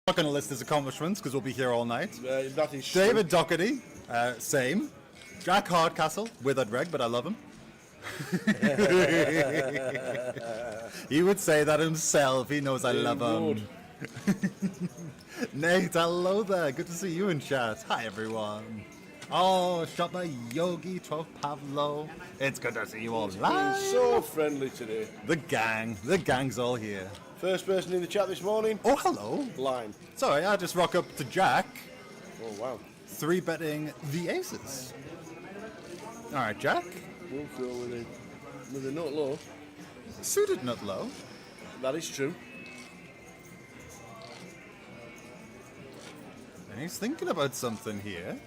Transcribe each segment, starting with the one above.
Not going to list his accomplishments because we'll be here all night. That is David Doherty, same. Jack Hardcastle, withered reg, but I love him. He would say that himself. He knows I love him. Nate, hello there. Good to see you in chat. Hi, everyone. Oh, Shopper Yogi, 12 Pavlo. It's good to see you all live. So friendly today. The gang's all here. First person in the chat this morning. Oh, hello. Line. Sorry, I just rock up to Jack. Oh, wow. 3-betting the aces. All right, Jack. We'll go with a nut low. Suited nut low. That is true. And he's thinking about something here.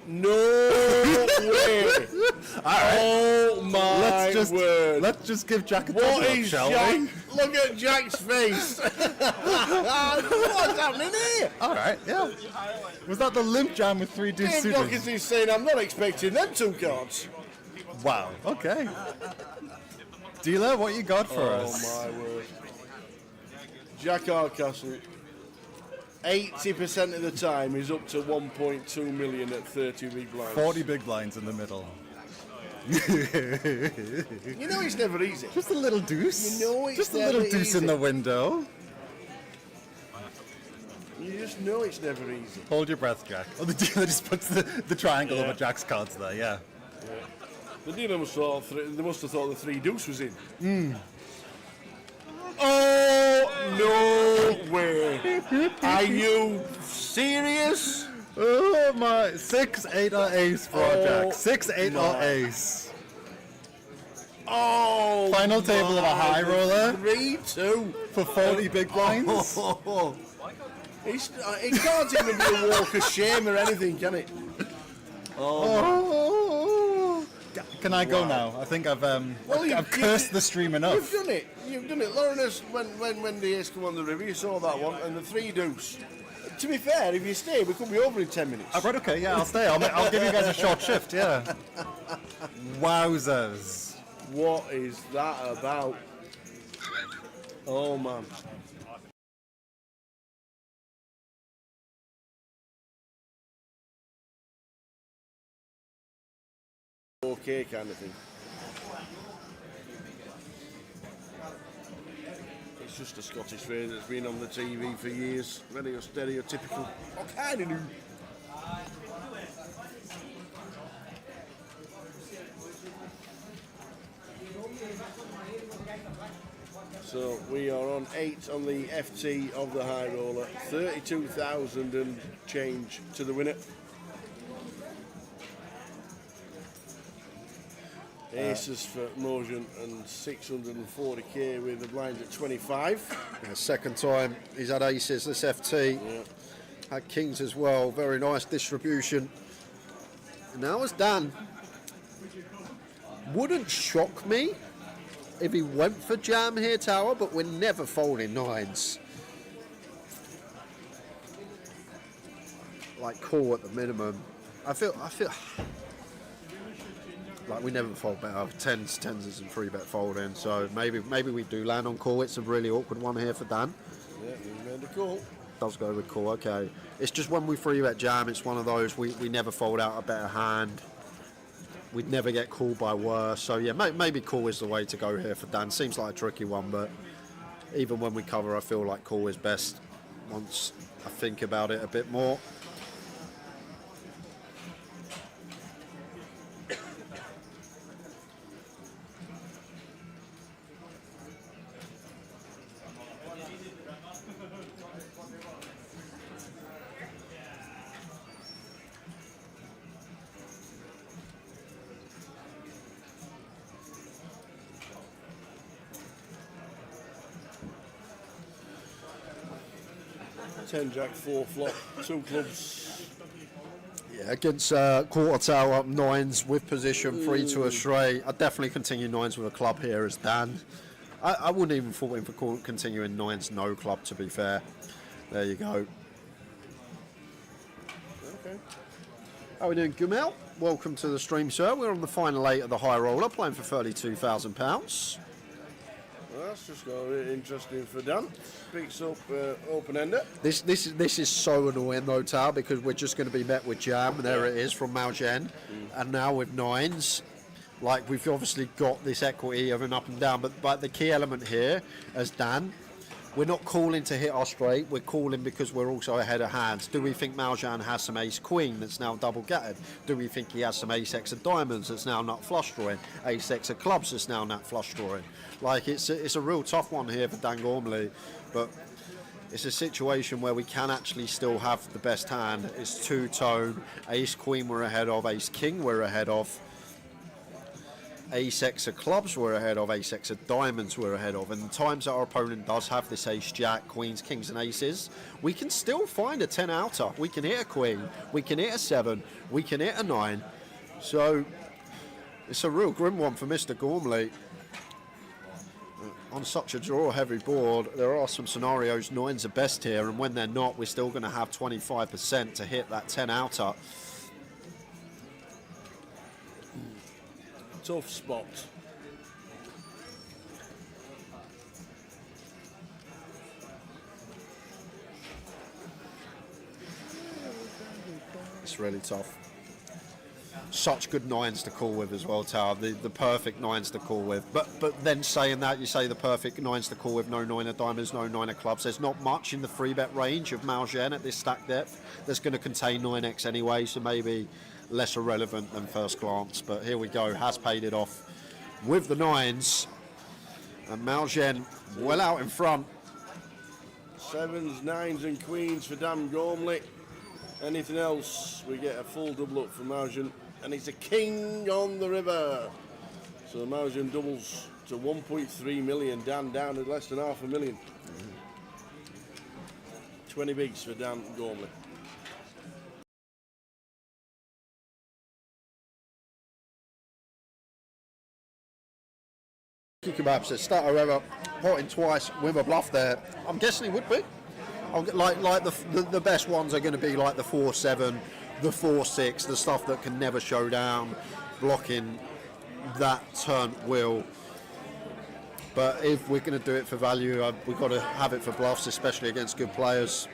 No way! Right. Oh my word! Let's just give Jack a what double is up, shall Jack? we? Look at Jack's face! What's happening here? All right, yeah. Was that the limp jam with 3 deuce Dave suited? Doherty's saying I'm not expecting them 2 cards. Wow. Okay. Dealer, what you got for us? Oh my word! Jack Hardcastle. 80% of the time is up to 1.2 million at 30 big blinds. 40 big blinds in the middle. You know it's never easy. Just a little deuce. You know it's just a little never deuce easy. in the window. You just know it's never easy. Hold your breath, Jack. Oh, the dealer just puts the triangle over Jack's cards there, yeah. The dealer must have thought the 3 deuce was in. Mm. Oh, no way. Are you serious? Oh my, 6, 8 or ace for Jack. 6, 8 or ace. Oh, final table of a high roller. 3-2 for 40 big blinds. It can't even be a walk of shame or anything, can it? Oh. Can I go now? I think I've cursed the stream enough. You've done it. You've done it. Laurenus, when the ace come on the river, you saw that one, and the 3 deuce. To be fair, if you stay, we could be over in 10 minutes. Right, okay, yeah, I'll stay. I'll give you guys a short shift, yeah. Wowzers. What is that about? Oh, man. Okay, kind of thing. It's just a Scottish phrase that's been on the TV for years. Very stereotypical. What kind of new? So we are on 8 on the FT of the high roller. 32,000 and change to the winner. Aces for Maoen and 640k with the blinds at 25. Yeah, second time he's had aces this FT. Yeah. Had kings as well. Very nice distribution. And now it's Dan. Wouldn't shock me if he went for jam here, Tower, but we're never folding 9s. Like call at the minimum. I feel like we never fold better. 10s is and 3-bet folding. So maybe we do land on call. It's a really awkward one here for Dan. Yeah, we made a call. Does go with call, okay. It's just when we 3-bet jam, it's one of those we never fold out a better hand. We'd never get called by worse. So yeah, maybe call is the way to go here for Dan. Seems like a tricky one, but even when we cover, I feel like call is best once I think about it a bit more. Jack, 4 flop, 2 clubs. Yeah, against quarter tower 9s with position 3 to a straight. I'd definitely continue 9s with a club here as Dan. I wouldn't even fault him for continuing 9s no club, to be fair. There you go. Okay. How are we doing, Gumel? Welcome to the stream, sir. We're on the final 8 of the high roller, playing for £32,000. Well, That's just got really interesting for Dan. Picks up open-ender. This is so annoying though, Tal, because we're just going to be met with jam. There it is from Maoen, and now with nines. Like, we've obviously got this equity of an up and down, but the key element here, as Dan, we're not calling to hit our straight, we're calling because we're also ahead of hands. Do we think Maoen has some ace-queen that's now double-gatted? Do we think he has some ace-x of diamonds that's now nut flush drawing? Ace-x of clubs that's now nut flush drawing? Like, it's a real tough one here for Dan Gormley, but it's a situation where we can actually still have the best hand. It's two-tone, ace-queen we're ahead of, ace-king we're ahead of. Ace-x of clubs we're ahead of, ace-x of diamonds we're ahead of, and the times that our opponent does have this ace-jack, queens, kings and aces, we can still find a 10 outer. We can hit a queen, we can hit a 7, we can hit a 9. So it's a real grim one for Mr. Gormley. On such a draw-heavy board, there are some scenarios 9s are best here, and when they're not, we're still going to have 25% to hit that 10 outer. Tough spot. It's really tough. Such good 9s to call with as well, Tower. The perfect 9s to call with. But then saying that, you say the perfect 9s to call with, no 9 of diamonds, no 9 of clubs. There's not much in the 3-bet range of Maoen at this stack depth that's going to contain 9x anyway, so maybe less irrelevant than first glance. But here we go, has paid it off with the 9s. And Maoen well out in front. 7s, 9s and queens for Dan Gormley. Anything else, we get a full double up from Maoen. And it's a king on the river. So Maoen doubles to 1.3 million. Dan down at less than $500,000. 20 bigs for Dan Gormley. Kebabs at Stato ever potting twice with a bluff there. I'm guessing he would be. Like the best ones are going to be like the 4-7, the 4-6, the stuff that can never show down, blocking that turn wheel. But if we're going to do it for value, we've got to have it for bluffs, especially against good players.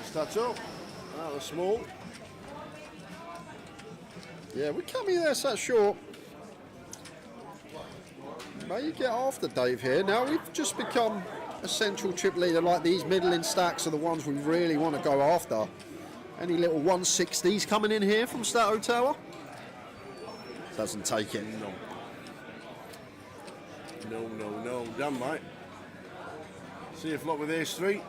Stato, out of small. Yeah, we can't be there so short. May you get after Dave here. Now we've just become a central chip leader. Like, these middling stacks are the ones we really want to go after. Any little 160s coming in here from Stato Tower? Doesn't take it. No. Damn right. See if luck with ace-3.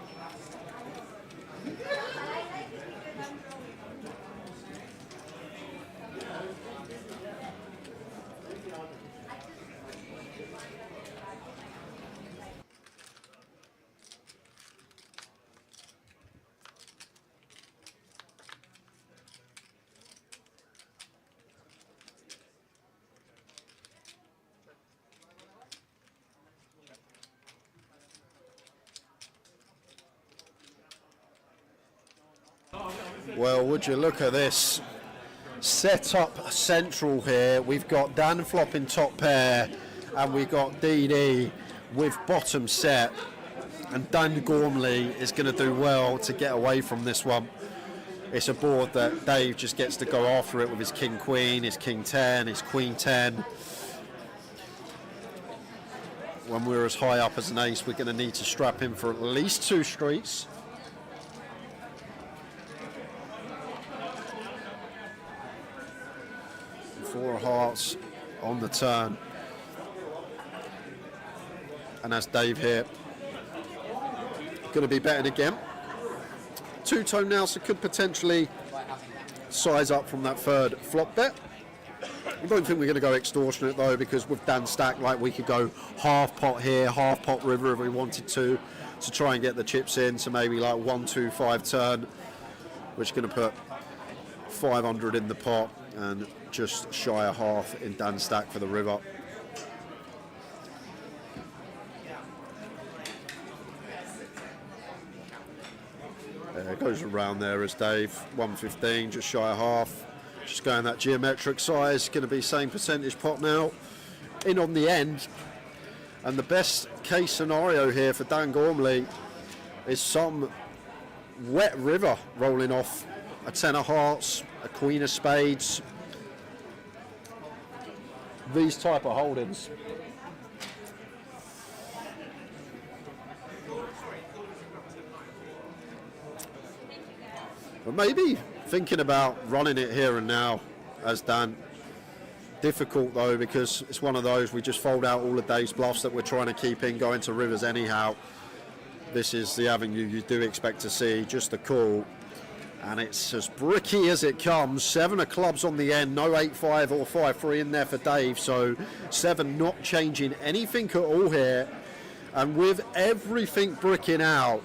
Well, would you look at this set up central here. We've got Dan flopping top pair, and we've got DD with bottom set, and Dan Gormley is going to do well to get away from this one. It's a board that Dave just gets to go after it with his king queen, his king 10, his queen 10. When we're as high up as an ace, we're going to need to strap him for at least 2 streets. Four hearts on the turn. And as Dave here, going to be betting again. Two-tone now, so could potentially size up from that third flop bet. I don't think we're going to go extortionate though, because with Dan stacked, like, we could go half pot here, half pot river if we wanted to try and get the chips in. So maybe like 1-2-5 turn, which is going to put 500 in the pot and just shy of half in Dan stack for the river. goes around there as Dave. 115, just shy of half. Just going that geometric size. Going to be same percentage pot now. In on the end. And the best case scenario here for Dan Gormley is some wet river rolling off. A 10 of hearts, a queen of spades. These type of holdings. But maybe thinking about running it here and now as Dan. Difficult though, because it's one of those, we just fold out all of Dave's bluffs that we're trying to keep in, going to rivers anyhow. This is the avenue you do expect to see, just a call. And it's as bricky as it comes. 7 of clubs on the end, no 8-5 or 5-3 in there for Dave. So 7 not changing anything at all here. And with everything bricking out,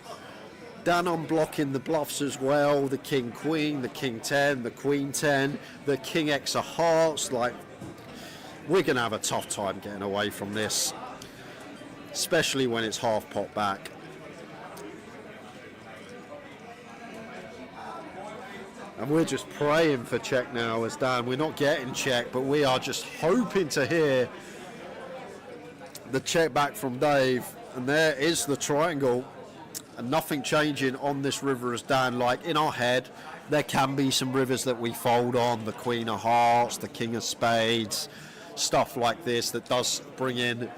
Dan unblocking the bluffs as well. The king queen, the king 10, the queen 10, the king x of hearts. Like, we're going to have a tough time getting away from this, especially when it's half pot back. And we're just praying for check now as Dan. We're not getting check, but we are just hoping to hear the check back from Dave. And there is the triangle. And nothing changing on this river as Dan. Like, in our head, there can be some rivers that we fold on. The queen of hearts, the king of spades, stuff like this that does bring in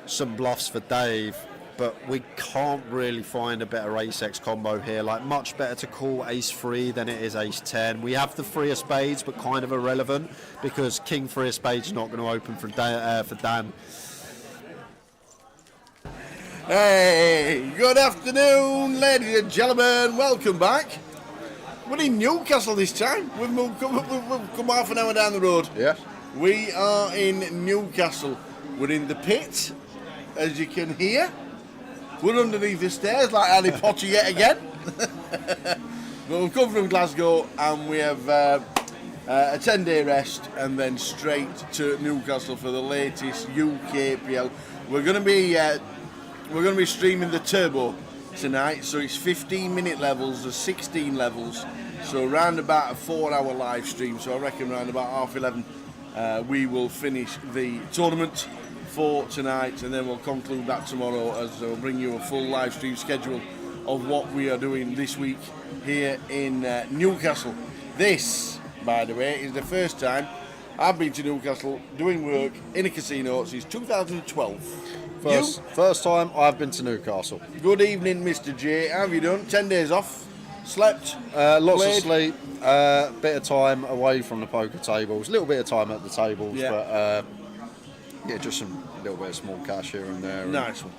some bluffs for Dave. But we can't really find a better ace-x combo here. Like, much better to call ace-3 than it is ace-10. We have the 3 of spades, but kind of irrelevant because king 3 of spades is not going to open for Dan. Hey, good afternoon, ladies and gentlemen. Welcome back. We're in Newcastle this time. We've come half an hour down the road. Yeah. We are in Newcastle. We're in the pit, as you can hear. We're underneath the stairs like Harry Potter yet again. But we've come from Glasgow and we have a 10-day rest and then straight to Newcastle for the latest UKPL. We're going to be streaming the Turbo tonight, so it's 15-minute levels, there's 16 levels, so around about a 4-hour live stream. So I reckon around about 11:30 we will finish the tournament for tonight, and then we'll conclude that tomorrow as we'll bring you a full live stream schedule of what we are doing this week here in Newcastle. This, by the way, is the first time I've been to Newcastle doing work in a casino since 2012. First time I've been to Newcastle. Good evening, Mr. J. How have you done? 10 days off? Slept? Lots played? of sleep, bit of time away from the poker tables, a little bit of time at the tables, Yeah. but yeah, just some little bit of small cash here and there. Nice one.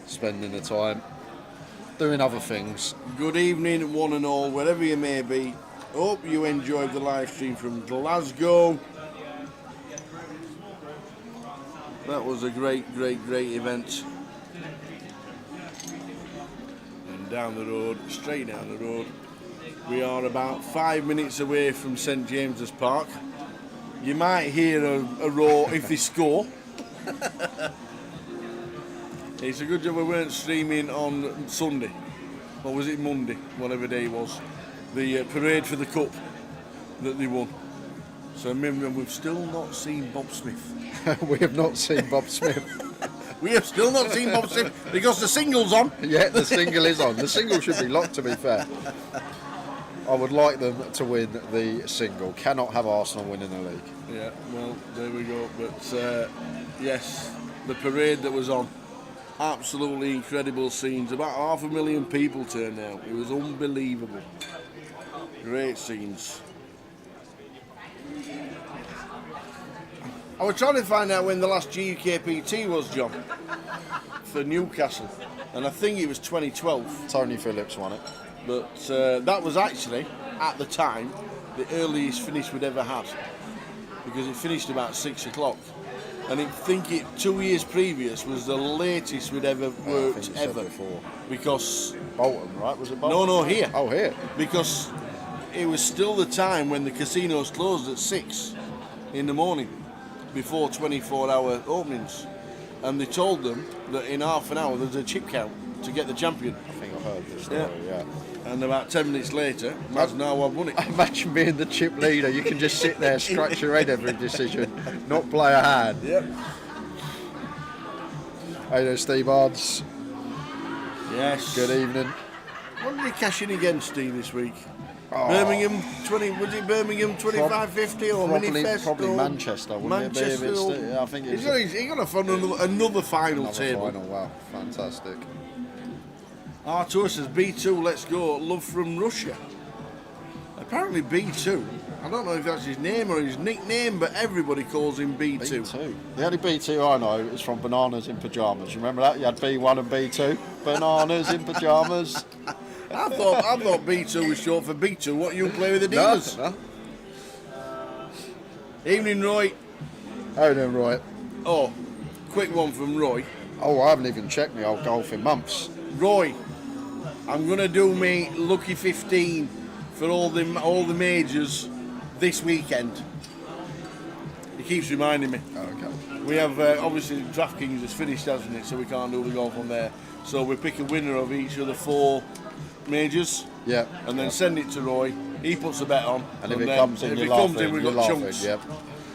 Spending the time doing other things. Good evening, one and all, wherever you may be. Hope you enjoyed the live stream from Glasgow. That was a great event. And down the road, straight down the road, we are about 5 minutes away from St James's Park. You might hear a roar if they score. It's a good job we weren't streaming on Sunday. Or was it Monday? Whatever day it was. The parade for the cup that they won. So remember, we've still not seen Bob Smith. We have not seen Bob Smith. We have still not seen Bob Smith because the single's on. Yeah, the single is on. The single should be locked, to be fair. I would like them to win the single. Cannot have Arsenal winning the league. Yeah, well, there we go. But yes, the parade that was on, absolutely incredible scenes. About 500,000 people turned out. It was unbelievable. Great scenes. I was trying to find out when the last GUKPT was, John, for Newcastle, and I think it was 2012. Tony Phillips won it. But that was actually, at the time, the earliest finish we'd ever had, because it finished about 6 o'clock. And I think 2 years previous was the latest we'd ever worked ever. Before. Because Bolton, right? Was it Bolton? No, here. Oh, here. Because it was still the time when the casinos closed at 6 in the morning, before 24-hour openings. And they told them that in half an hour there's a chip count to get the champion. think I've heard this story, yeah. And about 10 minutes later, Maz now I've won it. Imagine being the chip leader. You can just sit there, scratch your head every decision, not play a hand. Yep. Hey there, Steve Ards. Yes. Good evening. What did he cash in against, Steve, this week? Oh. Birmingham 20. Was it Birmingham 25.50 or Minifest? Probably or Manchester, wouldn't it be? I think it's he's got to find another final table. Final. Wow, fantastic. Artur says B2, let's go. Love from Russia. Apparently B2. I don't know if that's his name or his nickname, but everybody calls him B2. The only B2 I know is from Bananas in Pyjamas. You remember that? You had B1 and B2. Bananas in Pyjamas. I thought B2 was short for B2. What, you play with the dealers? No. Evening, Roy. Oh, no, right. Oh, quick one from Roy. Oh, I haven't even checked my old golf in months. Roy, I'm gonna do me lucky 15 for all the majors this weekend. He keeps reminding me. Okay. We have obviously DraftKings has finished, hasn't it? So we can't do the golf on there. So we pick a winner of each of the 4 majors. Yeah. And then send it to Roy. He puts a bet on. And if it comes in, we've got chunks. Yep.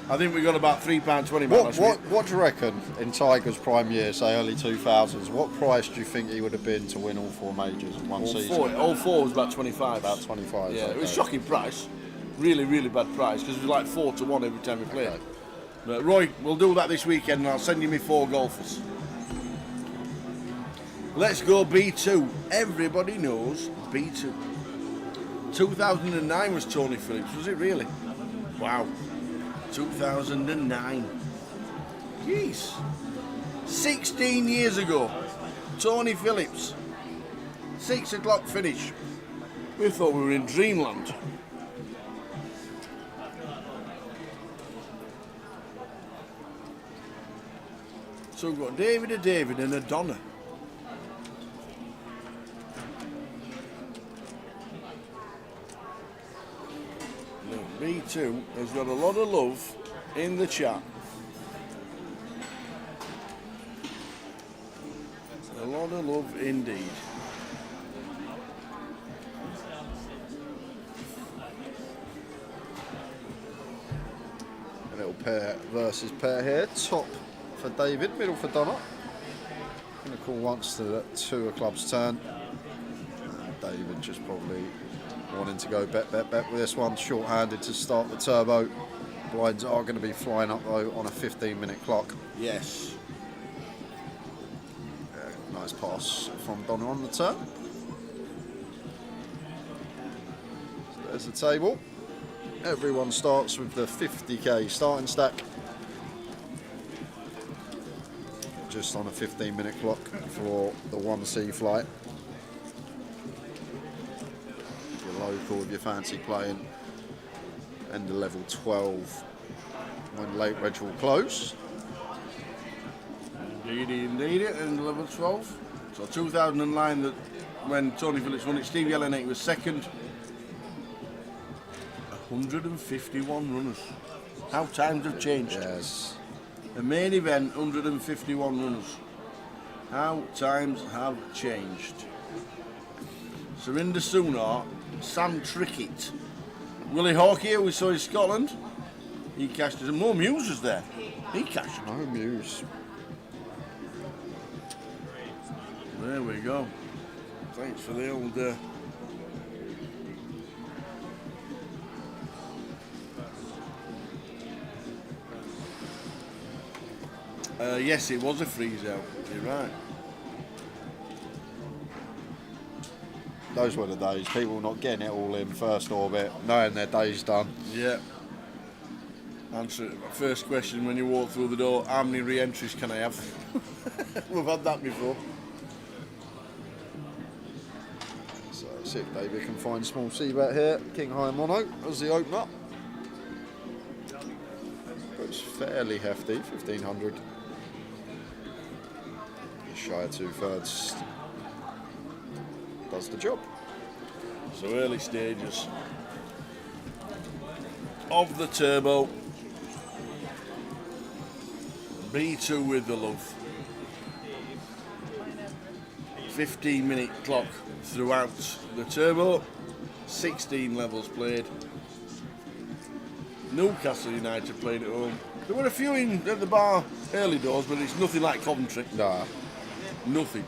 I think we got about £3.20. What do you reckon in Tiger's prime year, say early 2000s? What price do you think he would have been to win all 4 majors in one season? All four was about 25. About 25. Yeah, okay. it was a shocking price. Really, really bad price because it was like 4 to 1 every time we played. Okay. But Roy, we'll do that this weekend and I'll send you me 4 golfers. Let's go B2. Everybody knows B2. 2009 was Tony Phillips, was it really? Wow. 2009. Jeez. 16 years ago. Tony Phillips. 6 o'clock finish. We thought we were in dreamland. So we've got David and a Donna. B2 has got a lot of love in the chat. A lot of love indeed. A little pair versus pair here. Top for David, middle for Donna. Gonna call once to the 2 of clubs turn. David just probably wanting to go bet with this one. Short-handed to start the turbo. Blinds are going to be flying up though on a 15-minute clock. Yes. Nice pass from Donna on the turn. So there's the table. Everyone starts with the 50k starting stack. Just on a 15-minute clock for the 1C flight. If you're local, if you fancy playing, end of level 12 when late reg will close. Indeed, and level 12. So 2009, that when Tony Phillips won it, Steve Yellenate was second. 151 runners. How times have changed. Yes. The main event, 151 runners. How times have changed. Surinder Sunar, Sam Trickett, Willie Hawkey, who we saw in Scotland. He cashed it. And Mo Muse was there. He cashed. No Muse. There we go. Thanks for the old. Yes, it was a freeze out. You're right. Those were the days. People not getting it all in first orbit, knowing their day's done. Yeah. Answer first question when you walk through the door. How many re-entries can I have? We've had that before. So see if David can find a small C-bet here. King High Mono as the opener. It's fairly hefty, 1500. Shy of 2/3 does the job. So early stages of the turbo. B2 with the love. 15-minute clock throughout the turbo. 16 levels played. Newcastle United played at home. There were a few in at the bar early doors, but it's nothing like Coventry. Nah. Nothing.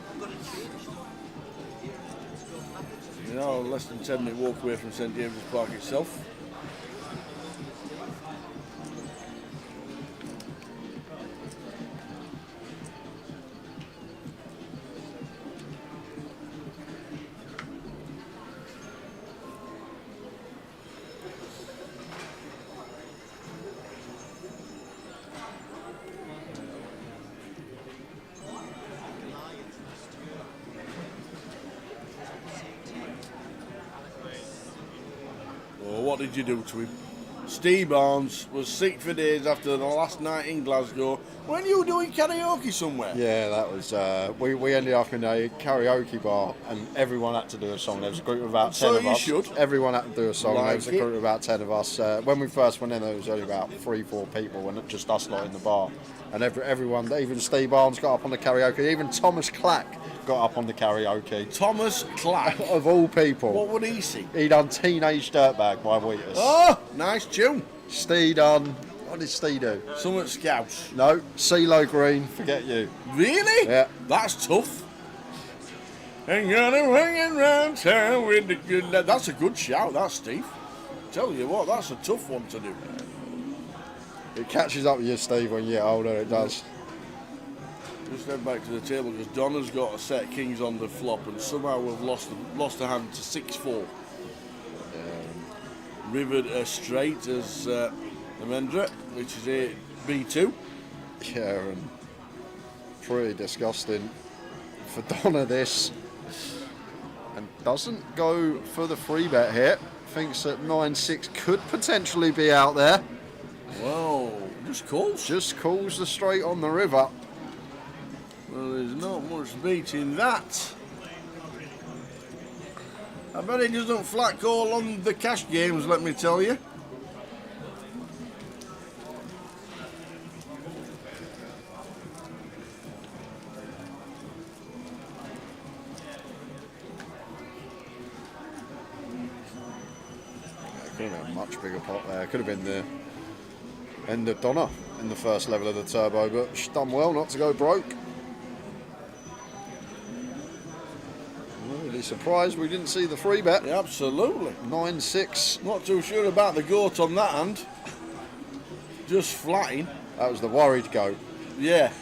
You know, less than 10-minute walk away from St James's Park itself. What did you do to him? Steve Barnes was sick for days after the last night in Glasgow. When you were doing karaoke somewhere? Yeah, that was. We ended up in a karaoke bar, and everyone had to do a song. There was a group of about 10 of us. So you should. Everyone had to do a song. Like There was a it. group of about 10 of us. When we first went in, there was only about 3-4 people, and just us lot in the bar. And everyone, even Steve Barnes got up on the karaoke. Even Thomas Clack got up on the karaoke. Thomas Clack. Of all people. What would he sing? He done Teenage Dirtbag by Wheatus. Oh, nice tune. Steve done. What did Steve do? Some at Scouts. No, CeeLo Green, Forget You. Really? Yeah. That's tough. Ain't gonna hang around town with the good. That's a good shout, that, Steve. Tell you what, that's a tough one to do. It catches up with you, Steve, when you get older, it does. Just head back to the table because Donna's got a set kings on the flop and somehow we've lost a hand to 6-4. Rivered straight as Amendra, which is a B2. Yeah, and pretty disgusting for Donna this. And doesn't go for the free bet here. Thinks that 9-6 could potentially be out there. Wow, just calls. Just calls the straight on the river. Well, there's not much beating that. I bet he doesn't flat call on the cash games, let me tell you. Could have been a much bigger pot there. Could have been the end of Donna in the first level of the turbo, but she's done well not to go broke. Really surprised we didn't see the free bet. Yeah, absolutely. 9-6. Not too sure about the goat on that hand. Just flatting. That was the worried goat. Yeah,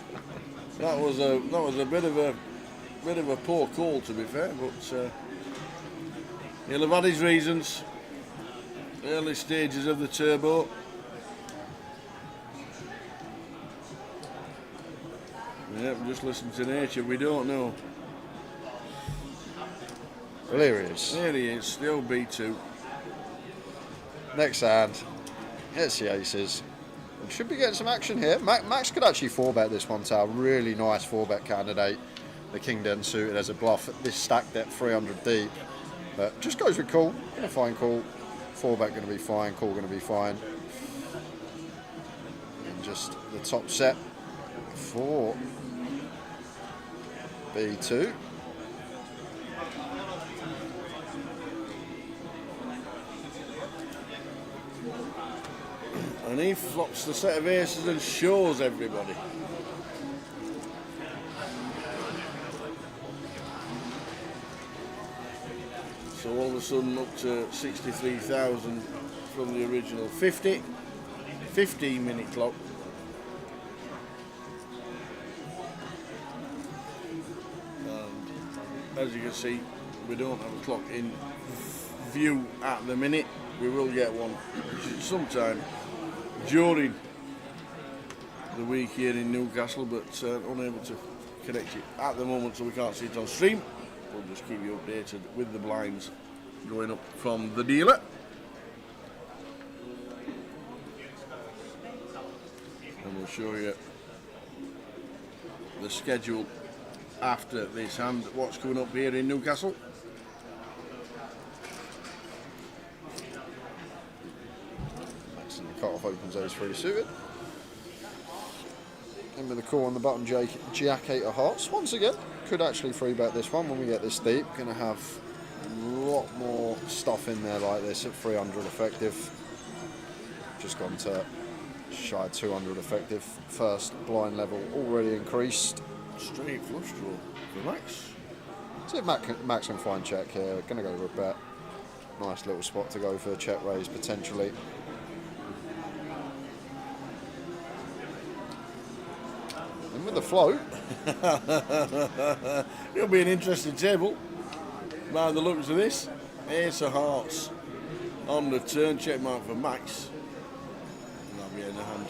that was a bit of a poor call, to be fair, but he'll have had his reasons. Early stages of the turbo. Yep, just listen to nature. We don't know. Well, here he is. There he is, still B2. Next hand. It's the aces. We should be getting some action here. Max could actually 4-bet this one, Tal. Really nice 4-bet candidate. The king den suited as a bluff. This stack depth 300 deep. But just goes with call. Gonna find call. 4-bet going to be fine. Call going to be fine. And just the top set for B2. And he flops the set of aces and shows everybody. So all of a sudden up to 63,000 from the original 50. 15-minute clock. And as you can see, we don't have a clock in view at the minute. We will get one sometime during the week here in Newcastle, but unable to connect it at the moment, so we can't see it on stream. We'll just keep you updated with the blinds going up from the dealer. And we'll show you the schedule after this hand, what's coming up here in Newcastle. The cut-off opens those 3 suited. In with the call on the button, Jack 8 of hearts. Once again, Could actually free bet this one when we get this deep. Going to have a lot more stuff in there like this at 300 effective. Just gone to shy of 200 effective. First blind level already increased. Straight flush draw for Max. See if Max can find check here. Going to go with a bet. Nice little spot to go for a check raise potentially. And with the float. It'll be an interesting table by the looks of this. Ace of Hearts on the turn, check mark for Max. That'll be in the hand.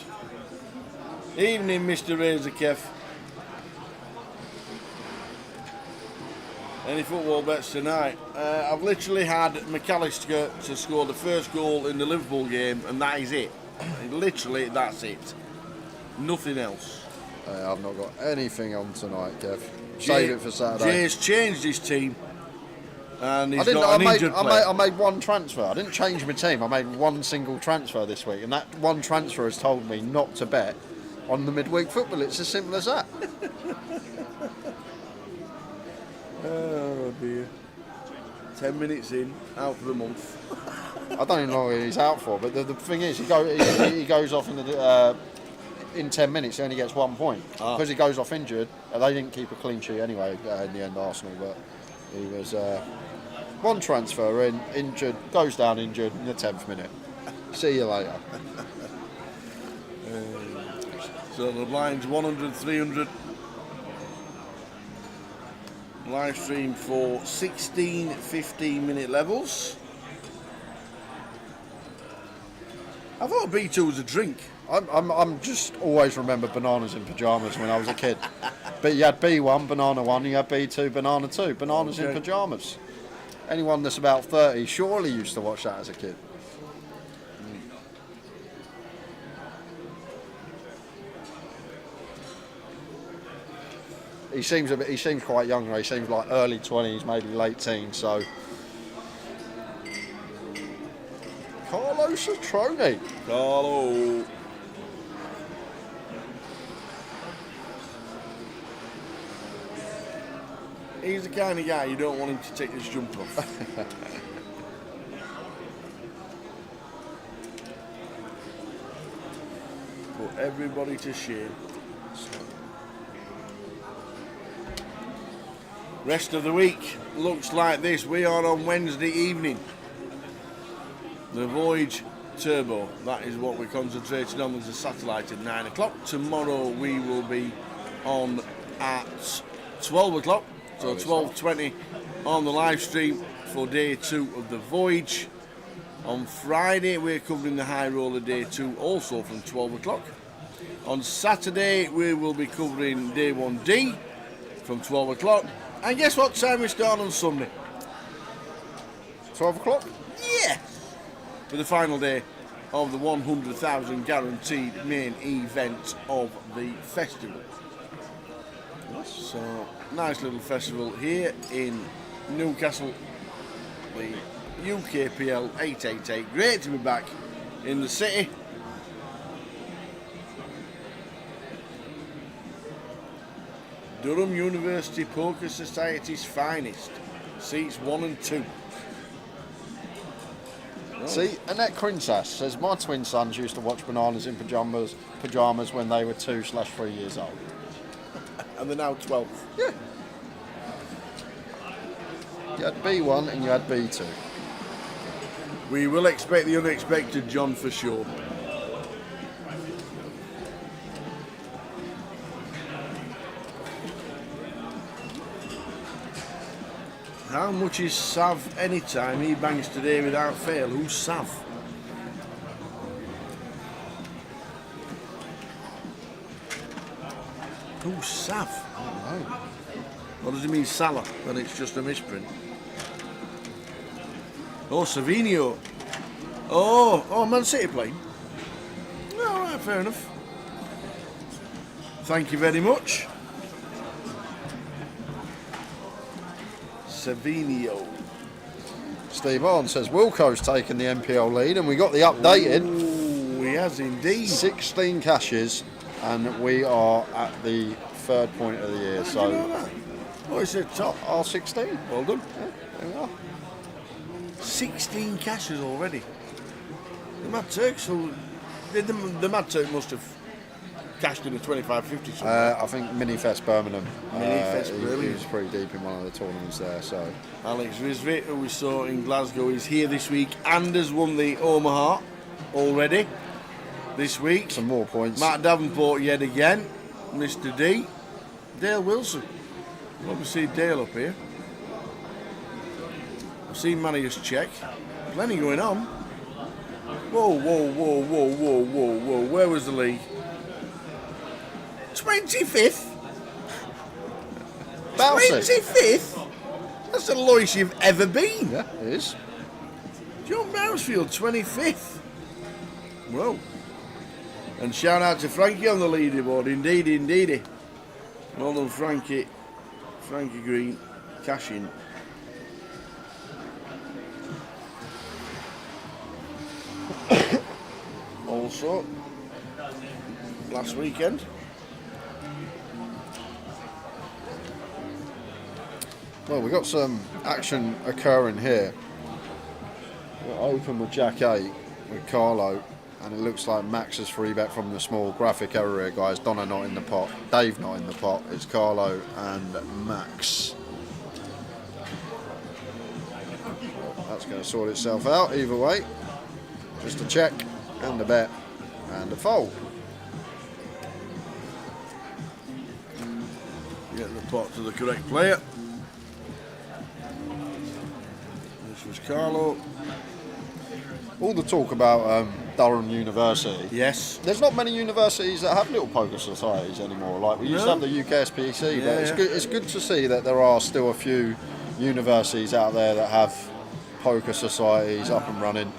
Evening, Mr. Razor Kev. Any football bets tonight? I've literally had McAllister to score the first goal in the Liverpool game, and that is it. Literally, that's it. Nothing else. I've not got anything on tonight, Kev. Save it for Saturday. Jay's changed his team, and he's got an injured player. I made one transfer. I didn't change my team. I made one single transfer this week, and that one transfer has told me not to bet on the midweek football. It's as simple as that. Oh dear. 10 minutes in, out for the month. I don't even know what he's out for, but the thing is, he goes off in 10 minutes, he only gets 1 point. Because he goes off injured. They didn't keep a clean sheet anyway in the end, Arsenal, but he was one transfer in, injured, goes down injured in the 10th minute. See you later. So the blind 100, 300. Live stream for 16, 15-minute levels. I thought B2 was a drink. I'm just always remember bananas in pyjamas when I was a kid. But you had B1, banana 1, you had B2, banana 2, bananas in pyjamas. Anyone that's about 30 surely used to watch that as a kid. He seems quite young. He seems like early 20s, maybe late teens. So, Carlos Citrone. Carlo. He's the kind of guy you don't want him to take his jumper off. Put everybody to shame. Rest of the week looks like this. We are on Wednesday evening. The Voyage Turbo, that is what we're concentrating on. There's a satellite at 9 o'clock. Tomorrow we will be on at 12 o'clock. So 12:20 on the live stream for day 2 of the Voyage. On Friday we're covering the High Roller day 2 also from 12 o'clock. On Saturday we will be covering day 1D from 12 o'clock. And guess what time we start on Sunday? 12 o'clock? Yeah! For the final day of the 100,000 guaranteed main event of the festival. So, nice little festival here in Newcastle, the UKPL 888. Great to be back in the city. Durham University Poker Society's finest. Seats 1 and 2. Oh. See, Annette Crinsas says, my twin sons used to watch Bananas in pyjamas when they were 2/3 years old. And they're now 12. Yeah. You had B1 and you had B2. We will expect the unexpected, John, for sure. How much is Sav anytime he bangs today without fail? Who's Sav? Who's Sav? I don't know. What does it mean, Salah? Then it's just a misprint. Oh, Savinho. Oh, Man City playing. All right, fair enough. Thank you very much. Savinho. Steve Arn says Wilco's taken the NPL lead, and we got the updated. Ooh, he has indeed. 16 cashes, and we are at the 3rd point of the year. How So do you know that? Oh, it's a top. R16. Well done. There we are. 16 cashes already. The Mad Turk, so the Mad Turk must have cashed in a 25-50 somewhere. I think Minifest Birmingham. Minifest Birmingham. He was pretty deep in one of the tournaments there. So Alex Rizvit, who we saw in Glasgow, is here this week and has won the Omaha already this week. some more points. Matt Davenport yet again. Mr. D. Dale Wilson. Love to see Dale up here. I've seen Manius check. Plenty going on. Whoa, whoa, whoa, whoa, whoa, whoa, whoa. Where was the league? 25th? Bouncy. 25th? That's the lowest you've ever been. Yeah, it is. John Bouncefield, 25th. Whoa. And shout out to Frankie on the leaderboard. Indeed, indeedy. Well done, Frankie. Frankie Green, cash in. Also, last weekend, Well, we've got some action occurring here. We're open with Jack 8 with Carlo, and it looks like Max is free bet from the small. Graphic error here, guys. Donna not in the pot, Dave not in the pot. It's Carlo and Max. That's going to sort itself out either way. Just a check and a bet and a fold. get the pot to the correct player. This was Carlo. All the talk about Durham University. Yes. There's not many universities that have little poker societies anymore. Like we used to have the UKSPC, but it's good to see that there are still a few universities out there that have poker societies up and running.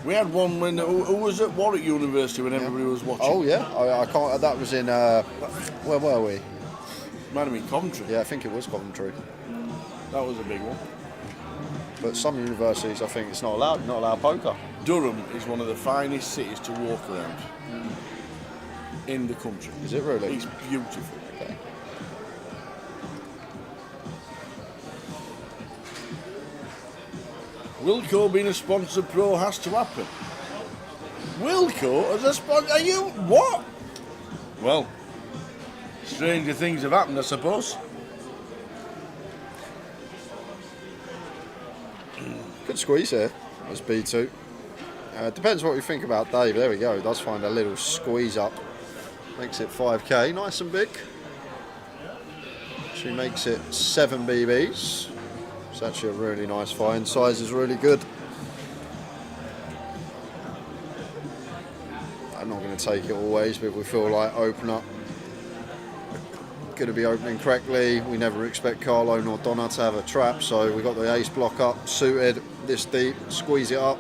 We had one when who was at Warwick University when everybody was watching. Oh yeah, I can't. That was in where were we? Might have been Coventry. Yeah, I think it was Coventry. That was a big one. But some universities, I think it's not allowed poker. Durham is one of the finest cities to walk around in the country. Is it really? It's beautiful. Okay. Wilco being a sponsored pro has to happen. Wilco as a sponsor? Are you what? Well, stranger things have happened, I suppose. Good squeeze here as B2. Depends what you think about Dave. There we go. He does find a little squeeze up. Makes it 5k. Nice and big. She makes it 7 BBs. It's actually a really nice find. Size is really good. I'm not going to take it always, but we feel like open up. Going to be opening correctly. We never expect Carlo nor Donna to have a trap, so we got the ace block up, suited, this deep, squeeze it up.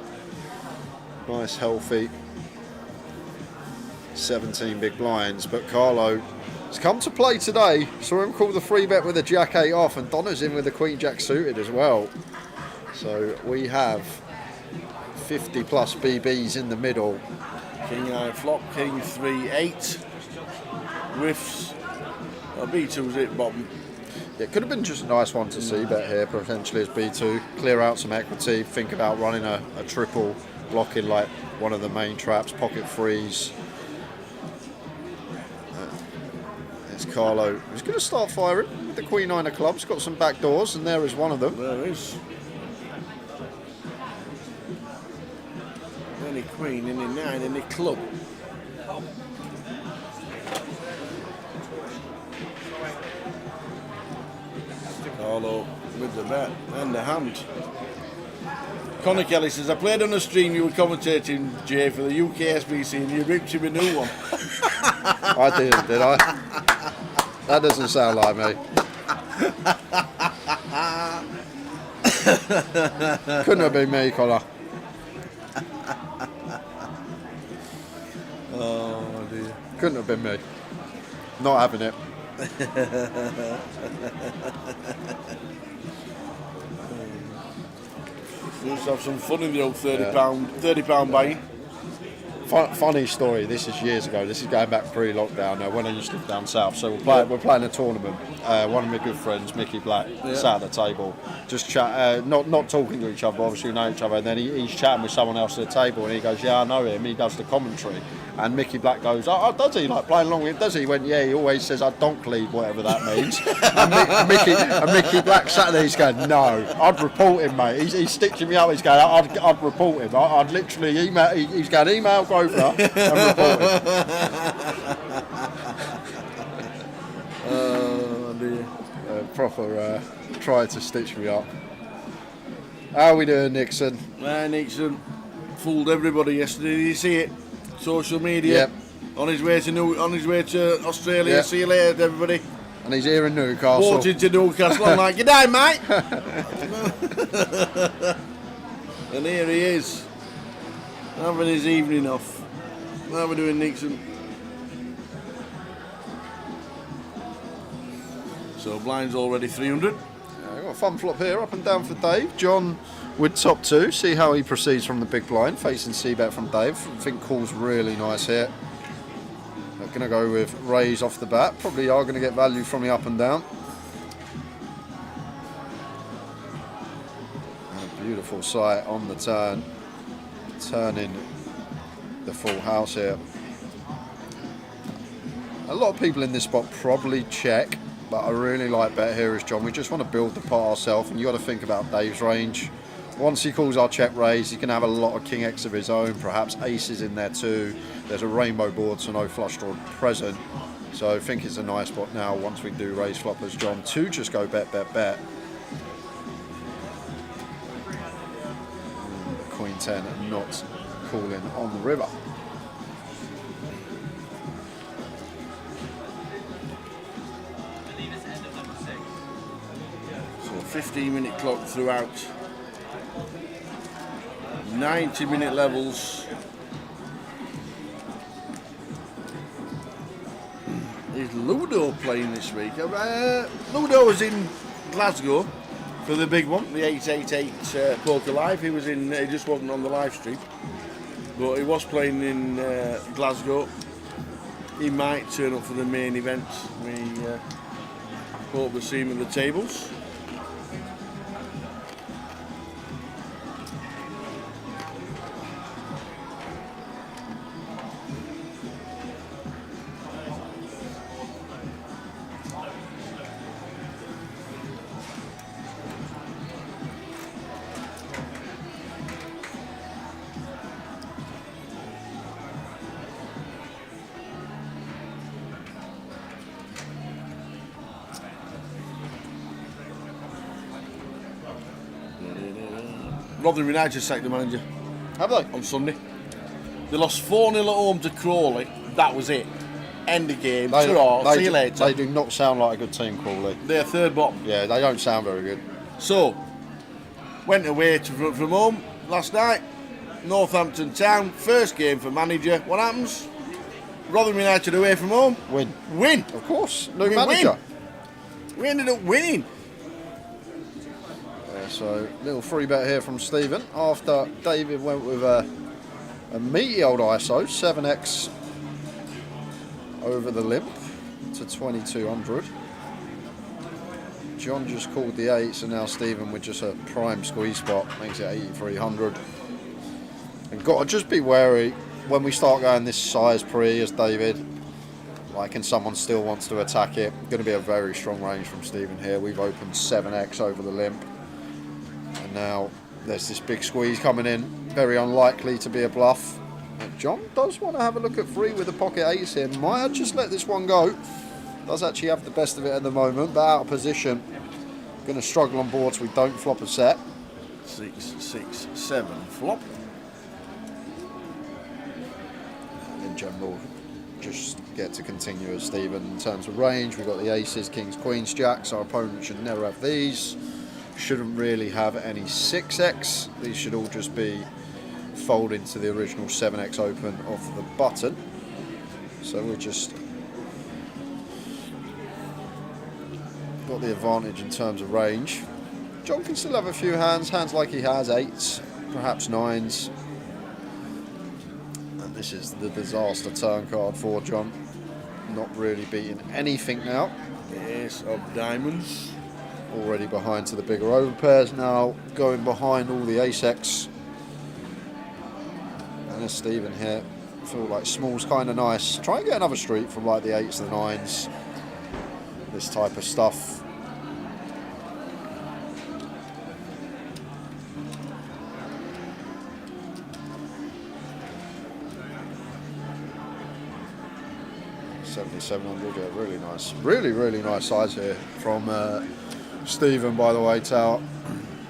Nice, healthy. 17 big blinds, but Carlo has come to play today. Saw him call the free bet with a Jack 8 off, and Donna's in with the Queen Jack suited as well. So we have 50 plus BBs in the middle. King I flop, King 3-8. Whiffs. B2's it, bottom. Yeah, it could have been just a nice one to see bet here, potentially as B2. Clear out some equity, think about running a triple, blocking like one of the main traps, pocket freeze. It's Carlo. He's going to start firing with the Queen 9 of clubs, got some back doors, and there is one of them. There is. Any Queen, any 9, any club. Carlo with the bet and the hand. Connor Kelly says, I played on a stream you were commentating, Jay, for the UKSBC and you ripped him a new one. I didn't, did I? That doesn't sound like me. Couldn't have been me, Connor. Oh dear. Couldn't have been me. Not having it. Let's have some fun in the old £30 buying. Funny story. This is years ago. This is going back pre-lockdown. When I used to live down south. So we're playing a tournament. One of my good friends, Mickey Black, sat at the table, just chat, not talking to each other. But obviously we know each other. And then he's chatting with someone else at the table, and he goes, "Yeah, I know him. He does the commentary." And Mickey Black goes, "Oh, does he? Like playing along with him? Does he?" He went, "Yeah, he always says I donk lead, whatever that means." and Mickey Black sat there, he's going, "No, I'd report him, mate." He's stitching me up, he's going, I'd report him. I'd literally email, he's going, email Grosvenor and report him. Oh dear. Proper tried to stitch me up. How are we doing, Nixon? Nixon fooled everybody yesterday. Did you see it? Social media. Yep. On his way to Australia. Yep. See you later, everybody. And he's here in Newcastle. Walked to Newcastle. I'm like, "Good day, mate." And here he is, having his evening off. How are we doing, Nixon? So blind's already 300. Got a fun flop here, up and down for Dave. John with top two. See how he proceeds from the big blind, facing C-bet from Dave. I think call's really nice here. They're going to go with raise off the bat. Probably are going to get value from the up and down. And a beautiful sight on the turn. Turning the full house here. A lot of people in this spot probably check. But I really like bet here is John. We just want to build the pot ourselves, and you got to think about Dave's range. Once he calls our check raise, he can have a lot of king X of his own, perhaps aces in there too. There's a rainbow board, so no flush draw present. So I think it's a nice spot now once we do raise floppers, John, to just go bet. Queen 10 not calling on the river. So 15-minute clock throughout. 90-minute levels. Is Ludo playing this week? Ludo was in Glasgow for the big one, the 888 Poker Live. He just wasn't on the live stream, but he was playing in Glasgow. He might turn up for the main event. We hope to see him at the tables. Rotherham United sacked the manager. Have they? On Sunday. They lost 4-0 at home to Crawley. That was it. End of game. See you later. They do not sound like a good team, Crawley. They're third bottom. Yeah, they don't sound very good. So, went away from home last night. Northampton Town. First game for manager. What happens? Rotherham United away from home. Win. Of course. New manager. We ended up winning. So, little free bet here from Stephen. After David went with a meaty old ISO, 7x over the limp to 2200. John just called the 8, so now Stephen with just a prime squeeze spot makes it 8300. And got to just be wary when we start going this size pre as David, like, and someone still wants to attack it. Going to be a very strong range from Stephen here. We've opened 7x over the limp. And now there's this big squeeze coming in. Very unlikely to be a bluff. And John does want to have a look at 3 with the pocket 8s here. Might I just let this one go? Does actually have the best of it at the moment, but out of position. Going to struggle on boards. We don't flop a set. 6, 6, 7 flop. In general, just get to continue as Stephen in terms of range. We've got the aces, kings, queens, jacks. Our opponent should never have these. Shouldn't really have any 6x. These should all just be folded to the original 7x open off the button. So we're just got the advantage in terms of range. John can still have a few hands like he has 8s, perhaps 9s. And this is the disaster turn card for John. Not really beating anything now. Ace of diamonds. Already behind to the bigger overpairs now, going behind all the ace-X. And there's Stephen here. I feel like small's kind of nice. Try and get another street from like the 8s, the 9s. This type of stuff. $7,700, yeah, really nice. Really nice size here from Stephen, by the way, Tower.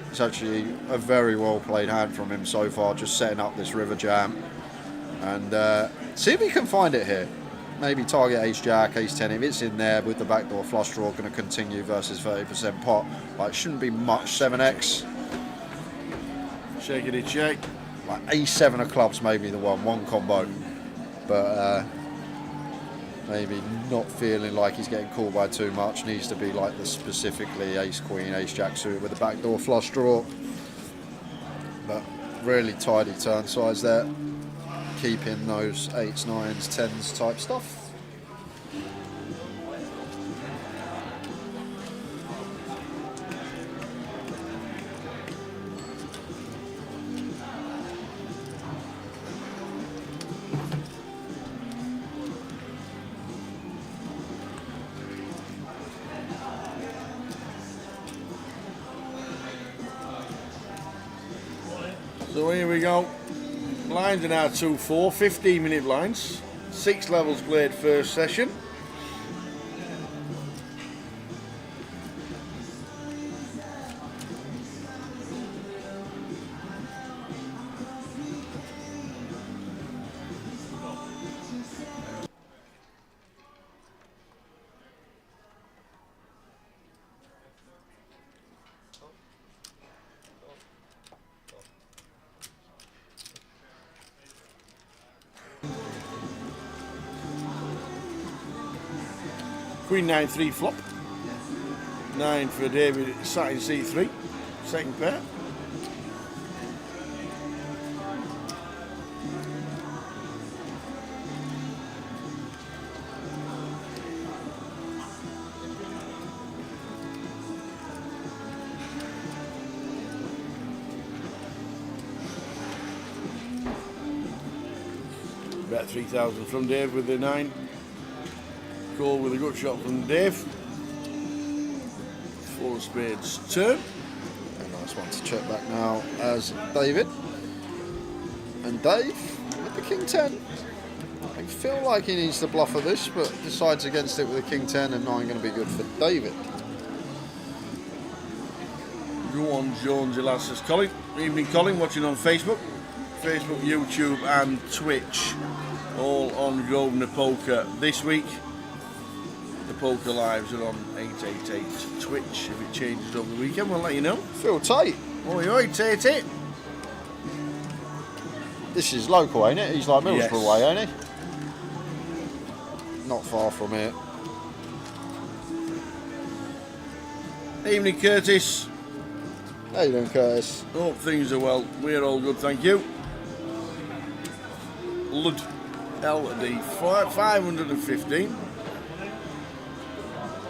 It's actually a very well played hand from him so far, just setting up this river jam. And see if he can find it here. Maybe target ace-jack, ace-10. If it's in there with the backdoor flush draw, going to continue versus 30% pot. Like, shouldn't be much 7x. Shaking it, shake. Like ace-7 of clubs, maybe the one combo. But maybe not feeling like he's getting called by too much. Needs to be like the specifically ace-queen, ace-jack suited with the backdoor flush draw. But really tidy turn size there. Keeping those 8s, 9s, 10s type stuff. So here we go. Blinds are now 2-4, 15-minute blinds. 6 levels played first session. Queen 9-3 flop. 9 for David, sat in C3. Second pair. Bet 3,000 from Dave with the 9. Call with a good shot from Dave. 4 spades turn. A nice one to check back now as David. And Dave with the king 10. I feel like he needs to bluff at this, but decides against it with a king 10 and 9 going to be good for David. Go on, Jones, says Colin. Evening, Colin, watching on Facebook, YouTube and Twitch. All on Grosvenor Poker this week. The poker lives are on 888 Twitch. If it changes over the weekend, we'll let you know. Feel tight. Oi, take it. This is local, ain't it? He's like Middlesbrough Yes. way, ain't he? Not far from here. Evening, Curtis. How you doing, Curtis? Hope things are well. We're all good, thank you. Lud LD 515.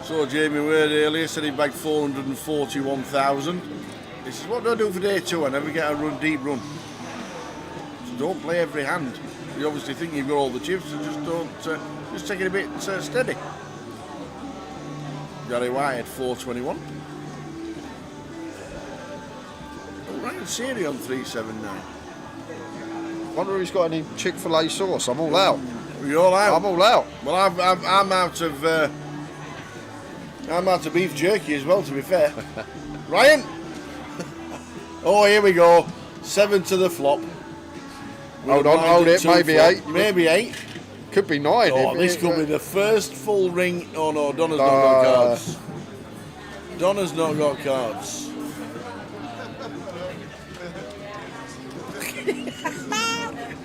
Saw Jamie Ward earlier, said he bagged 441,000. This is what do I do for day 2? I never get a deep run. So don't play every hand. You obviously think you've got all the chips, so just don't. Just take it a bit steady. Gary White at 421. Oh, Ryan Siri on 379. Wonder if he's got any Chick-fil-A sauce. I'm all out. You all out? I'm all out. Well, I'm out of. I'm out of beef jerky as well, to be fair. Ryan? Oh, here we go. 7 to the flop. Hold on, hold it. Maybe flop. 8. Maybe 8. Could be 9. Oh, this could be the first full ring. Oh, no, Donna's not got cards. Donna's not got cards.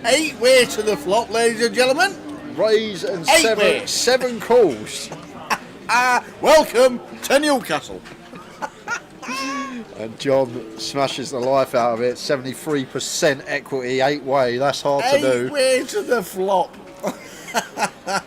Eight way to the flop, ladies and gentlemen. Raise and 7 calls. Welcome to Newcastle. And John smashes the life out of it. 73% equity, 8-way. That's hard to do. 8-way to the flop.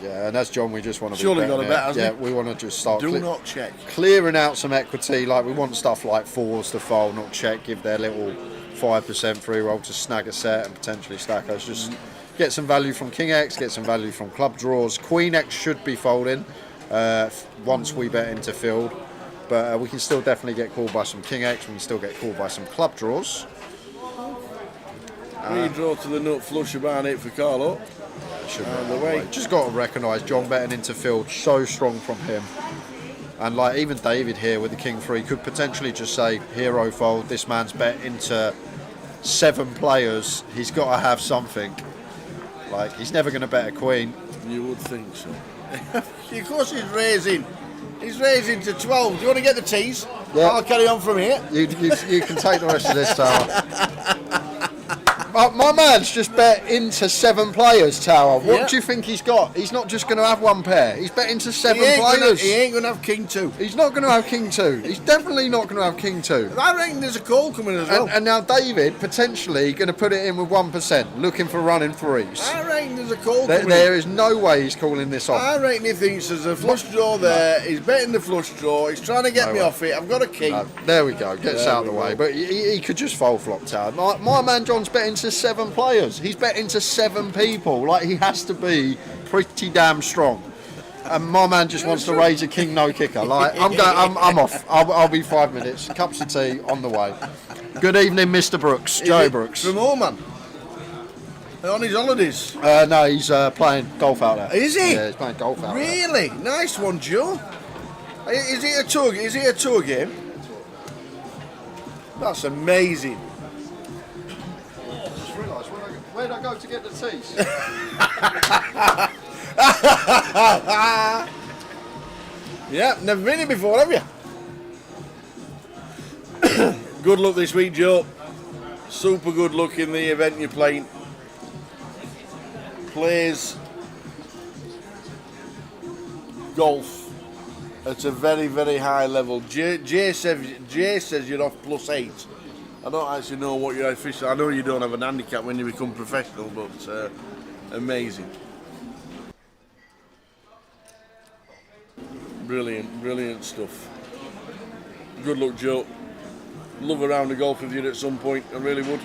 Yeah, and as John, we just want to Surely be got a bet, hasn't yeah, he? we want to just start Do not check. clearing out some equity. Like, we want stuff like fours to fold, not check, give their little 5% free roll to snag a set and potentially stack us. Just get some value from King X, get some value from club draws. Queen X should be folding once we bet into field, but we can still definitely get called by some King X. We can still get called by some club draws. Redraw to the nut, flush about it for Carlo. The way. Just got to recognise John betting into field, so strong from him. And like even David here with the King 3 could potentially just say hero fold. This man's bet into 7 players. He's got to have something. Like, he's never going to bet a queen. You would think so. Of course he's raising. He's raising to 12. Do you want to get the tees? Yeah. I'll carry on from here. You can take the rest of this, Tower. My man's just bet into 7 players, Tower. What do you think he's got? He's not just going to have 1 pair. He's bet into 7 players. He ain't going to have King 2. He's not going to have King 2. He's definitely not going to have King 2. I reckon there's a call coming as well. And now David potentially going to put it in with 1%, looking for running 3s. I reckon there's a call coming. There is no way he's calling this off. I reckon he thinks there's a flush draw there. He's betting the flush draw. He's trying to get me off it. I've got a king. There we go. Gets out of the way. But he could just fold flop, Tower. My man John's betting to 7 players. He's betting to 7 people. Like, he has to be pretty damn strong. And my man just wants to raise a king no kicker. Like, I'm off. I'll be 5 minutes. Cups of tea on the way. Good evening, Mr. Brooks. Joe Brooks. From Maoen. On his holidays. No, he's playing golf out there. Is he? Yeah, he's playing golf out there. Really? Nice one, Joe. Is it a tour? Is it a tour game? That's amazing. Just realised where'd I go to get the teas? Yeah, never been here before, have you? Good luck this week, Joe. Super good luck in the event you're playing. Plays golf at a very, very high level. Jay says you're off +8. I don't actually know what your official. I know you don't have an handicap when you become professional, but amazing. Brilliant, brilliant stuff. Good luck, Joe. Love a round of golf with you at some point. I really would.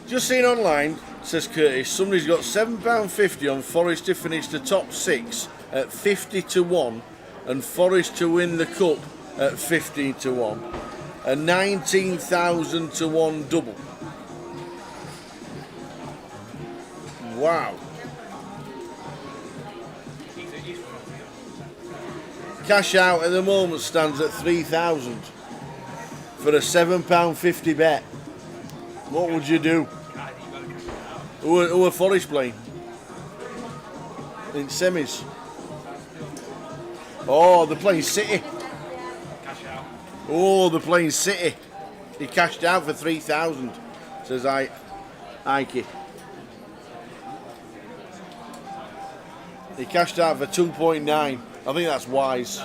Just seen online, says Curtis, somebody's got £7.50 on Forest to finish the top 6 at 50-1 and Forest to win the cup at 15-1, a 19,000-1 double. Wow. Cash out at the moment stands at 3,000 for a £7.50 bet. What would you do? Who are Forest playing? In semis. Oh, they're playing City. Oh, they're playing City. He cashed out for 3,000, says Ike. He cashed out for 2.9. I think that's wise.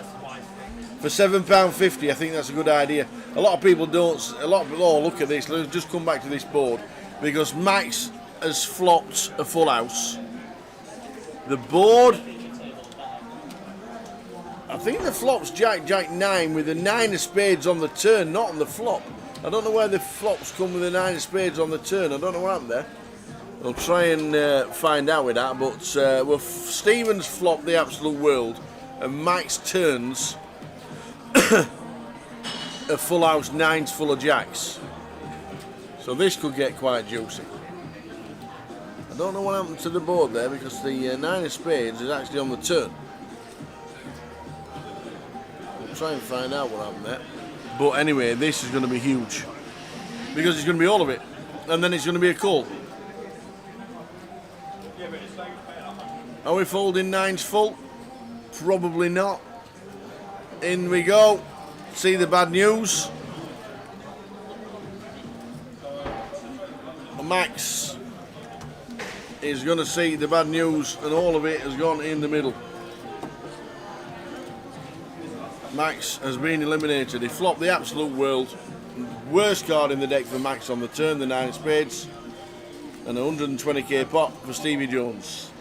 For £7.50, I think that's a good idea. A lot of people don't. A lot of people, oh, look at this. Let's just come back to this board because Max has flopped a full house. The board, I think the flop's Jack 9 with a 9 of spades on the turn, not on the flop. I don't know where the flops come with a 9 of spades on the turn. I don't know what happened there. I'll try and find out with that. But well, Stevens flopped the absolute world, and Max turns a full house 9's full of jacks. So this could get quite juicy. I don't know what happened to the board there because the 9 of spades is actually on the turn. We'll try and find out what happened there. But anyway, this is going to be huge because it's going to be all of it, and then it's going to be a call. Are we folding 9's full? Probably not. In we go. See the bad news. Max is going to see the bad news, and all of it has gone in the middle. Max has been eliminated. He flopped the absolute world. Worst card in the deck for Max on the turn, the 9 of spades. And a 120k pot for Stevie Jones.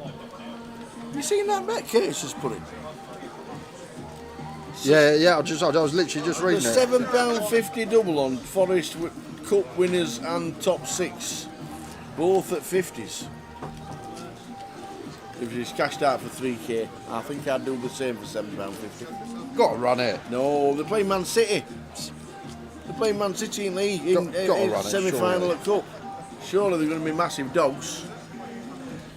Have you seen that bet Curtis has put in? Yeah. I was literally just reading The it. £7.50 double on Forest Cup winners and top 6. Both at 50s. If he's cashed out for 3k, I think I'd do the same for £7.50. Got to run it. No, they're playing Man City. They're playing Man City in league in semi-final at Cup. Surely they're going to be massive dogs.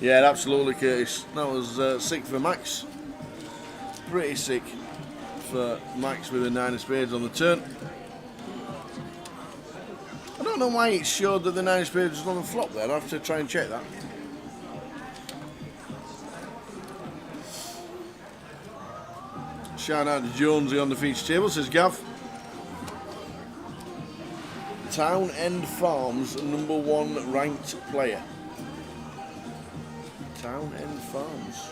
Yeah, absolutely, Curtis. That was sick for Max. Pretty sick for Max with a 9 of spades on the turn. I don't know why it showed that the 9 of spades was on the flop there. I'll have to try and check that. Shout out to Jonesy on the feature table, says Gav. Town End Farms #1 ranked player. Town End Farms.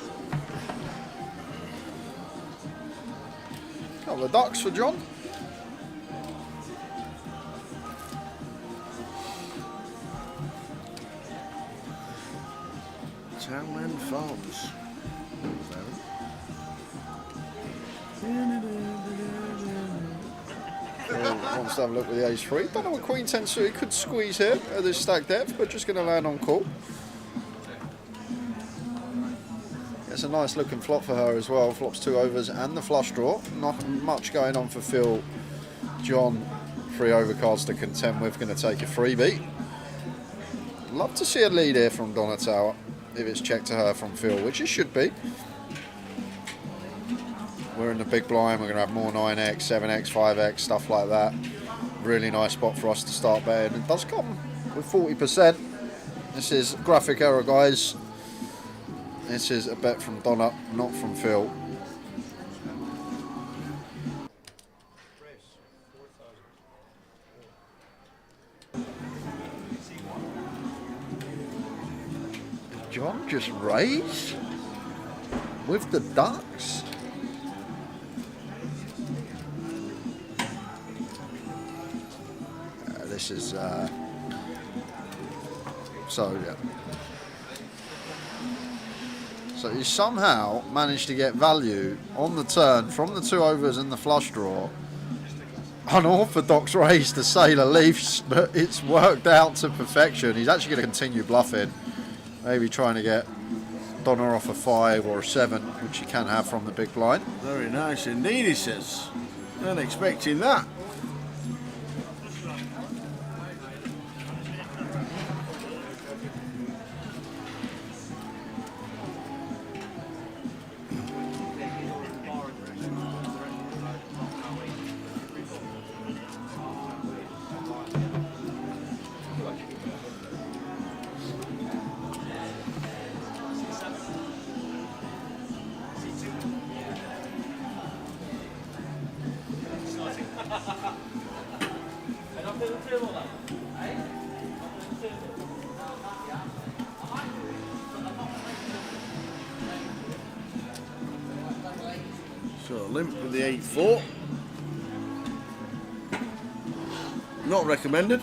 Couple of ducks for John. Town End Farms. Wants to have a look with the ace-3. Don't know what Queen 10 suited could squeeze here at this stack depth, but just going to land on call. It's a nice looking flop for her as well. Flops 2 overs and the flush draw. Not much going on for Phil. John, 3 overcards to contend with. Going to take a freebie. Love to see a lead here from Donatello if it's checked to her from Phil, which it should be. We're in the big blind, we're going to have more 9x, 7x, 5x, stuff like that. Really nice spot for us to start betting. It does come with 40%. This is graphic error, guys. This is a bet from Donna, not from Phil. John just raised with the ducks. This is so yeah. So you somehow managed to get value on the turn from the 2 overs and the flush draw. Unorthodox raise to Sailor Leafs, but it's worked out to perfection. He's actually going to continue bluffing, maybe trying to get Donna off a 5 or a 7, which he can have from the big blind. Very nice indeed, he says. Not expecting that. So limp with the 8-4. Not recommended.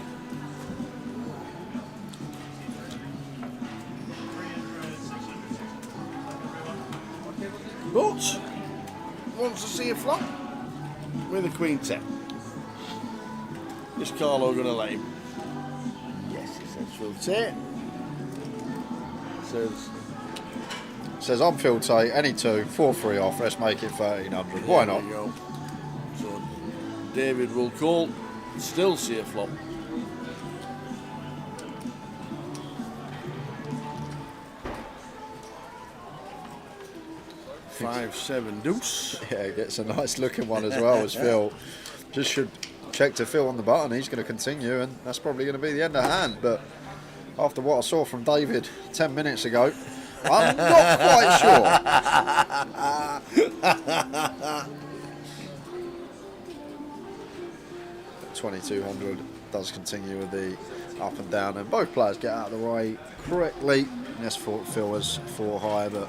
But wants to see a flop with a Queen 10. Is Carlo going to let him? Yes, he says Phil Tate. Says I'm Phil Tate, any 2, 4-3 off, let's make it 1300. Why not? There you go. So David will call, still see a flop. Five, 7 deuce. Yeah, gets a nice looking one as well as Phil. Just should check to Phil on the button. He's going to continue, and that's probably going to be the end of hand. But after what I saw from David 10 minutes ago, I'm not quite sure. 2200 does continue with the up and down, and both players get out of the way correctly. Yes, Phil was 4 high, but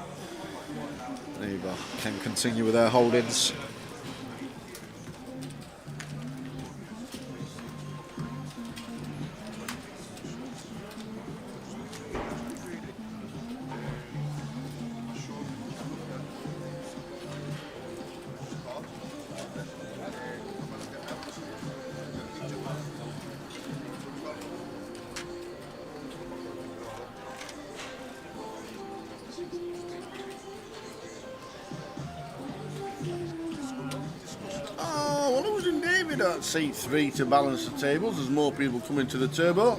neither can continue with their holdings. got seat 3 to balance the tables as more people come into the turbo.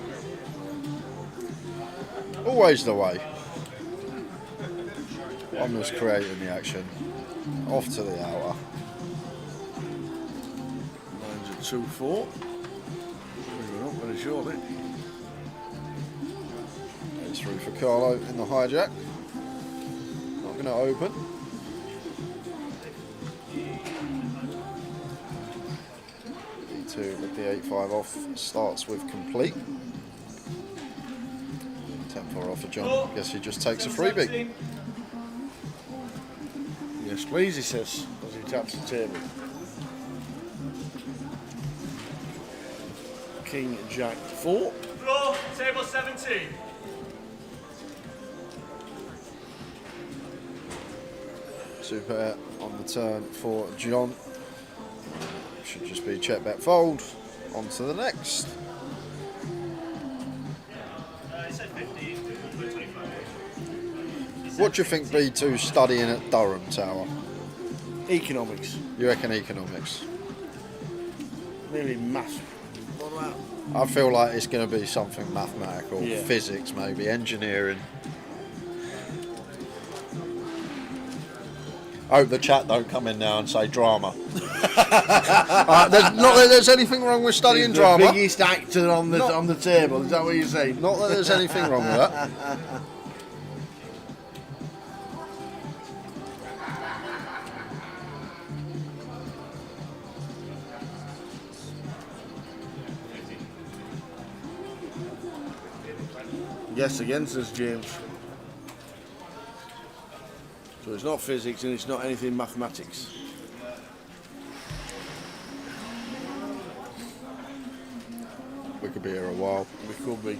Always the way. I'm just creating the action. Off to the outer. Lines at 2-4. Moving up very shortly. It's through for Carlo in the hijack. Not going to open. D2 with the 8-5 off. Starts with complete. 10-4 off for John. Guess he just takes a freebie. Yes, please, he says, as he taps the table. King, Jack, 4. Floor, table 17. Super on the turn for John. Should just be check back fold. On to the next. What do you think B2's studying at Durham Tower? Economics. You reckon economics? Maybe maths. What about? I feel like it's going to be something mathematical, Yeah. physics maybe, engineering. I hope the chat don't come in now and say drama. There's not that there's anything wrong with studying He's drama. the biggest actor on the table. Is that what you're saying? Not that there's anything wrong with that. Yes, against us, James. So it's not physics and it's not anything mathematics. We could be here a while. We could be.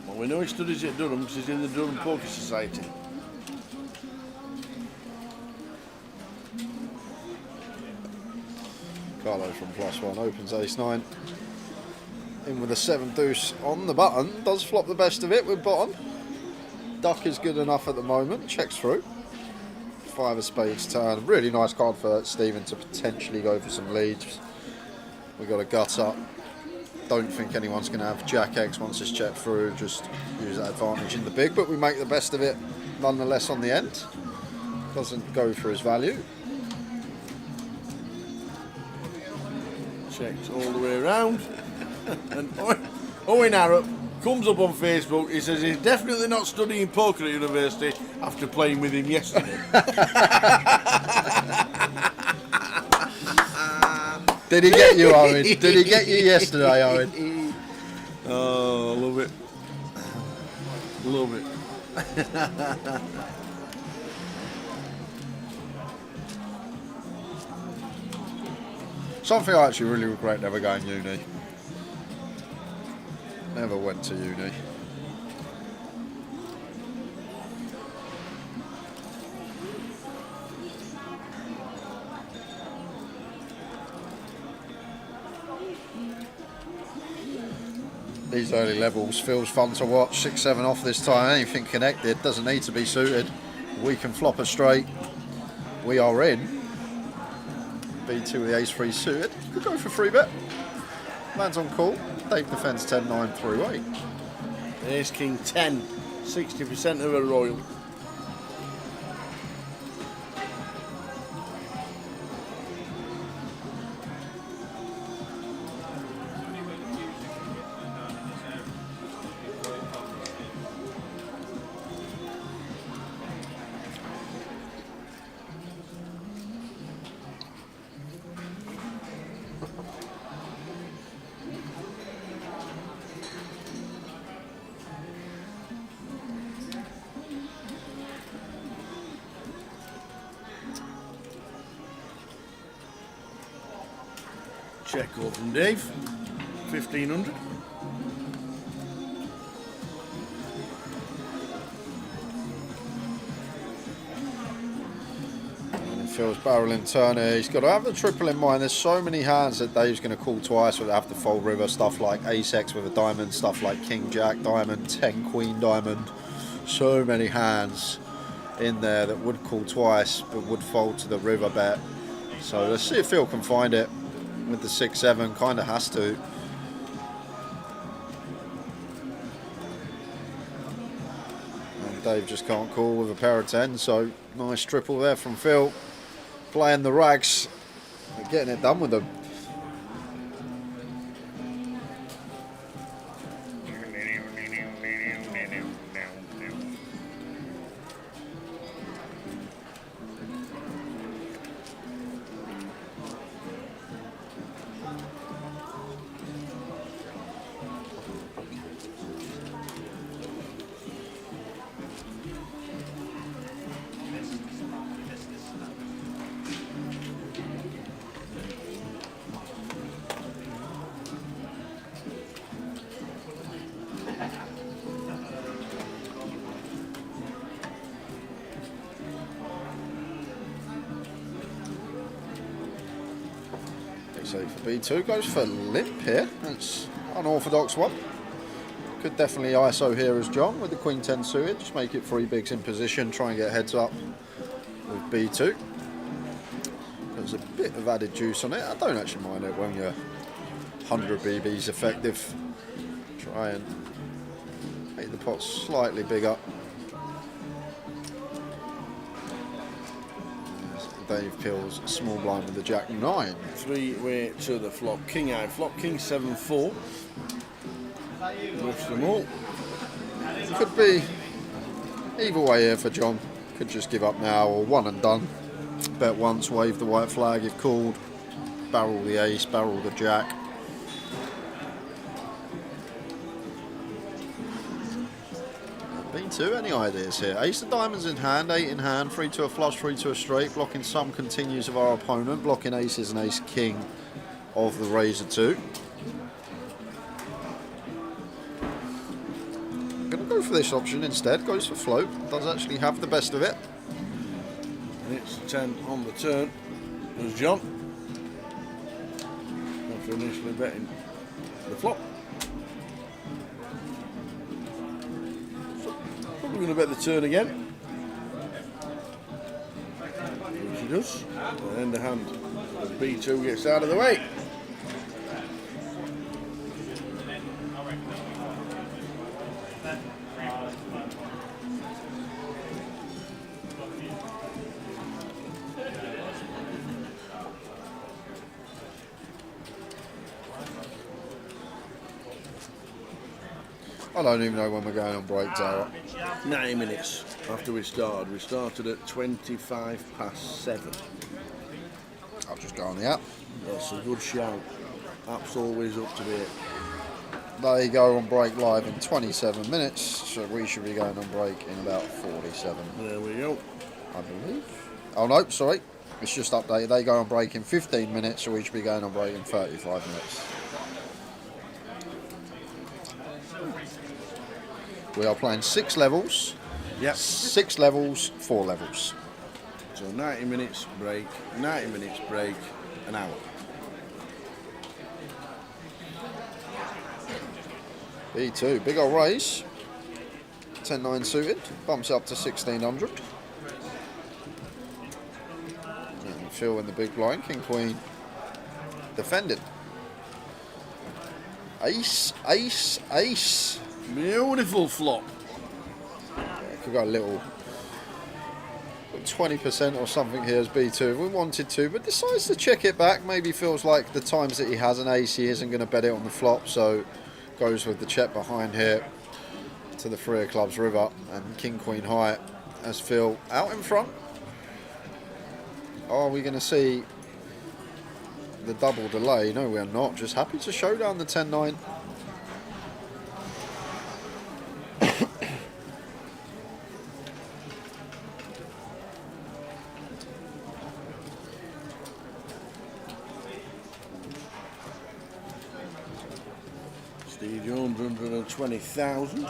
Well, we know he studies at Durham because he's in the Durham Poker Society. Carlo from +1 opens ace-9. In with a 7 deuce on the button. Does flop the best of it with bottom. Duck is good enough at the moment. Checks through. 5 of spades turn. Really nice card for Stephen to potentially go for some leads. We got a gut up. Don't think anyone's going to have Jack X once it's checked through. Just use that advantage in the big, but we make the best of it nonetheless on the end. Doesn't go for his value. Checks all the way around. And Owen Harrop comes up on Facebook. He says he's definitely not studying poker at university after playing with him yesterday. Did he get you, Owen? Did he get you yesterday, Owen? Oh, I love it. Love it. Something I actually really regret never going uni. Never went to uni. These early levels feels fun to watch. 6-7 off this time. Anything connected doesn't need to be suited. We can flop a straight. We are in. B2 with the ace-3 suited. Could go for 3-bet. Lands on call. Dave defends 10-9 through 8. Ace King 10, 60% of a royal. Check call from Dave, 1500. And he feels barreling turner. He's got to have the triple in mind. There's so many hands that Dave's going to call twice. We'll have to fold river, stuff like ace-x with a diamond, stuff like king-jack diamond, 10 queen diamond. So many hands in there that would call twice but would fold to the river bet. So let's see if Phil can find it with the 6-7. Kind of has to. And Dave just can't call with a pair of 10. So nice triple there from Phil. Playing the rags, getting it done with them. So for B2 goes for limp here. That's unorthodox one. Could definitely ISO here as John with the Queen 10 suited. Just make it 3 bigs in position. Try and get heads up with B2. There's a bit of added juice on it. I don't actually mind it when your 100 BB's effective. Try and make the pot slightly bigger. Dave Pill's small blind with the Jack 9. 3-way to the flop. King high flop. King 7-4. Lifts them all. Could be either way here for John. Could just give up now or one and done. Bet once, wave the white flag if called. Barrel the ace, barrel the jack. B2, any ideas here? Ace of diamonds in hand, 8 in hand, 3 to a flush, 3 to a straight, blocking some continues of our opponent, blocking aces and ace king of the razor 2. I'm going to go for this option instead, goes for float, does actually have the best of it. And it's 10 on the turn. There's John. After initially betting the flop. Probably going to bet the turn again. Which he does. And end the hand. B2 gets out of the way. I don't even know when we're going on break, Tara. 9 minutes after we started. We started at 7:25. I'll just go on the app. That's a good shout. App's always up to date. They go on break live in 27 minutes, so we should be going on break in about 47. There we go. I believe. Oh no, sorry. It's just updated. They go on break in 15 minutes, so we should be going on break in 35 minutes. We are playing 6 levels. Yep. 6 levels, 4 levels. So 90 minutes break, 90 minutes break, an hour. B2, big old raise. 10-9 suited, bumps up to 1600. And Phil in the big blind, King Queen defending. Ace, ace, ace. Beautiful flop. Yeah, could go a little 20% or something here as B2 if we wanted to, but decides to check it back. Maybe feels like the times that he has an ace he isn't going to bet it on the flop, so goes with the check behind here to the 3 of clubs river and King Queen high as Phil out in front. Are we going to see the double delay? No, we're not. Just happy to show down the 10-9. Steve Jones, 120,000.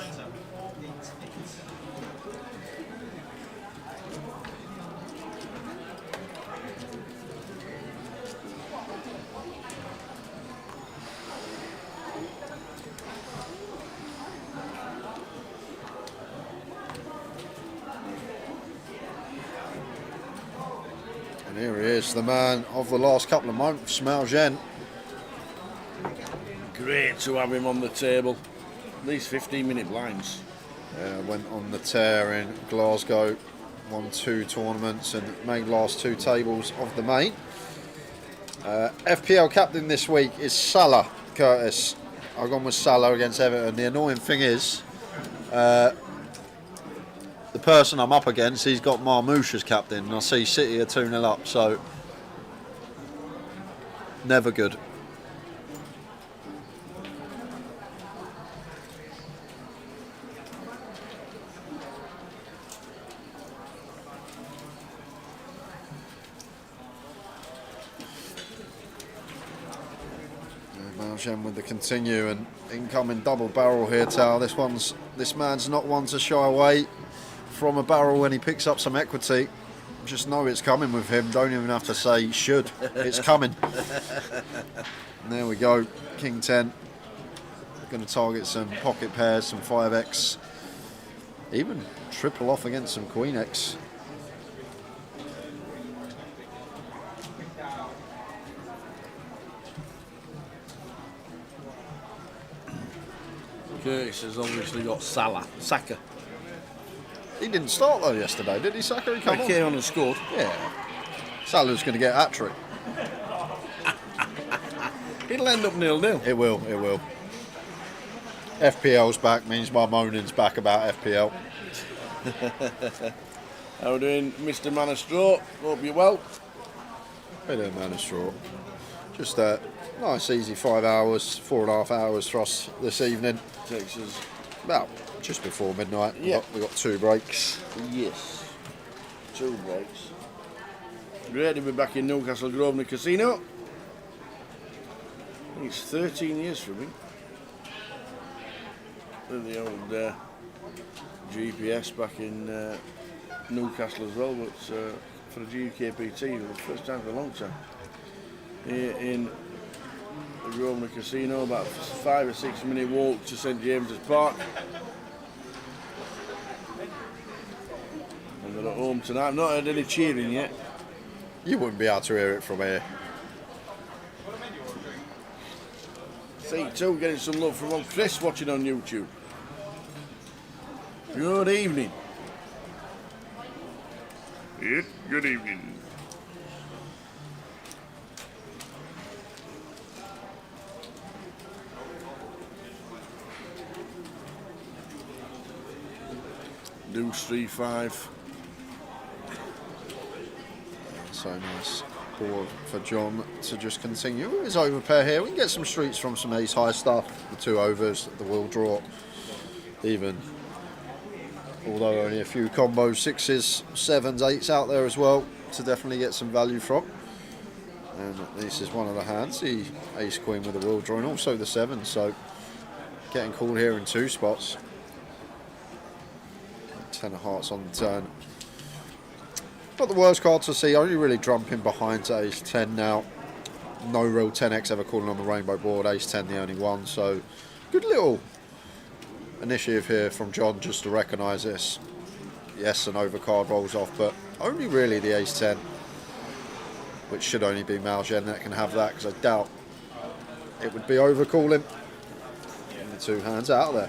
is the man of the last couple of months, Maoen. Great to have him on the table. These 15-minute blinds. Went on the tear in Glasgow, won 2 tournaments and made last 2 tables of the main. FPL captain this week is Salah Curtis. I've gone with Salah against Everton. The annoying thing is, the person I'm up against, he's got Marmouche as captain, and I see City are 2-0 up, so never good. Maoen with the continue and incoming double barrel here, Tal. This man's not one to shy away from a barrel when he picks up some equity. Just know it's coming with him. Don't even have to say should. It's coming. And there we go. King 10. Going to target some pocket pairs, some 5x. Even triple off against some Queen X. Curtis has obviously got Saka. He didn't start though yesterday, did he, Saka? He Came on and scored. Yeah. Salah's going to get a hat-trick. It'll end up 0-0. It will, it will. FPL's back means my moaning's back about FPL. How are we doing, Mr. Man of Straw? Hope you're well. Hey there, man of straw. Just a nice easy 5 hours, 4.5 hours for us this evening. Takes us. About just before midnight. Yeah. We got 2 breaks. Yes. 2 breaks. Great to be back in Newcastle Gormley Casino. I think it's 13 years for me. The old GPS back in Newcastle as well, but for the UKPT, the first time for a long time. Here in the Gormley Casino, about 5 or 6 minute walk to St James's Park. And they're at home tonight. I've not heard any cheering yet. You wouldn't be able to hear it from here. See too, getting some love from Chris watching on YouTube. Good evening. Yeah, good evening. Deuce 3-5. So nice board for John to just continue his overpair here. We can get some streets from some ace high stuff. The 2 overs, the will draw, even. Although only a few combos, 6s, 7s, 8s out there as well to definitely get some value from. And this is one of the hands, the ace queen with the will draw, and also the 7. So getting called here in 2 spots. 10 of hearts on the turn. Not the worst card to see, only really jumping behind to ace 10 now. No real 10x ever calling on the rainbow board, ace 10 the only one, so good little initiative here from John just to recognise this. Yes, an overcard rolls off, but only really the ace 10, which should only be Maoen that can have that, because I doubt it would be overcalling. And the 2 hands out there.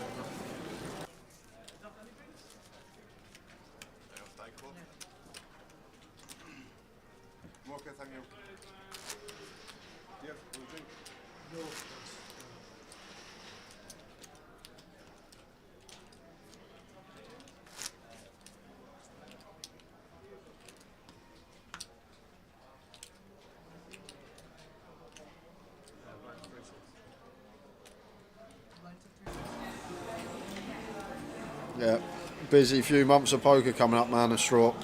Yeah, busy few months of poker coming up, man of straw.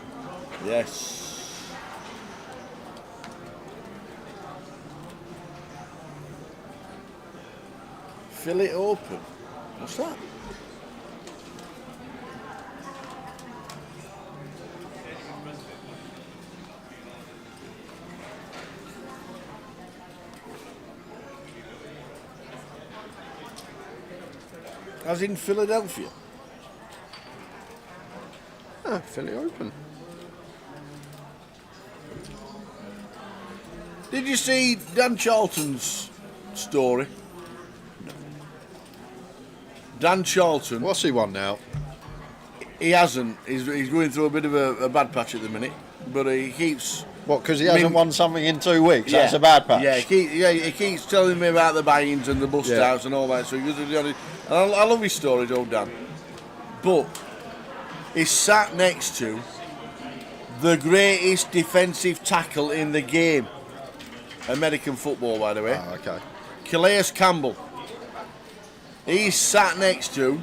Yes. Fill it open. What's that? As in Philadelphia. Ah, fill it open. Did you see Dan Charlton's story? Dan Charlton. What's he won now? He hasn't. He's going through a bit of a bad patch at the minute, but he keeps. What? Because he hasn't won something in 2 weeks. That's a bad patch. Yeah, he keeps telling me about the buy-ins and the bust outs and all that. So he goes, and I love his stories, old Dan. But he's sat next to the greatest defensive tackle in the game. American football, by the way. Oh, okay. Calais Campbell. He's sat next to,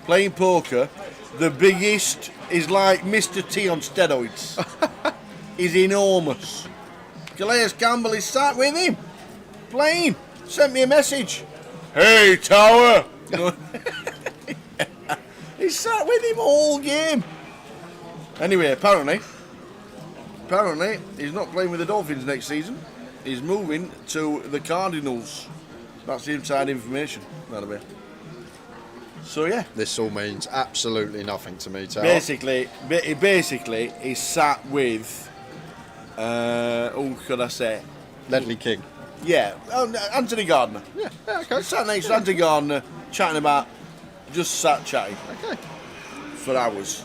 playing poker, the biggest, is like Mr. T on steroids. He's enormous. Calais Campbell is sat with him, playing. Sent me a message. Hey, Tower! He's sat with him all game. Anyway, apparently, he's not playing with the Dolphins next season. He's moving to the Cardinals. That's the inside information, by the way. So yeah, This all means absolutely nothing to me, Tower. basically, he's sat with, who could I say? Ledley King. Yeah, Anthony Gardner. Yeah, okay. Sat next to Anthony Gardner, chatting about, just sat chatting Okay. for hours.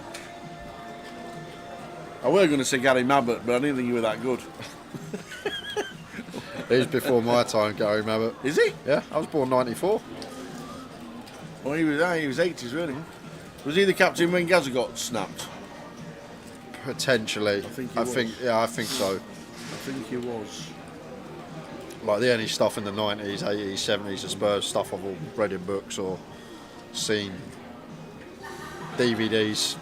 I were going to say Gary Mabbott, but I didn't think you were that good. He's before my time, Gary Mabbott. Is he? Yeah, I was born 94. Well, he was 80s, really. Was he the captain when Gazza got snapped? Potentially. I think I think so. I think he was. Like the only stuff in the 90s, 80s, 70s of Spurs stuff I've all read in books or seen DVDs.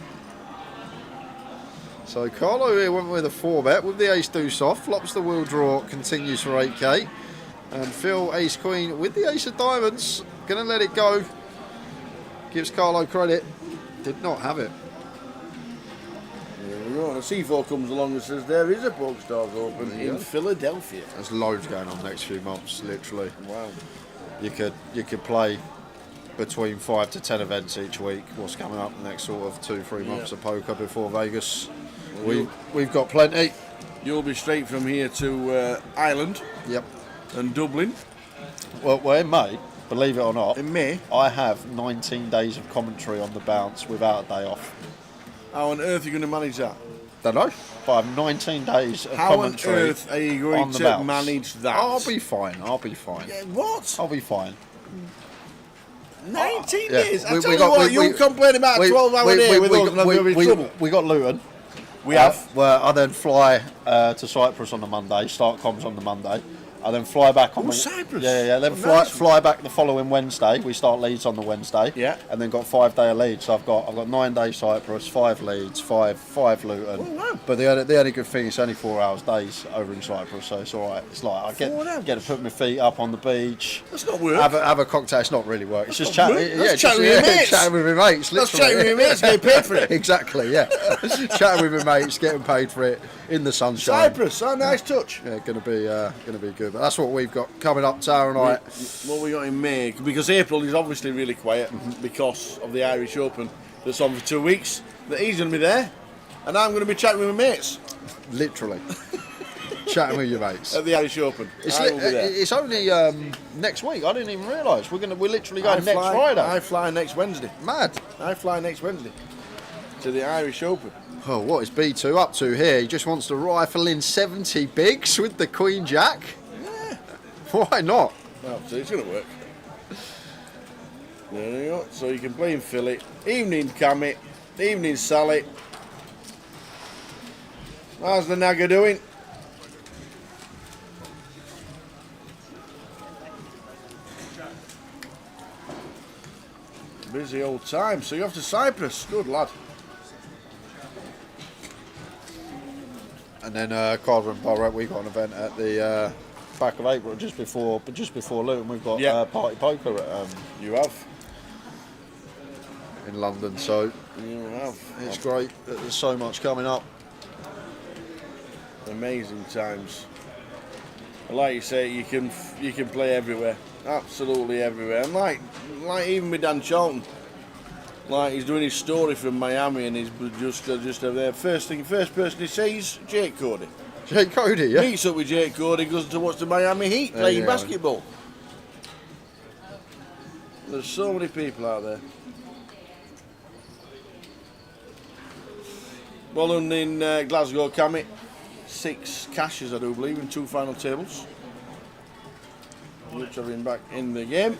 So Carlo here went with a 4-bet with the ace deuce off, flops the wheel draw, continues for 8k, and Phil ace queen with the ace of diamonds, gonna let it go. Gives Carlo credit, did not have it. There we go. And a C4 comes along and says there is a Pokestars open in Philadelphia. There's loads going on next few months, literally. Wow. You could play between 5 to 10 events each week. What's coming up the next sort of 2-3 months of poker before Vegas? We've got plenty. You'll be straight from here to Ireland. Yep. And Dublin. Well, in May, believe it or not, In May. I have 19 days of commentary on the bounce without a day off. How on earth are you going to manage that? Don't know, but I have 19 days of How on commentary. earth are you going on the to bounce. manage that? I'll be fine. Yeah, what? I'll be fine. 19 Yeah. days? I tell you what, you complain about a 12-hour day with us and I'm going to be in trouble. We got Luton. We have. Where I then fly to Cyprus on the Monday, start comms on the Monday. I then fly back on Cyprus? Yeah. Then fly back the following Wednesday. We start Leeds on the Wednesday. Yeah. And then got 5 day of Leeds. So I've got 9 days Cyprus, 5 Leeds, 5 Luton. Oh, wow. But the only good thing it's only 4 hours days over in Cyprus, so it's all right. It's like I get to put my feet up on the beach. That's not work. Have a cocktail. It's not really work. It's just not chatting. work. That's chatting with your mates. Chatting with your mates. That's literally. chatting with your mates, getting paid for it. Exactly. Yeah. Chatting with your mates, getting paid for it in the sunshine. Cyprus, a nice touch. Yeah, gonna be good. But that's what we've got coming up, Tara and I. What we got in May, because April is obviously really quiet because of the Irish Open that's on for 2 weeks. That he's going to be there, and I'm going to be chatting with my mates Literally. Chatting with your mates. at the Irish Open. I will be there. It's only next week. I didn't even realise we're literally going next Friday. I fly next Wednesday. Mad. I fly next Wednesday to the Irish Open. Oh, what is B2 up to here? He just wants to rifle in 70 bigs with the Queen Jack. Yeah. Why not? Well, so it's going to work. There you go. So you can play in Philly. Evening Cammy. Evening Sally. How's the Nagger doing? Busy old time. So you're off to Cyprus. Good lad. And then Carver and Borough, we got an event at the back of April, just before Luton. We've got party poker at You have. in London, so You have. it's great that there's so much coming up. Amazing times. And like you say, you can play everywhere, absolutely everywhere. And like even with Dan Charlton, like he's doing his story from Miami, and he's just there. First person he sees, Jake Cody. Jay Cody, yeah? Meets up with Jake Cody, goes to watch the Miami Heat playing basketball. There's so many people out there. Well done in Glasgow, Cammy. 6 cashes, I do believe, in 2 final tables, which have been back in the game.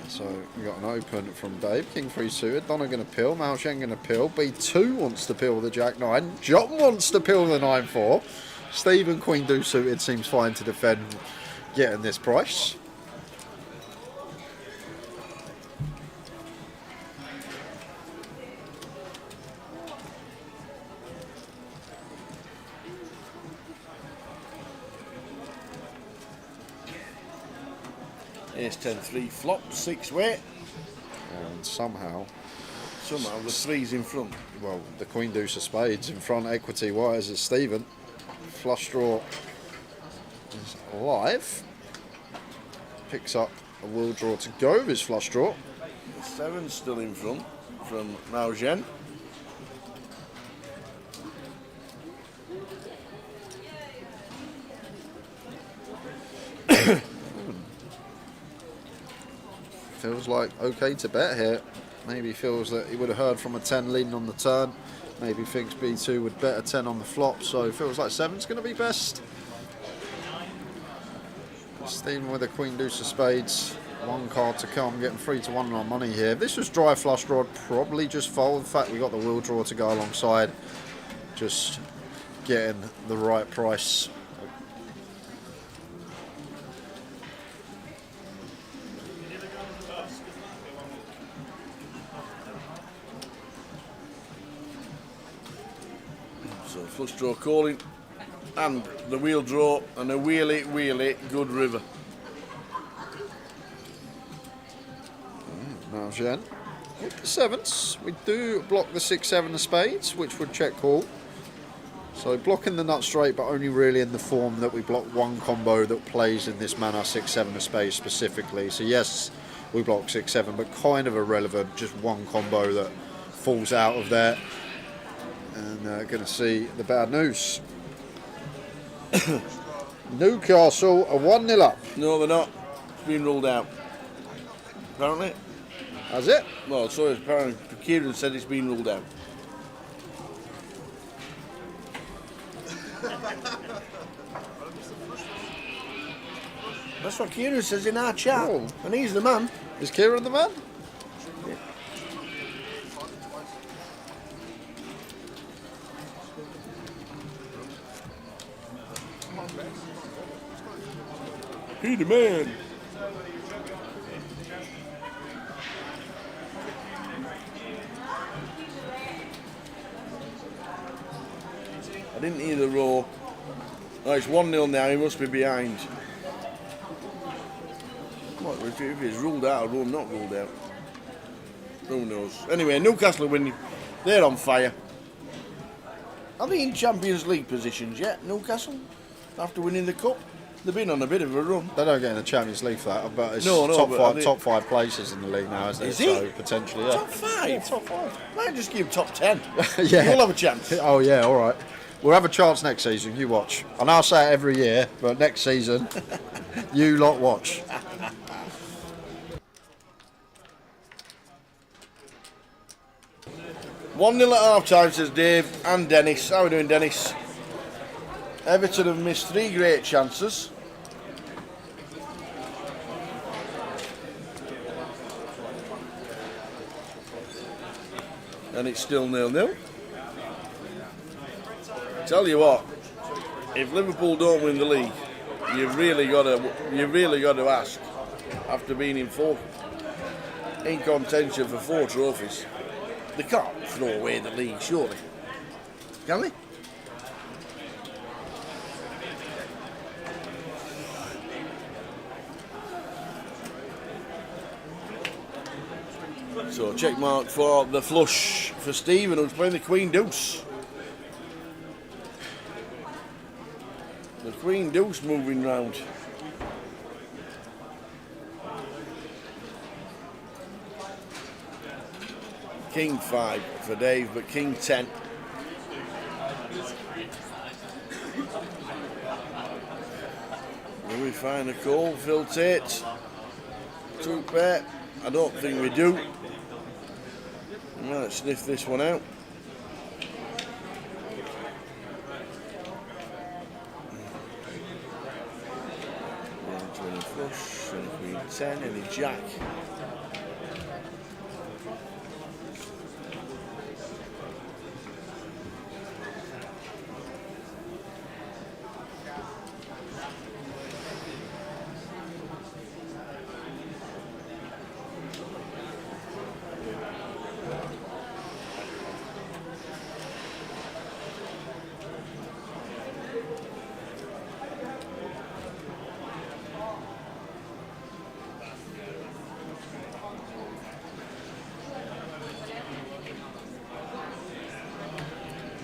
So we got an open from Dave. King 3 suited. Donna going to pill. Maoen going to pill. B2 wants to pill the Jack 9. John wants to pill the 9-4. Stephen Queen Deuce suited seems fine to defend getting this price. Ace 10 3 flop, 6 way. And somehow the 3's in front. Well, the Queen Deuce of Spades in front, equity wise is Stephen. Flush draw is live. Picks up a wheel draw to go with his flush draw. 7's still in front from Maoen. Feels like okay to bet here. Maybe feels that he would have heard from a 10 leading on the turn. Maybe thinks B2 would bet a 10 on the flop, so feels like 7's going to be best. Stephen with a Queen Deuce of Spades. 1 card to come, getting 3 to 1 on money here. If this was dry flush draw, I'd probably just fold. In fact, we got the wheel draw to go alongside. Just getting the right price. So flush draw calling, and the wheel draw, and a wheelie good river. Maoen with the 7s. We do block the 6-7 of spades, which would check call. So blocking the nut straight, but only really in the form that we block 1 combo that plays in this manner, 6-7 of spades specifically. So yes, we block 6-7, but kind of irrelevant, just 1 combo that falls out of there. And going to see the bad news. Newcastle are 1-0 up. No, they're not. It's been ruled out. Apparently. Has it? Well, sorry, apparently Kieran said it's been ruled out. That's what Kieran says in our chat. Oh. And he's the man. Is Kieran the man? He the man. I didn't hear the roar. Oh, it's 1-0 now, he must be behind. What, if it's ruled out or not ruled out? Who knows? Anyway, Newcastle are winning. They're on fire. Are they in Champions League positions yet, Newcastle? After winning the cup? They've been on a bit of a run. They don't get in the Champions League for that, but it's No, top five places in the league now, isn't it? Is So it? potentially, yeah. Top 5? Yeah, top 5. Might just give top 10. Yeah. You'll have a chance. Oh yeah, all right. We'll have a chance next season. You watch. I know I say it every year, but next season, you lot watch. One 0 at half time, says Dave and Dennis. How are we doing, Dennis? Everton have missed 3 great chances. And it's still 0-0. Tell you what, if Liverpool don't win the league, you've really got to ask. After being in contention for 4 trophies, they can't throw away the league, surely, can they? So check mark for the flush for Stephen, who's playing the Queen Deuce. The Queen Deuce moving round. King 5 for Dave, but King 10. Do we find a call? Phil Tate. Two pair. I don't think we do. Let's sniff this one out. 20 flush, any Queen 10, any Jack.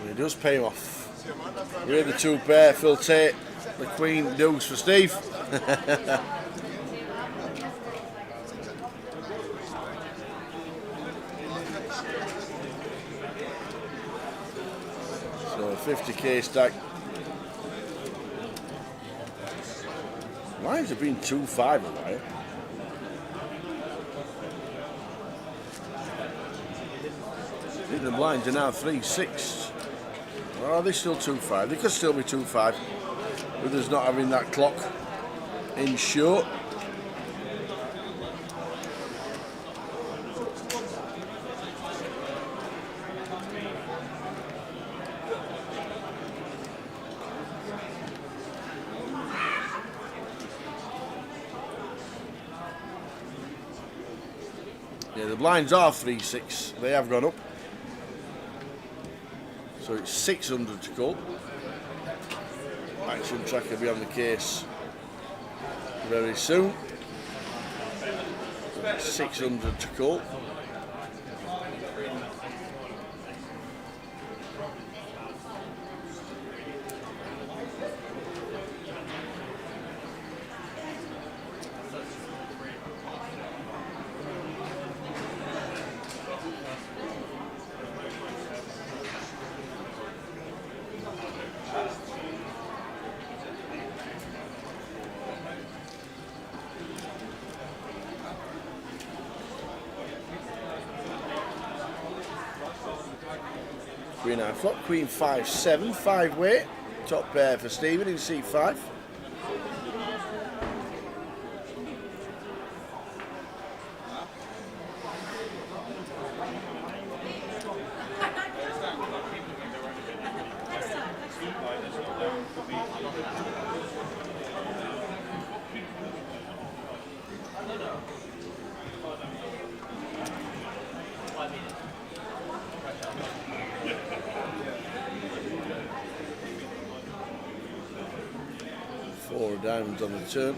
It does pay off. We're the two pair, Phil Tate, the Queen Deuce for Steve. So 50k stack. Lines have been 2-5 a while. I think the blinds are now 3-6. Or are they still 2-5? They could still be 2-5 with us not having that clock in short. Yeah, the blinds are 3-6. They have gone up. So it's 600 to call. Action track will be on the case very soon. 600 to call. Queen 9 flop, Queen 5-7, 5 weight, top pair for Stephen in seat 5. Four of diamonds on the turn.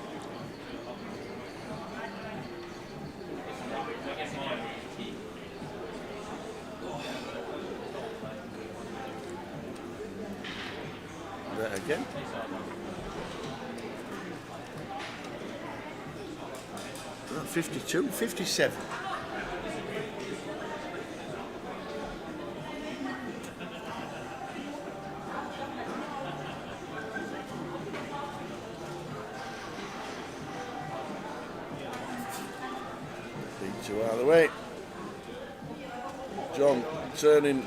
That again. Oh, 52, 57. Two out of the way. John turning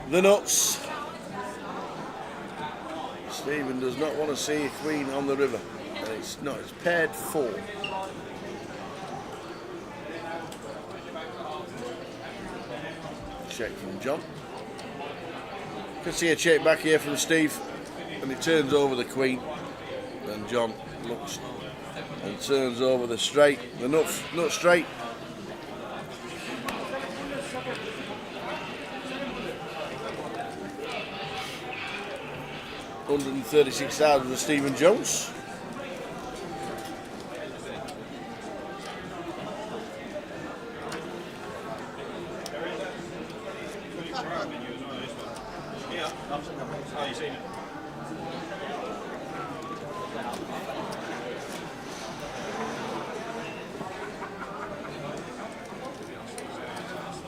the nuts. Stephen does not want to see a queen on the river. And it's not, it's paired 4. Check from John. Can see a check back here from Steve. And he turns over the queen. And John looks and turns over the straight, the nut straight. $136,000 for Stephen Jones.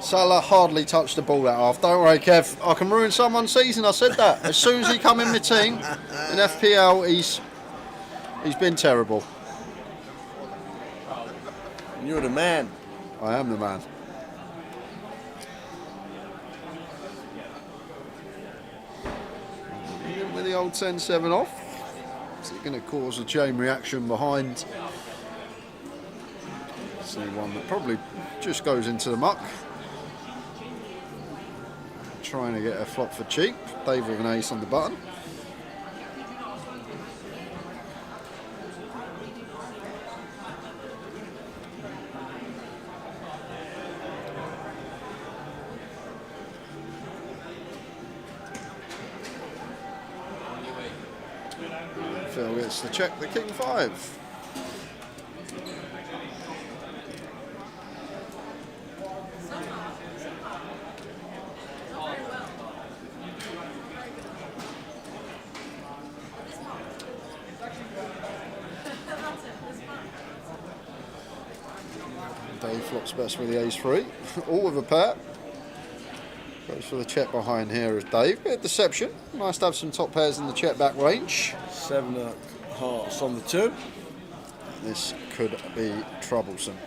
Salah hardly touched the ball that half. Don't worry, Kev. I can ruin someone's season. I said that. As soon as he come in my team in FPL, he's been terrible. You're the man. I am the man. With the old 10-7 off. Is it going to cause a chain reaction behind? See one that probably just goes into the muck. Trying to get a flop for cheap. Dave with an ace on the button. Phil gets to check the king 5. Dave flops best with the ace-3, all with a pair. Goes for the check behind here is Dave. Bit of deception. Nice to have some top pairs in the check back range. 7 of hearts on the turn. This could be troublesome.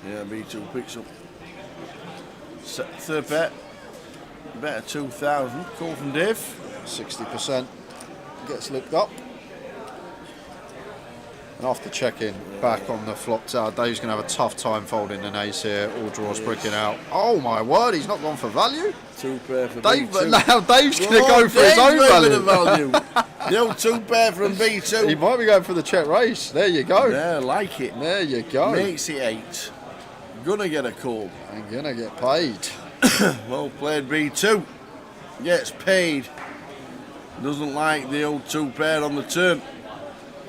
Yeah, B2 picks up. Third bet. Bet 2,000. Call from Dave. 60% gets looked up. And after checking back on the flop tower, Dave's going to have a tough time folding an ace here. All draws bricking out. Oh my word, he's not gone for value. 2 pair for Dave, B2. now Dave's going to go for his own value. The old 2 pair from B2. He might be going for the check race. There you go. Yeah, like it. There you go. Makes it 8. Gonna get a call. I'm going to get paid. Well played, B2. Gets paid. Doesn't like the old 2 pair on the turn.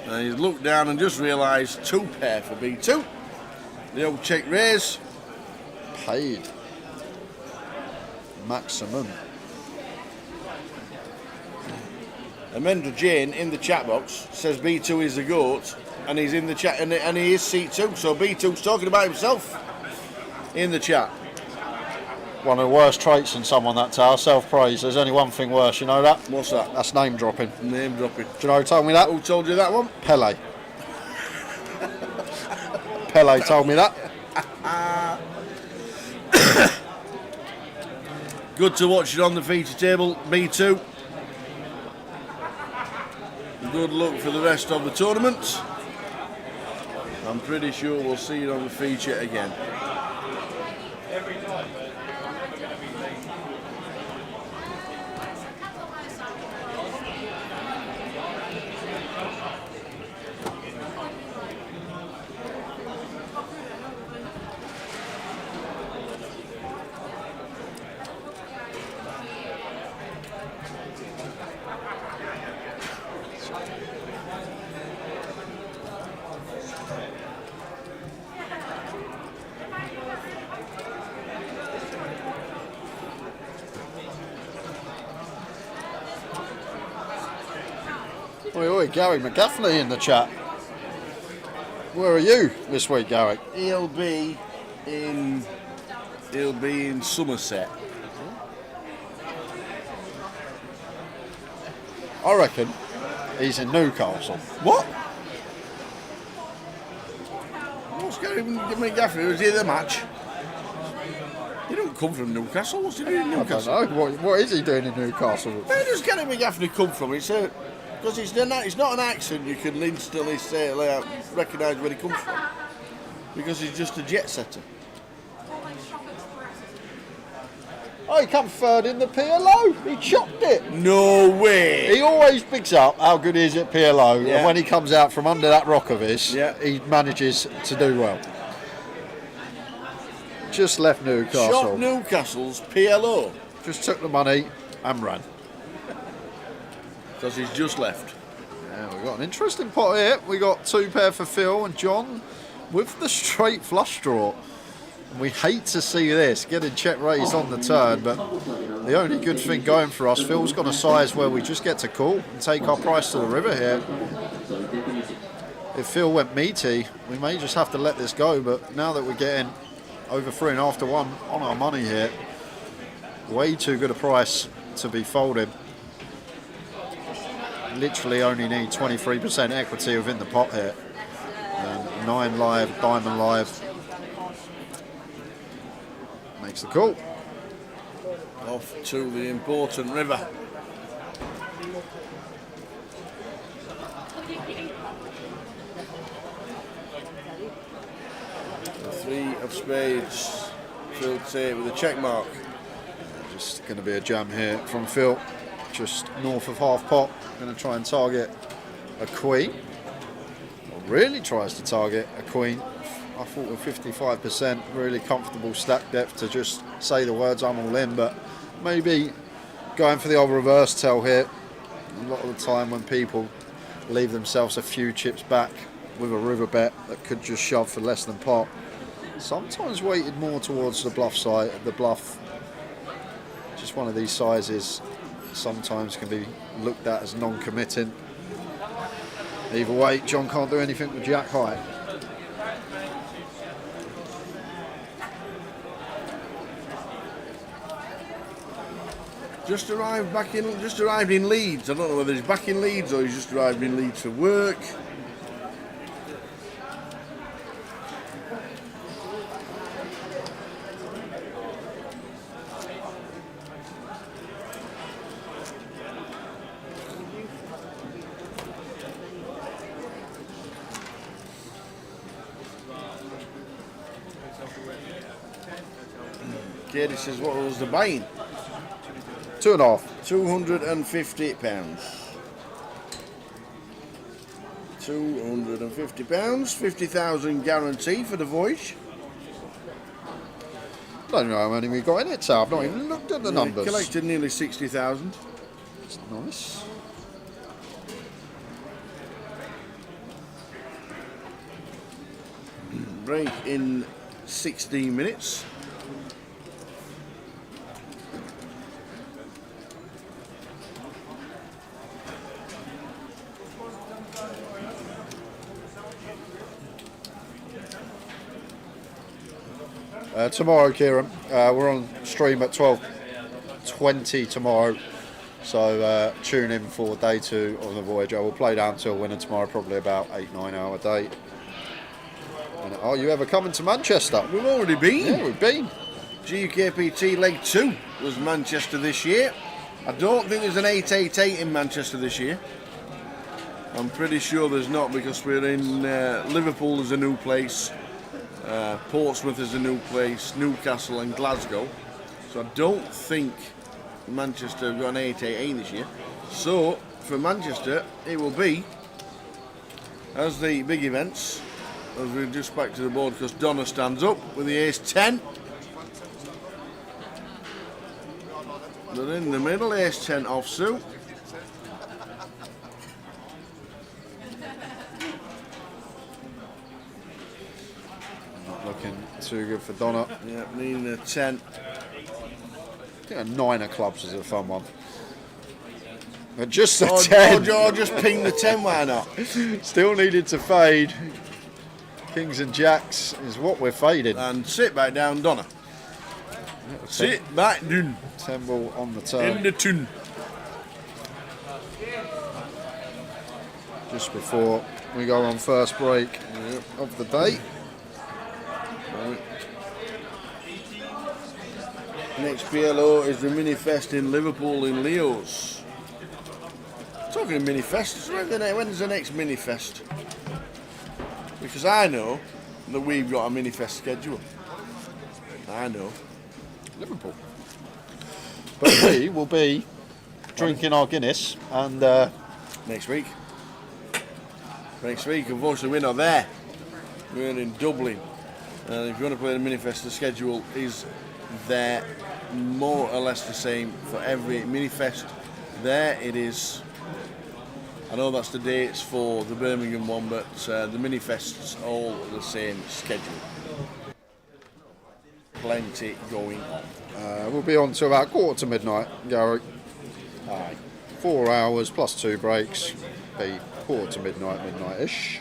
And he's looked down and just realised 2 pair for B2. The old check raise. Paid. Maximum. Amanda Jane in the chat box says B2 is the GOAT, and he's in the chat, and he is seat 2. So B2's talking about himself in the chat. One of the worst traits in someone, that tower, self-praise. There's only one thing worse, you know that? What's that? That's name dropping. Name dropping. Do you know who told me that? Who told you that one? Pele. Pele told me that. Good to watch it on the feature table, B2. Good luck for the rest of the tournament. I'm pretty sure we'll see it on the feature again. Oi, Gary McGaffney in the chat. Where are you this week, Gary? He'll be in Somerset. I reckon he's in Newcastle. What? What's going on with Gaffney? Was he at the match? He don't come from Newcastle. What's he doing in Newcastle? I don't know. What is he doing in Newcastle? Where does Gary McGaffney come from? It's because it's not an accent you can instantly say, like, recognise where he comes from. Because he's just a jet setter. Oh, he come third in the PLO. He chopped it. No way. He always picks up how good he is at PLO, Yeah. and when he comes out from under that rock of his, Yeah. he manages to do well. Just left Shot Newcastle. Newcastle's PLO. Just took the money and ran. Because he's just left. Yeah, we've got an interesting pot here. We got 2 pair for Phil and John with the straight flush draw. We hate to see this, getting check raised on the turn, but the only good thing going for us, Phil's got a size where we just get to call and take our price to the river here. If Phil went meaty, we may just have to let this go, but now that we're getting over 3.5 to 1 on our money here, way too good a price to be folded. Literally only need 23% equity within the pot here. 9 live, diamond live. Makes the call. Off to the important river. The 3 of spades. Phil take with a check mark. Just going to be a jam here from Phil. Just north of half pot. Going to try and target a queen. Or really tries to target a queen. I thought with 55%, really comfortable stack depth to just say the words I'm all in, but maybe going for the old reverse tell here. A lot of the time when people leave themselves a few chips back with a river bet that could just shove for less than pot, sometimes weighted more towards the bluff side. The bluff, just one of these sizes, sometimes can be looked at as non-committing. Either way, John can't do anything with jack high. Just arrived in Leeds. I don't know whether he's back in Leeds or he's just arrived in Leeds for work. Katie says, what was the buying? 2.5. £250. £250. 50,000 guarantee for the voyage. Don't know how many we got in it, so I've not even looked at the numbers. Collected nearly 60,000. That's nice. Break in 16 minutes. Tomorrow, Kieran, we're on stream at 12:20 tomorrow, so tune in for day 2 of the voyage. I will play down till winter tomorrow, probably about 8-9 hour day. And are you ever coming to Manchester? We've already been. Yeah, we've been. GUKPT leg 2 was Manchester this year. I don't think there's an 888 in Manchester this year. I'm pretty sure there's not, because we're in Liverpool is a new place. Portsmouth is a new place, Newcastle and Glasgow. So I don't think Manchester have got an 888 this year. So for Manchester, it will be, as the big events, as we're just back to the board, because Donna stands up with the ace-10. They're in the middle, ace-10 offsuit. Looking too good for Donna. Yeah, needing a 10. I think a 9 of clubs is a fun one. But just a 10. Or just ping the 10, why not? Still needed to fade. Kings and jacks is what we're fading. And sit back down, Donna. Sit back down. 10 ball on the turn. In the tune. Just before we go on first break of the day. Next PLO is the mini fest in Liverpool in Leo's. Talking of mini fest, when's the next mini fest? Because I know that we've got a mini fest schedule. I know. Liverpool. But we will be drinking our Guinness and next week. Next week, unfortunately, we're not there. We're in Dublin. And if you want to play the mini fest, the schedule is there, more or less the same for every mini fest. There it is. I know that's the dates for the Birmingham one, but the mini fests all the same schedule. plenty going on. We'll be on to about quarter to midnight, Gary. 4 hours plus 2 breaks. Be quarter to midnight, midnight-ish.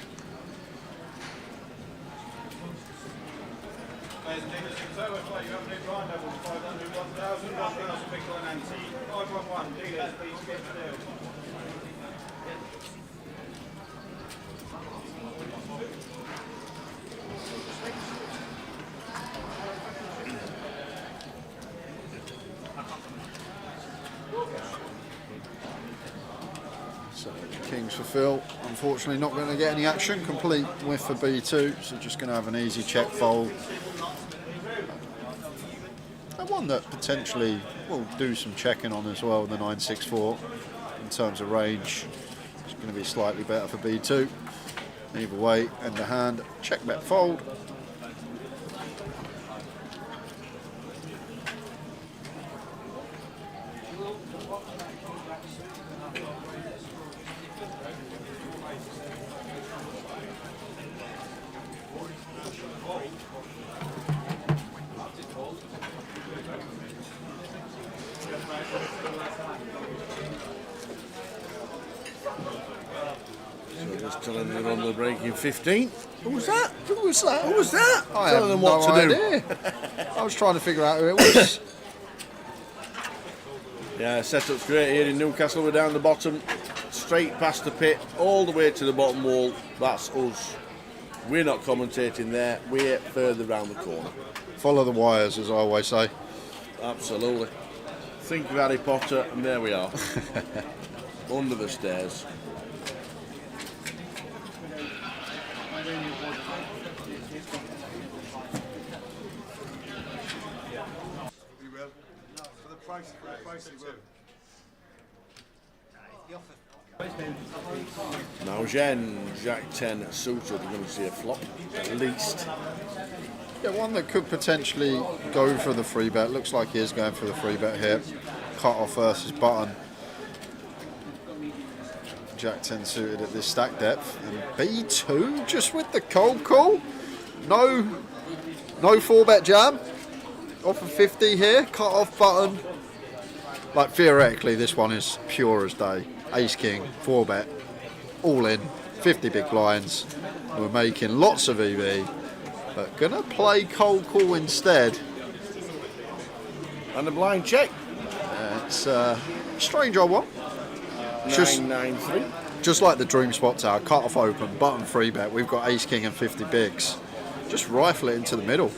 So Kings for Phil, unfortunately not going to get any action. Complete whiff for B2, so just going to have an easy check fold. And one that potentially will do some checking on as well, the 964. In terms of range, it's going to be slightly better for B2. Either way, end the hand, check bet fold. Just telling them they're on the breaking 15. Who was that? Who was that? Who was that? I Telling have them no what to do. idea. I was trying to figure out who it was. Yeah, setup's great here in Newcastle. We're down the bottom, straight past the pit, all the way to the bottom wall. That's us. We're not commentating there. We're further round the corner. Follow the wires, as I always say. Absolutely. Think of Harry Potter, and there we are. Under the stairs. Maoen, Jack 10 suited. You're going to see a flop, at least. Yeah, one that could potentially go for the free bet. Looks like he is going for the free bet here. Cut off versus button. Jack 10 suited at this stack depth. And B2 just with the cold call. No 4-bet jam. Off of 50 here. Cut off button. Like theoretically, this one is pure as day. Ace King, 4-bet, all in, 50 big blinds. We're making lots of EV, but gonna play cold call instead. And a blind check. It's a strange old one. 993. Just like the Dream Spot Tower, cut off open, button 3-bet. We've got Ace King and 50 bigs. Just rifle it into the middle.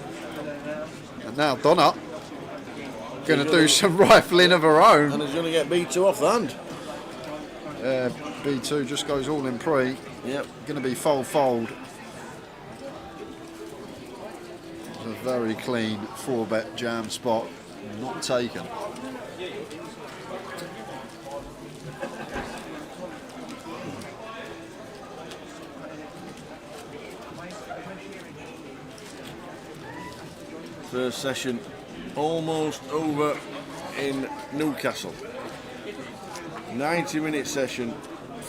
And now Donna gonna do some rifling of her own. And he's going to get B2 off the hand. B2 just goes all in pre. Yep. Going to be fold. It's a very clean 4-bet jam spot, not taken. First session almost over in Newcastle. 90-minute session,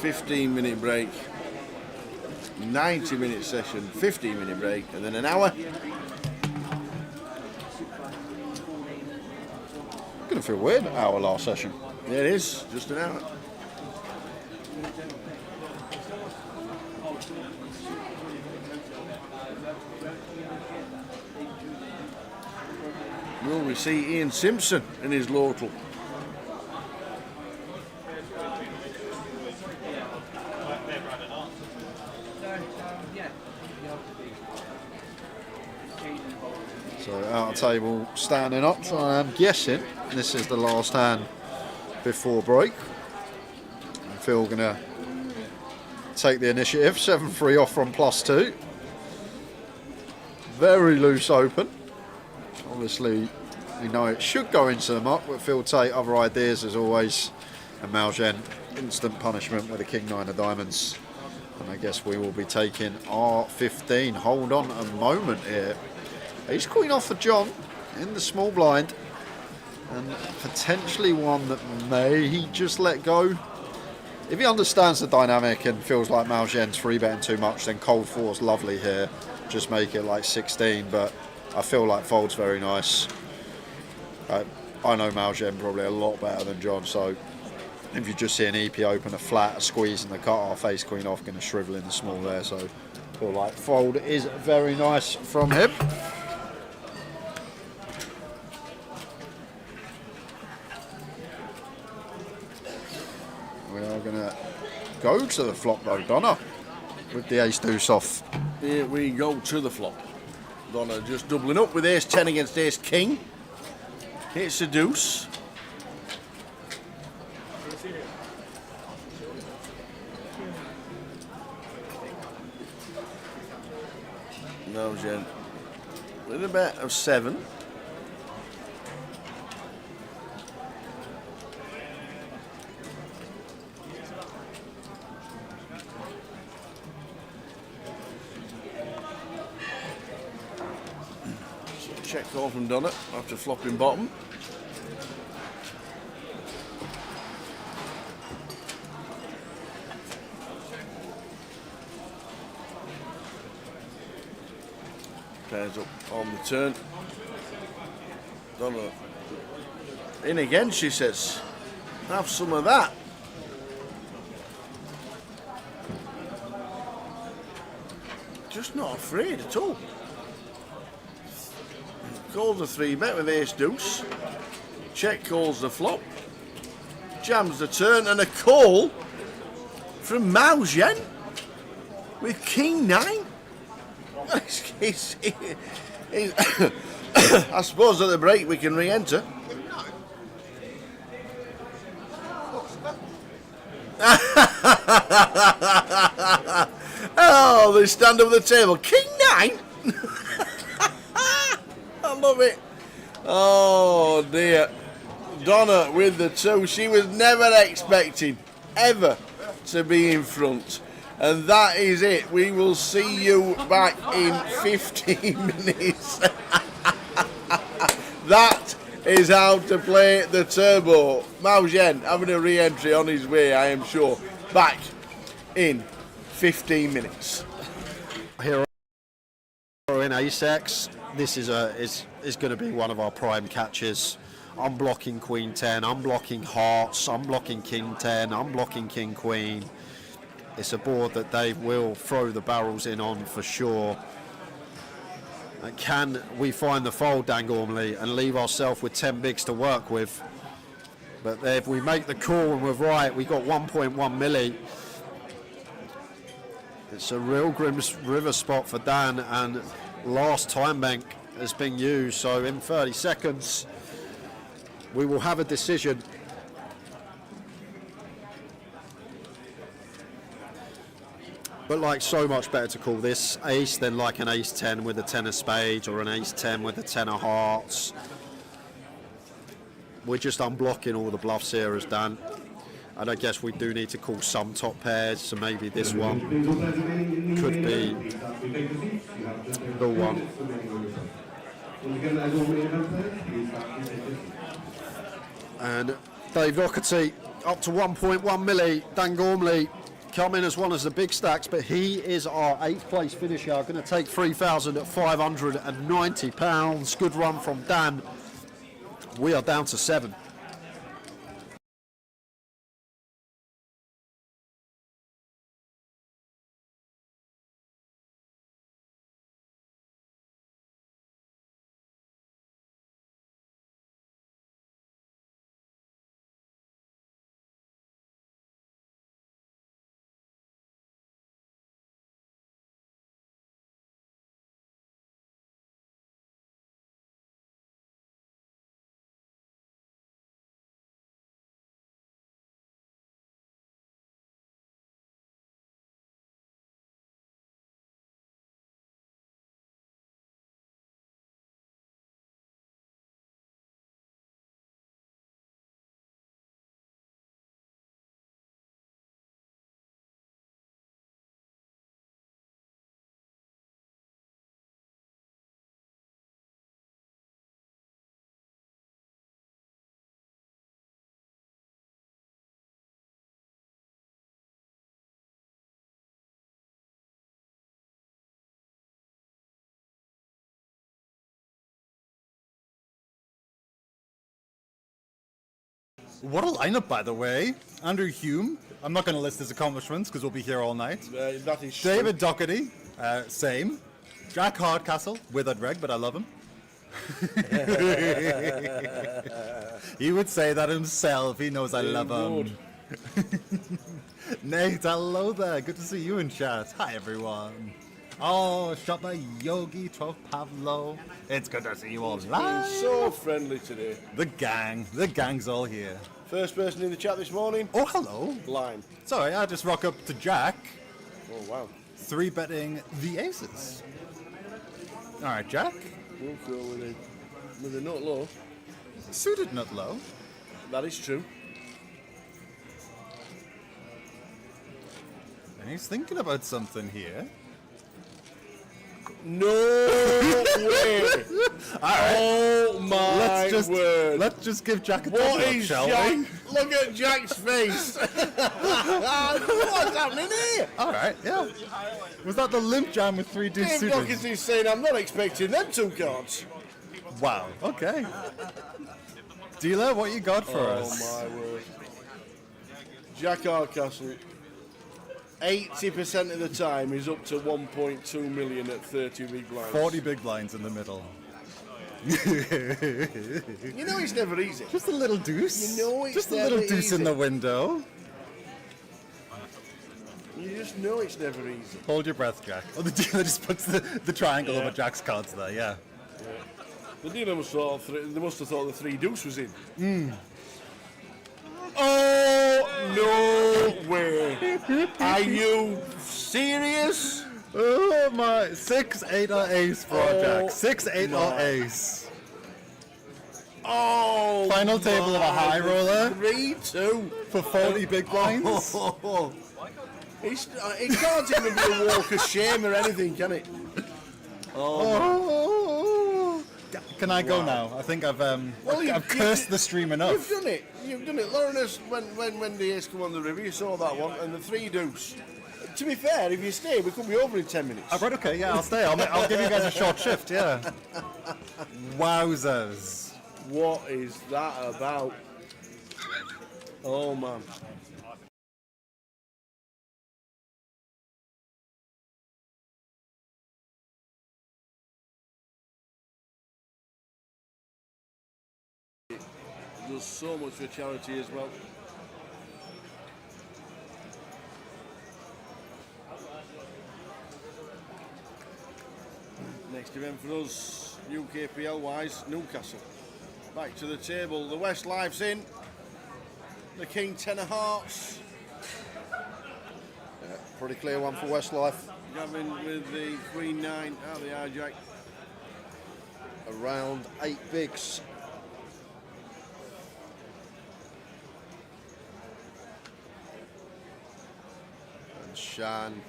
15-minute break. 90-minute session, 15-minute break, and then an hour. Gonna feel weird, hour last session. There it is, just an hour. Will we see Ian Simpson in his lotl? So out of table standing up, so I'm guessing this is the last hand before break. And Phil gonna take the initiative, 7-3 off from +2. Very loose open. Obviously, we know it should go into the muck, but Phil take other ideas as always. And Maoen, instant punishment with a King-9 of diamonds. And I guess we will be taking R15. Hold on a moment here. Ace Queen off for John in the small blind. And potentially one that may just let go. If he understands the dynamic and feels like Maoen's 3-betting too much, then cold 4's lovely here. Just make it like 16, but I feel like fold's very nice. I know Maoen probably a lot better than John, so if you just see an EP open a flat, a squeeze and the cut off, ace queen off, going to shrivel in the small there. So I feel like fold is very nice from him. We are going to go to the flop though, Donna, with the ace deuce off. Here we go to the flop. Donna just doubling up with ace 10 against ace king. Hits a deuce. Maoen with a bet of 7. Check call from Donna after flopping bottom. Pairs up on the turn. Donna in again, she says. Have some of that. Just not afraid at all. Calls the 3-bet with ace deuce. Check calls the flop. Jams the turn and a call from Maoen with king 9. I suppose at the break we can re-enter. Oh, they stand up at the table. King 9? I love it. Oh dear. Donna with the 2. She was never expecting ever to be in front. And that is it. We will see you back in 15 minutes. That is how to play the turbo. Maoen having a re-entry on his way, I am sure. Back in 15 minutes. Here in ace-x, this is going to be one of our prime catches. I'm blocking queen 10, I'm blocking hearts, I'm blocking king 10, I'm blocking king queen. It's a board that Dave will throw the barrels in on for sure. And can we find the fold, Dan Gormley, and leave ourselves with 10 bigs to work with? But if we make the call and we're right, we got 1.1 milli. It's a real grim river spot for Dan, and last time bank has been used, so in 30 seconds we will have a decision. But like, so much better to call this ace than like an ace 10 with a 10 of spades or an ace 10 with a 10 of hearts. We're just unblocking all the bluffs here as Dan. And I guess we do need to call some top pairs, so maybe this one could be the one. And Dave Doherty up to 1.1 milli. Dan Gormley come in as one of the big stacks, but he is our 8th place finisher. Going to take £3,590. Good run from Dan. We are down to 7. What a lineup, by the way. Andrew Hume. I'm not going to list his accomplishments because we'll be here all night. That is true. David Doherty. Same. Jack Hardcastle. Withered reg, but I love him. He would say that himself. He knows I love him. Nate, hello there. Good to see you in chat. Hi, everyone. Oh, shot by Yogi 12 Pavlo. It's good to see you all live. So friendly today. The gang's all here. First person in the chat this morning. Oh, hello. Line. Sorry, I just rock up to Jack. Oh wow. 3-betting the aces. All right, Jack. We'll go with a nut low. Suited nut low. That is true. And he's thinking about something here. No way! Oh my word! Let's just give Jack a What thumbs up, is shall Jack? we? Look at Jack's face! What's happening here? All right, yeah. Was that the limp jam with 3 deuce Dave suited? Doherty's saying I'm not expecting them 2 cards. Wow. Okay. Dealer, what you got for us? Oh my word! Jack Hardcastle. 80% of the time is up to 1.2 million at 30 big blinds. 40 big blinds in the middle. You know it's never easy. Just a little deuce. You know it's just a little never deuce in easy. the window. You just know it's never easy. Hold your breath, Jack. Oh, the dealer just puts the triangle Yeah. over Jack's cards there, yeah. The dealer must have thought they must have thought the 3 deuce was in. Hmm. Oh no way! Are you serious? Oh my, 6, 8 or ace for Jack. 6, 8 or my. ace. Oh! Final table of a high roller 3-2 for 40 big blinds. It can't even be a walk of shame or anything, can it? Oh. Can I go now? I think I've I've cursed the stream enough. You've done it. You've done it. Lawrence, when the ace come on the river, you saw that one, and the 3 deuce. To be fair, if you stay, we could be over in 10 minutes. Oh, right, okay, yeah, I'll stay. I'll give you guys a short shift, yeah. Wowzers. What is that about? Oh man. Does so much for charity as well. Next event for us, UKPL wise, Newcastle. Back to the table, the Westlife's in. The King 10 of hearts. Yeah, pretty clear one for Westlife. Gavin with the Queen 9 out of the hijack. Around 8 bigs. And Shan.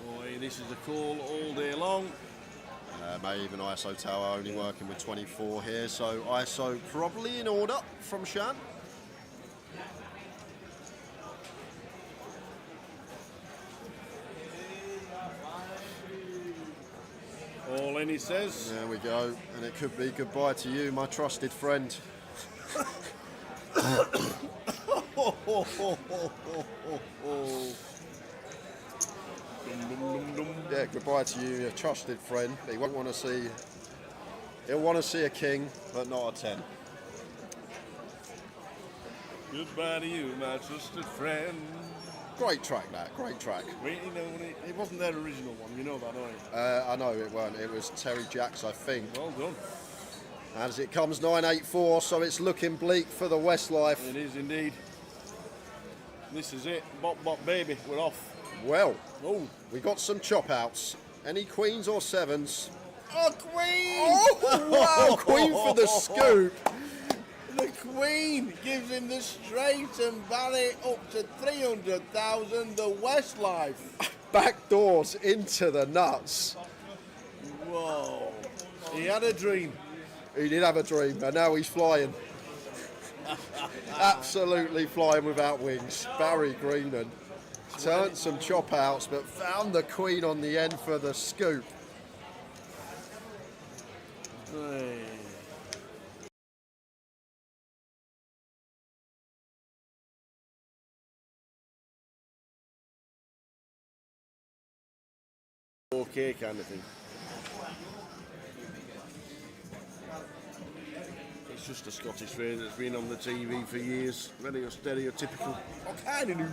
Boy, this is a call all day long. May even ISO tower only working with 24 here, so ISO probably in order from Shan. All in, he says. There we go, and it could be goodbye to you, my trusted friend. Yeah, goodbye to you, your trusted friend. He won't want to see. He'll want to see a king, but not a 10. Goodbye to you, my trusted friend. Great track, that. Great track. Wait, you know, it wasn't their original one, you know that, don't you? I know it weren't. It was Terry Jacks, I think. Well done. As it comes 984, so it's looking bleak for the Westlife. It is indeed. This is it. Bop, bop, baby. We're off. Well, Oh, we got some chop outs. Any queens or sevens? oh Queen! Oh, wow, queen for the scoop. The Queen gives him the straight and Barry up to 300,000. The Westlife. Back doors into the nuts. Whoa. He had a dream. He did have a dream, and now he's flying. Absolutely flying without wings. Barry Greenan turned some chop outs, but found the queen on the end for the scoop. Hey. okay kind of thing. It's just a Scottish phrase that's been on the TV for years. Very stereotypical. What kind of new?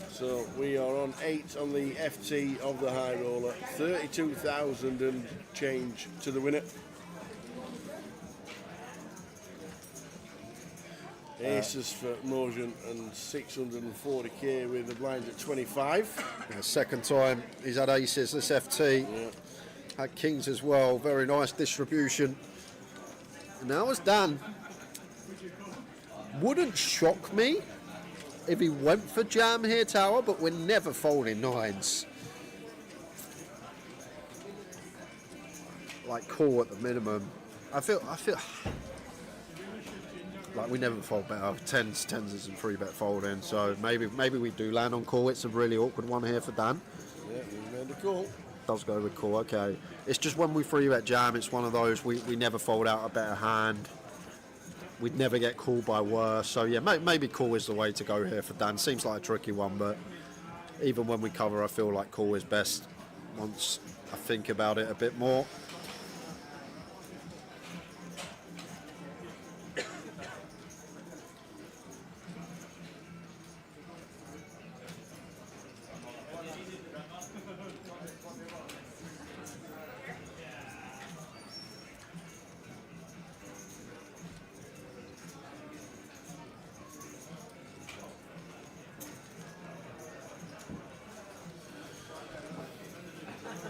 So we are on 8 on the FT of the high roller, 32,000 and change to the winner. Aces for Maoen and 640k with the blinds at 25. Yeah, second time he's had aces this FT. Yeah. Had kings as well. Very nice distribution. Now as Dan. Wouldn't shock me if he went for jam here, Tower, but we're never folding nines. Like call at the minimum. I feel like we never fold better. Tens isn't free bet folding, so maybe we do land on call. It's a really awkward one here for Dan. Yeah, we made a call. Does go with call, okay. It's just when we free bet jam, it's one of those we never fold out a better hand. We'd never get called by worse. So yeah, maybe call is the way to go here for Dan. Seems like a tricky one, but even when we cover, I feel like call is best once I think about it a bit more.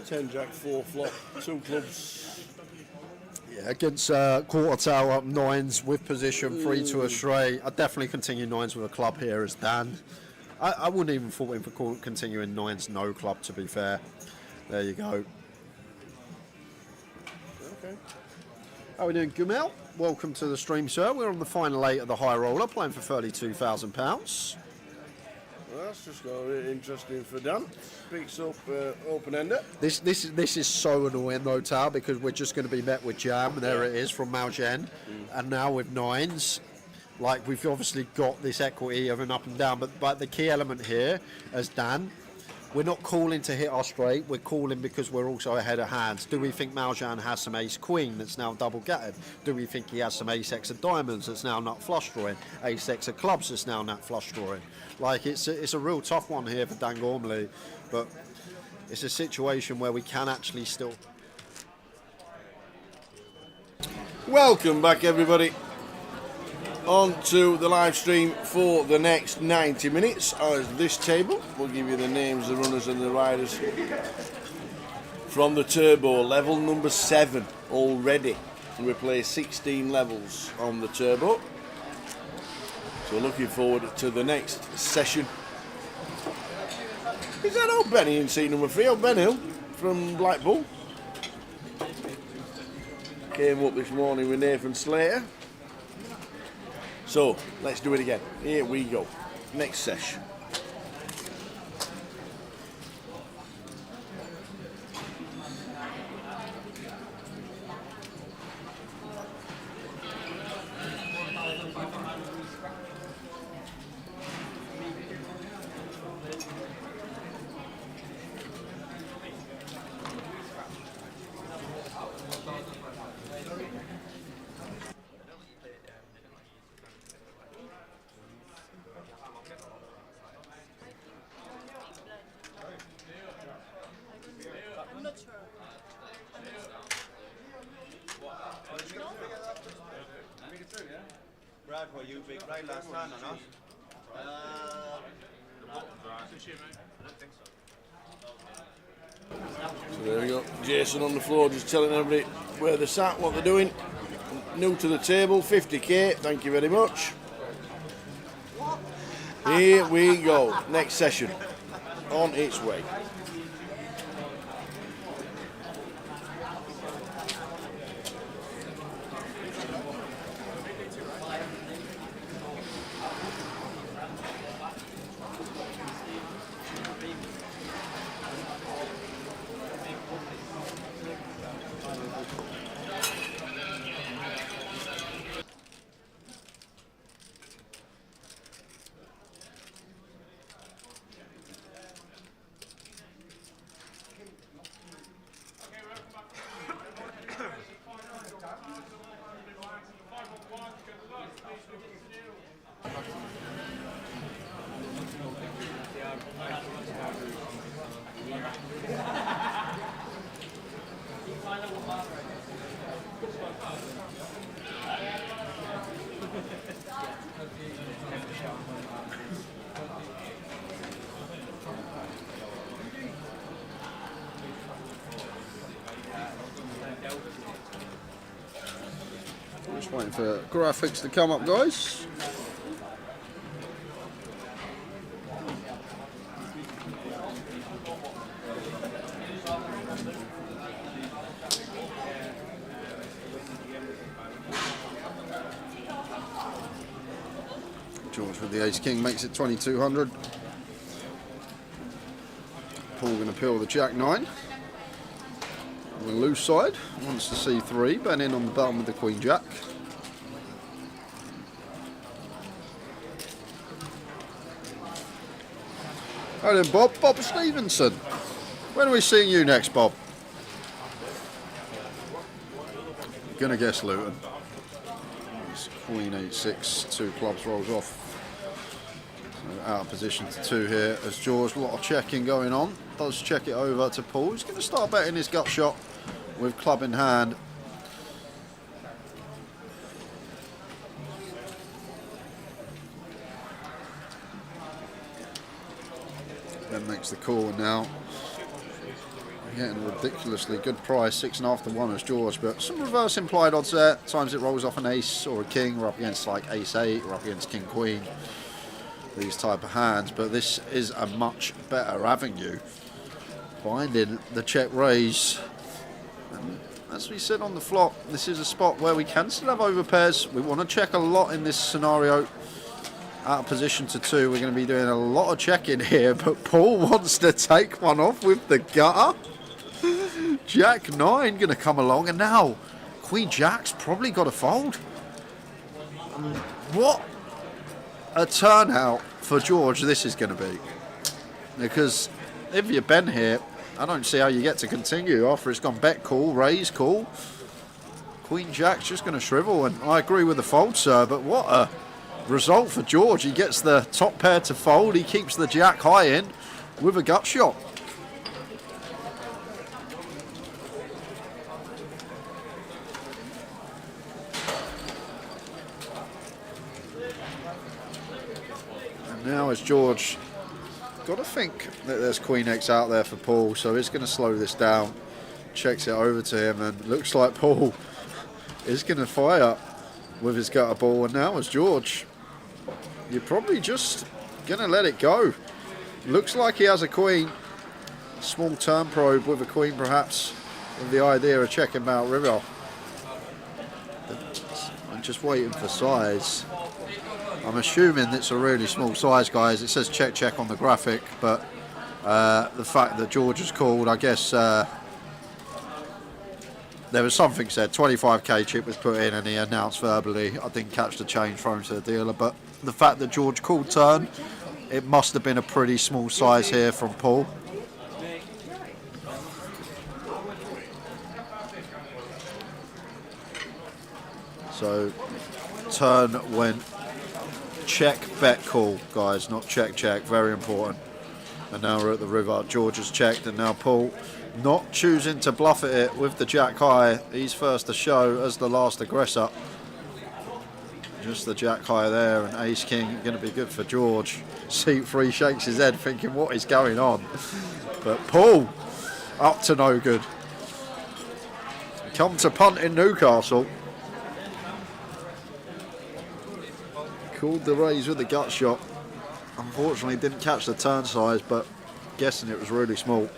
Ten jack, 4 flop, 2 clubs. Yeah, against quarter tower nines with position 3 to a straight. I'd definitely continue nines with a club here as Dan. I wouldn't even fault him for continuing nines no club, to be fair. There you go. Okay. How are we doing, Gumel? Welcome to the stream, sir. We're on the final 8 of the high roller, playing for £32,000. Well, that's just got really interesting for Dan. Picks up open-ender. This is so annoying though, Tal, because we're just going to be met with jam. There it is from Maoen, and now with nines. Like, we've obviously got this equity of an up and down, but the key element here, as Dan, we're not calling to hit our straight. We're calling because we're also ahead of hands. Do we think Maoen has some ace queen that's now double gutted? Do we think he has some ace x of diamonds that's now nut flush drawing? Ace x of clubs that's now nut flush drawing? Like, it's a real tough one here for Dan Gormley, but it's a situation where we can actually still. Welcome back, everybody. On to the live stream for the next 90 minutes. As this table, we'll give you the names, the runners and the riders from the turbo. Level number 7 already. We play 16 levels on the turbo. So looking forward to the next session. Is that old Benny in seat number 3? Old Ben Hill from Blackpool. Came up this morning with Nathan Slater. So, let's do it again. Here we go. Next sesh. Were you big right last time or not? So there we go. Jason on the floor just telling everybody where they're sat, what they're doing. New to the table, 50k, thank you very much. Here we go. Next session. On its way. Just waiting for graphics to come up, guys. George with the ace king makes it 2200. Paul going to peel the jack 9. On the loose side, wants to see 3. Ben in on the button with the queen jack. Right then, Bob. Bob Stevenson. When are we seeing you next, Bob? Gonna guess Luton. It's Queen 8-6, 2 clubs rolls off. So out of position to 2 here as George, a lot of checking going on. Does check it over to Paul. He's going to start betting his gut shot with club in hand. Then makes the call, and now getting a ridiculously good price, 6.5 to 1 as George, but some reverse implied odds there. Times it rolls off an ace or a king. We're up against like ace 8, we're up against king queen, these type of hands, but this is a much better avenue. Finding the check raise, and as we said on the flop, this is a spot where we can still have over pairs. We want to check a lot in this scenario. Out of position to 2, we're going to be doing a lot of checking here, but Paul wants to take one off with the gutter. Jack 9 going to come along, and now Queen Jack's probably got to fold. What a turnout for George this is going to be. Because if you're Ben here, I don't see how you get to continue after it's gone bet call, raise call. Queen Jack's just going to shrivel, and I agree with the fold, sir, but what a result for George. He gets the top pair to fold, he keeps the jack high in with a gut shot. And now as George, got to think that there's Queen X out there for Paul, so he's going to slow this down, checks it over to him, and looks like Paul is going to fire with his gutter ball. And now as George, you're probably just going to let it go. Looks like he has a queen. Small turn probe with a queen perhaps, with the idea of checking Mount River. I'm just waiting for size. I'm assuming it's a really small size, guys. It says check check on the graphic, but the fact that George has called, I guess there was something said, 25k chip was put in and he announced verbally. I didn't catch the change thrown to the dealer, but the fact that George called turn, it must have been a pretty small size here from Paul. So turn went check bet call, guys, not check check, very important. And now we're at the river. George has checked, and now Paul not choosing to bluff at it with the jack high. He's first to show as the last aggressor. Just the jack high there, and ace king going to be good for George. Seat 3 shakes his head thinking what is going on, but Paul up to no good. Come to punt in Newcastle. Called the raise with the gut shot. Unfortunately didn't catch the turn size, but guessing it was really small.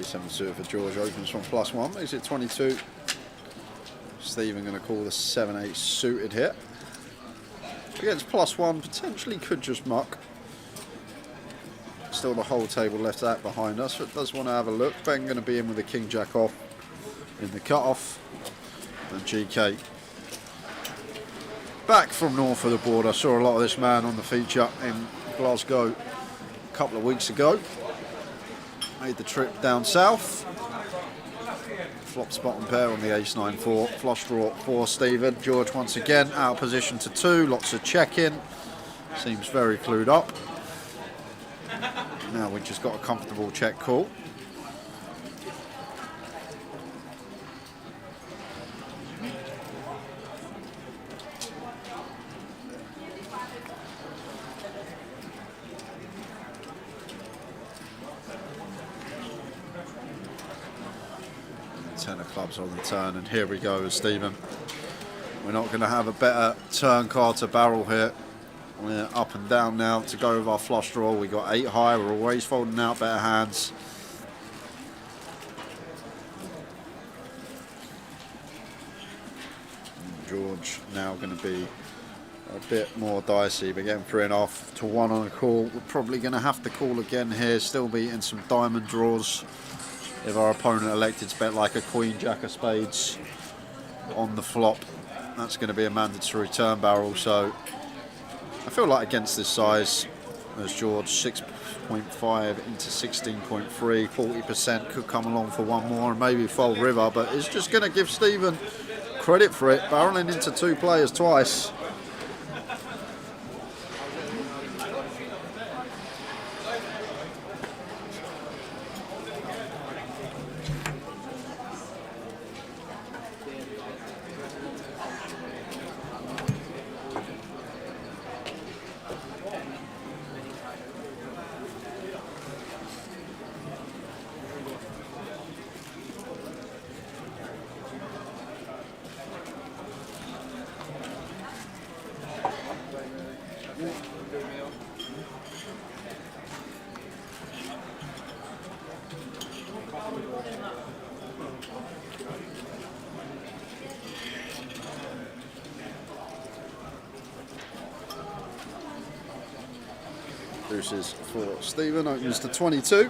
7 suited for George, opens from +1, makes it 22. Stephen going to call the 7-8 suited here. Against +1, potentially could just muck. Still the whole table left that behind us, but does want to have a look. Ben going to be in with the King Jack off in the cut-off. And GK back from north of the border. Saw a lot of this man on the feature in Glasgow a couple of weeks ago. Made the trip down south. Flops bottom pair on the ace-9-4. Flush draw for Stephen. George once again out of position to 2. Lots of check-in. Seems very clued up. Now we've just got a comfortable check call. Ten of clubs on the turn, and here we go, Stephen. We're not going to have a better turn card to barrel here. We're up and down now to go with our flush draw. We got 8 high. We're always folding out better hands. George now going to be a bit more dicey. We're getting 3.5 to 1 on a call. We're probably going to have to call again here. Still beating some diamond draws. If our opponent elected to bet like a queen, jack of spades on the flop, that's going to be a mandatory turn barrel. So I feel like against this size, as George 6.5 into 16.3, 40% could come along for one more and maybe fold river, but it's just going to give Stephen credit for it, barreling into 2 players twice. Deuces for Stephen, opens to 22.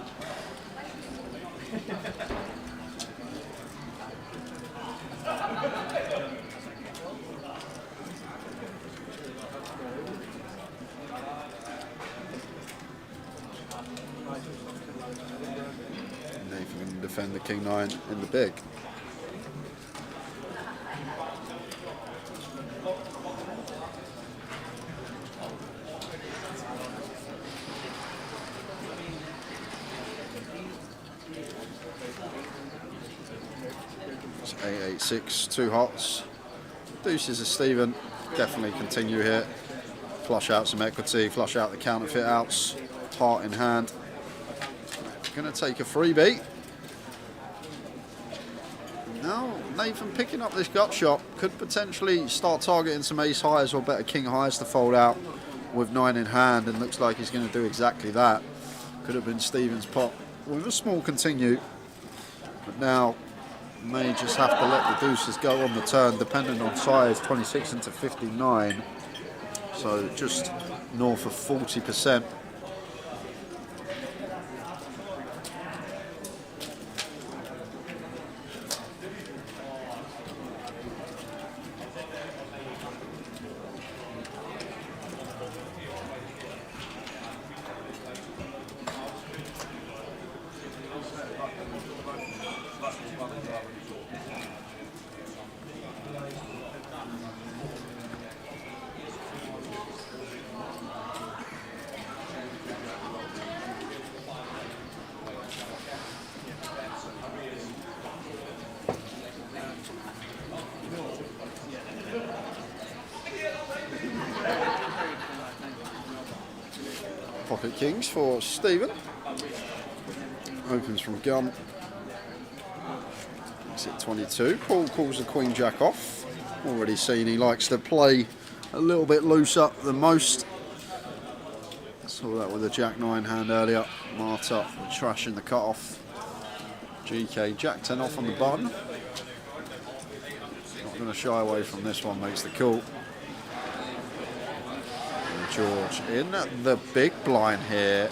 Nathan can defend the King 9 in the big. It's 8-8-6, 2 hots. Deuces of Stephen, definitely continue here. Flush out some equity, flush out the counterfeit outs, heart in hand. Going to take a freebie. Now Nathan picking up this gut shot, could potentially start targeting some ace highs or better king highs to fold out with 9 in hand, and looks like he's going to do exactly that. Could have been Stephen's pot with a small continue, but now may just have to let the deuces go on the turn, depending on size, 26 into 59, so just north of 40%. Pocket kings for Stephen. Opens from gun. Makes it 22. Paul calls the queen jack off. Already seen he likes to play a little bit looser than most. Saw that with the jack 9 hand earlier. Marta trashing the cut off. GK Jack 10 off on the button. Not going to shy away from this one, makes the call. And George in the big blind here.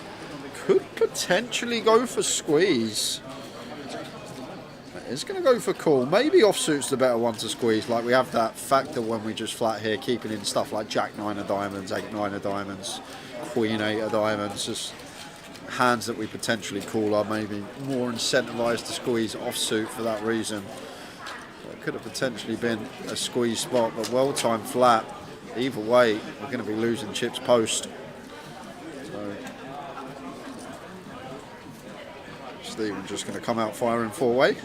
Could potentially go for squeeze. It's going to go for call. Maybe offsuit's the better one to squeeze. Like, we have that factor when we just flat here, keeping in stuff like Jack 9 of diamonds, 8 9 of diamonds, Queen 8 of diamonds. Just hands that we potentially call are maybe more incentivized to squeeze offsuit for that reason. So it could have potentially been a squeeze spot, but well-timed flat. Either way, we're going to be losing chips post. So Stephen just going to come out firing four-way.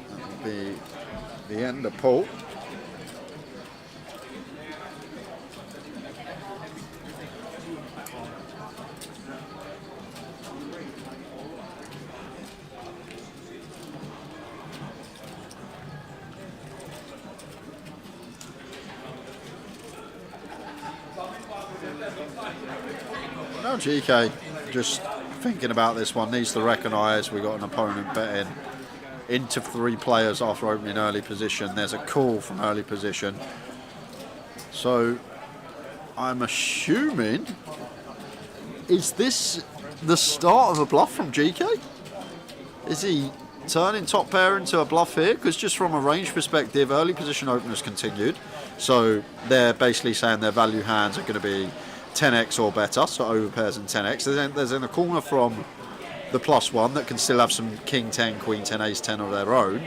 That'll be the end of pull. Now GK just thinking about this one, needs to recognise we got an opponent betting into 3 players after opening early position. There's a call from early position. So I'm assuming, is this the start of a bluff from GK? Is he turning top pair into a bluff here? Because just from a range perspective, early position openers continued. So they're basically saying their value hands are going to be 10x or better, so over pairs and 10x. There's in a corner from the +1 that can still have some king 10, queen 10, ace 10 of their own.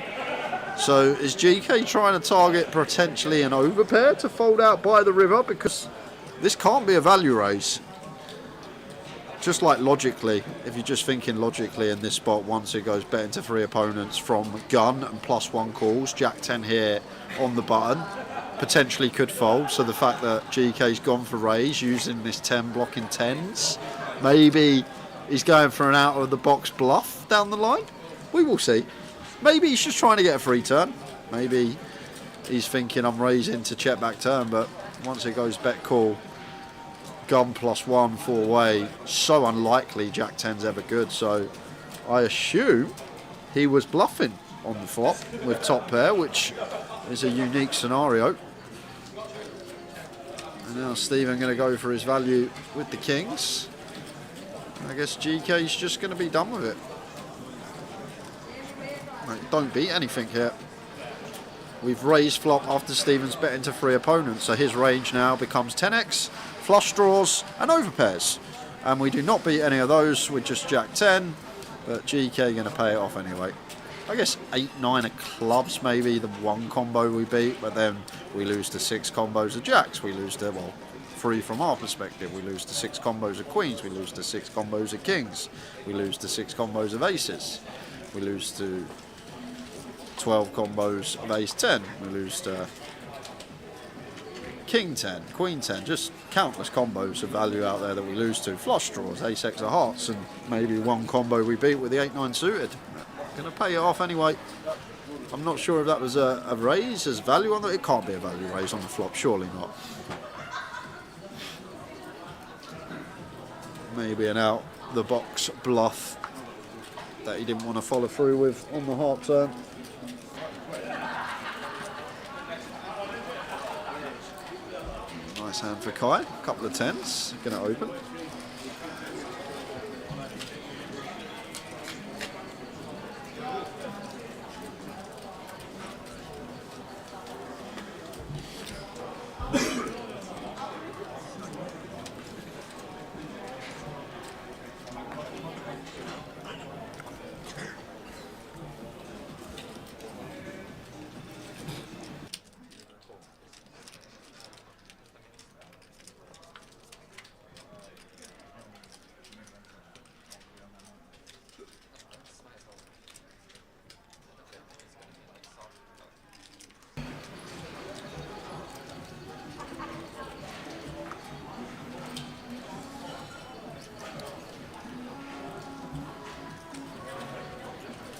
So is GK trying to target potentially an overpair to fold out by the river? Because this can't be a value raise. Just like logically, if you're just thinking logically in this spot, once it goes bet into 3 opponents from gun and +1 calls, Jack 10 here on the button, potentially could fold. So the fact that GK's gone for raise using this 10 blocking 10s, maybe he's going for an out of the box bluff down the line. We will see. Maybe he's just trying to get a free turn. Maybe he's thinking I'm raising to check back turn, but once it goes bet call, gun +1 4-way, so unlikely Jack 10's ever good. So I assume he was bluffing on the flop with top pair, which is a unique scenario. And now Stephen going to go for his value with the kings. I guess GK's just going to be done with it. Right, don't beat anything here. We've raised flop after Stephen's bet into 3 opponents, so his range now becomes 10x, flush draws and overpairs. And we do not beat any of those with just Jack 10, but GK going to pay it off anyway. I guess 8, 9 of clubs, maybe the 1 combo we beat, but then we lose to 6 combos of jacks. We lose to, well, 3 from our perspective. We lose to 6 combos of queens. We lose to 6 combos of kings. We lose to 6 combos of aces. We lose to 12 combos of ace 10. We lose to king 10, queen 10. Just countless combos of value out there that we lose to. Flush draws, ace x of hearts, and maybe 1 combo we beat with the 8, 9 suited. Going to pay it off anyway. I'm not sure if that was a raise as value on it. It can't be a value raise on the flop, surely not. Maybe an out the box bluff that he didn't want to follow through with on the heart turn. Nice hand for Kai. A couple of 10s. Going to open.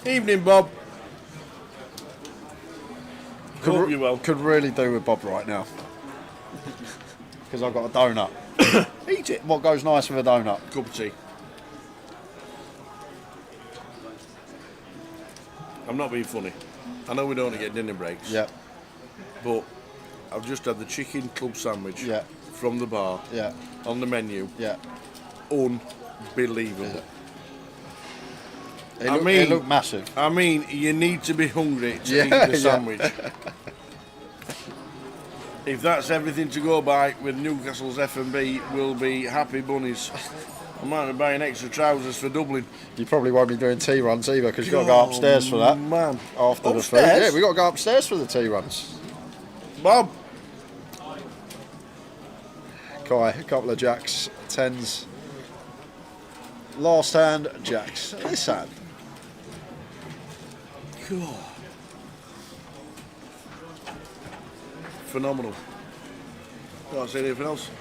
Evening, Bob. Hope you're well. Could really do with Bob right now. Because I've got a donut. Eat eat it. What goes nice with a donut? Cup of tea. I'm not being funny. I know we don't get dinner breaks. Yeah, But I've just had the chicken club sandwich yeah, from the bar yeah, on the menu. yeah. Unbelievable. It looked massive. I mean, you need to be hungry to Yeah, eat yeah. the sandwich. If that's everything to go by with Newcastle's F&B, we'll be happy bunnies. I might have buying extra trousers for Dublin. You probably won't be doing tea runs either because you've got to go upstairs for that. Man. After the food. Upstairs? Yeah, we've got to go upstairs for the tea runs. Bob, Kai, a couple of jacks, 10s. Last hand, jacks. This hand. phenomenal. Can't say anything else.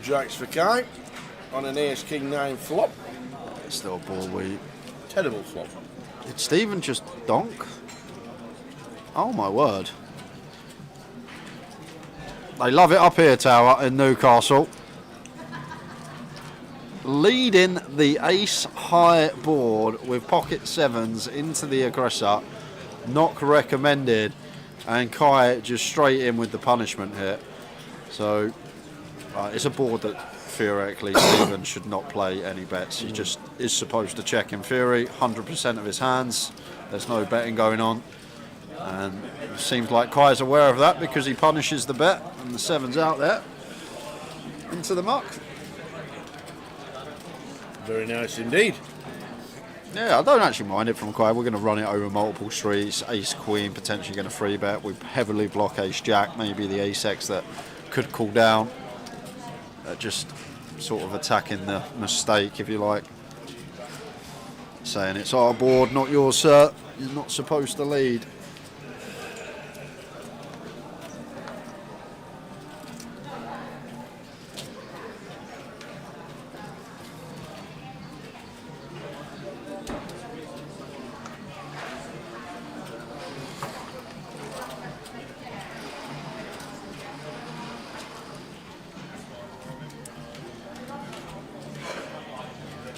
Jacks for Kai on an Ace King 9 flop. It's still a ball we. Terrible flop. Did Stephen just donk? Oh my word. They love it up here, Tower, in Newcastle. Leading the ace high board with pocket sevens into the aggressor. Knock recommended. And Kai just straight in with the punishment here. So it's a board that theoretically Stephen should not play any bets. He just is supposed to check in theory, 100% of his hands. There's no betting going on. And it seems like Kai's aware of that because he punishes the bet and the seven's out there into the muck. Very nice indeed. Yeah, I don't actually mind it from Kai. We're going to run it over multiple streets. Ace Queen potentially going to free bet. We heavily block Ace Jack, maybe the Ace X that could cool down. Just sort of attacking the mistake, if you like. Saying it's our board, not yours, sir. You're not supposed to lead.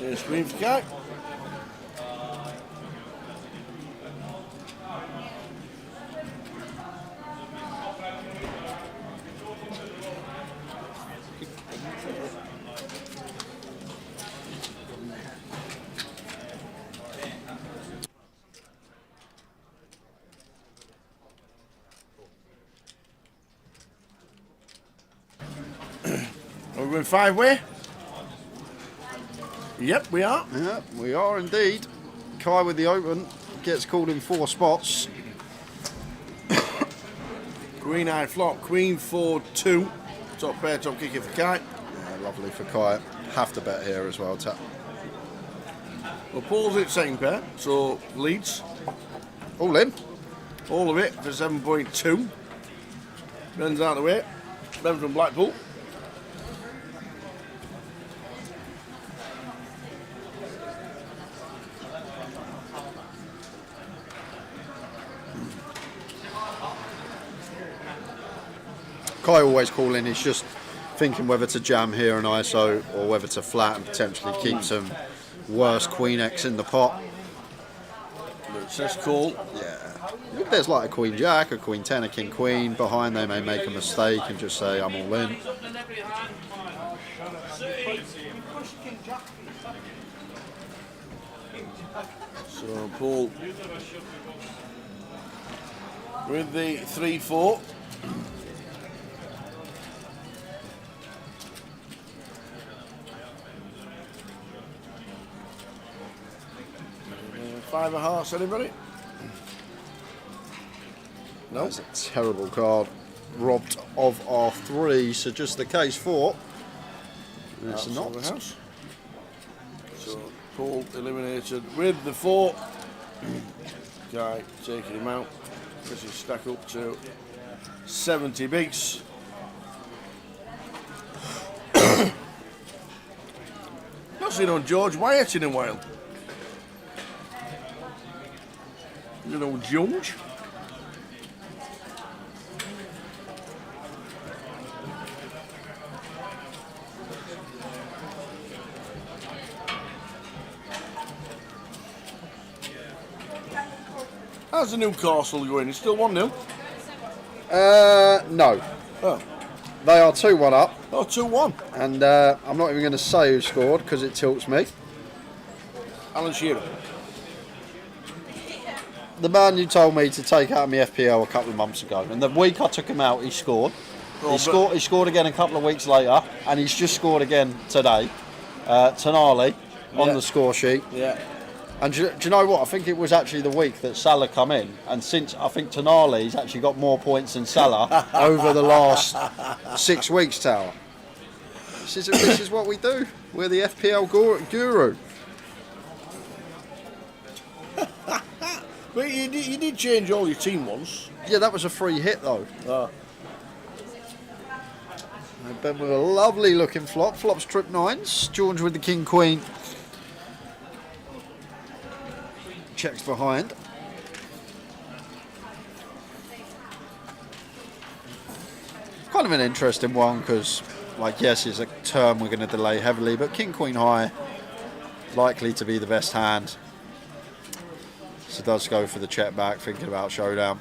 There's Queen for Kai. Are we going 5-way? Yep, we are. Yeah, we are indeed. Kai with the open gets called in 4 spots. Queen high flop, Queen 4-2. Top pair, top kicker for Kai. Yeah, lovely for Kai. Have to bet here as well, tap. Well, Paul's at second pair, so leads. All in. All of it for 7.2. Ben's out of the way. Ben from Blackpool. Kai always calling, he's just thinking whether to jam here and ISO or whether to flat and potentially keep some worse Queen X in the pot. It says call. Yeah. If there's like a Queen Jack, a Queen 10, a King Queen behind, they may make a mistake and just say, I'm all in. So Paul with the 3-4. Five of hearts, anybody? No. That's a terrible card. Robbed of our 3, so just the case 4. It's Outside not. the house. So Paul eliminated with the 4. Guy taking him out. This is stack up to 70 bigs. Not seen on George Wyatt in a while. You know, George. How's the Newcastle going? It's still 1-0. No. Oh, They are 2-1 up, 2-1. and I'm not even going to say who scored because it tilts me. Alan Shearer. The man you told me to take out of my FPL a couple of months ago, and the week I took him out, he scored. Oh, He scored again a couple of weeks later, and he's just scored again today. Tonali on Yeah. the score sheet. Yeah. And do you know what? I think it was actually the week that Salah come in, and since I think Tonali's actually got more points than Salah over the last 6 weeks, Tower. This is what we do. We're the FPL guru. But you did change all your team once. Yeah, that was a free hit though. Oh. And Ben with a lovely looking flop. Flops trip 9s. George with the king queen. Checks behind. Kind of an interesting one because, like, yes, it's a turn we're going to delay heavily, but king queen high likely to be the best hand. So does go for the check back, thinking about showdown.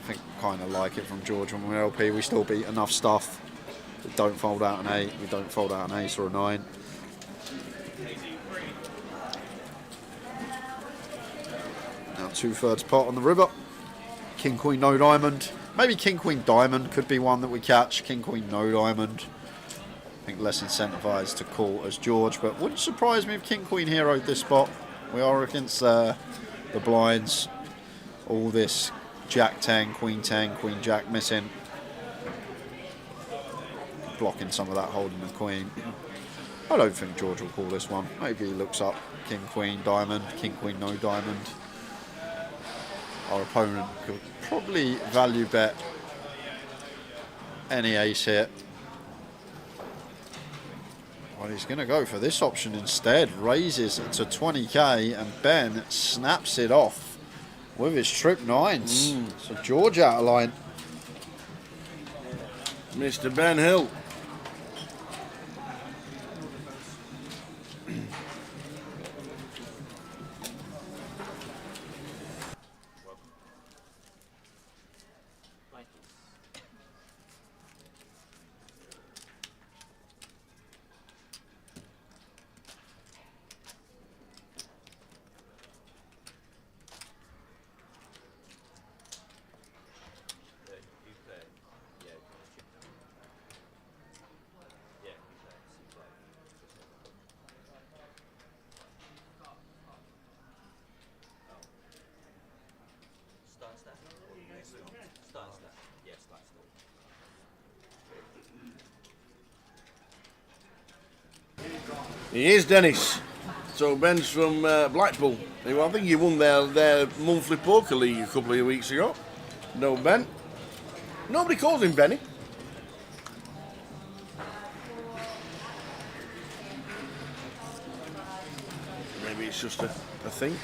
I think kind of like it from George when we're LP. We still beat enough stuff. We don't fold out an 8. We don't fold out an ace or a 9. Now 2/3 pot on the river. King queen no diamond. Maybe king queen diamond could be one that we catch. King queen no diamond. I think less incentivized to call as George, but wouldn't surprise me if king queen heroed this spot. We are against the blinds. All this jack 10, queen jack missing. Blocking some of that holding the queen. I don't think George will call this one. Maybe he looks up king queen diamond, king queen no diamond. Our opponent could probably value bet any ace here. Well, he's going to go for this option instead. Raises it to 20k and Ben snaps it off with his trip 9s. So George out of line. Mr. Ben Hill. He is Dennis. So Ben's from Blackpool. I think he won their monthly poker league a couple of weeks ago. No Ben. Nobody calls him Benny. Maybe it's just a thing.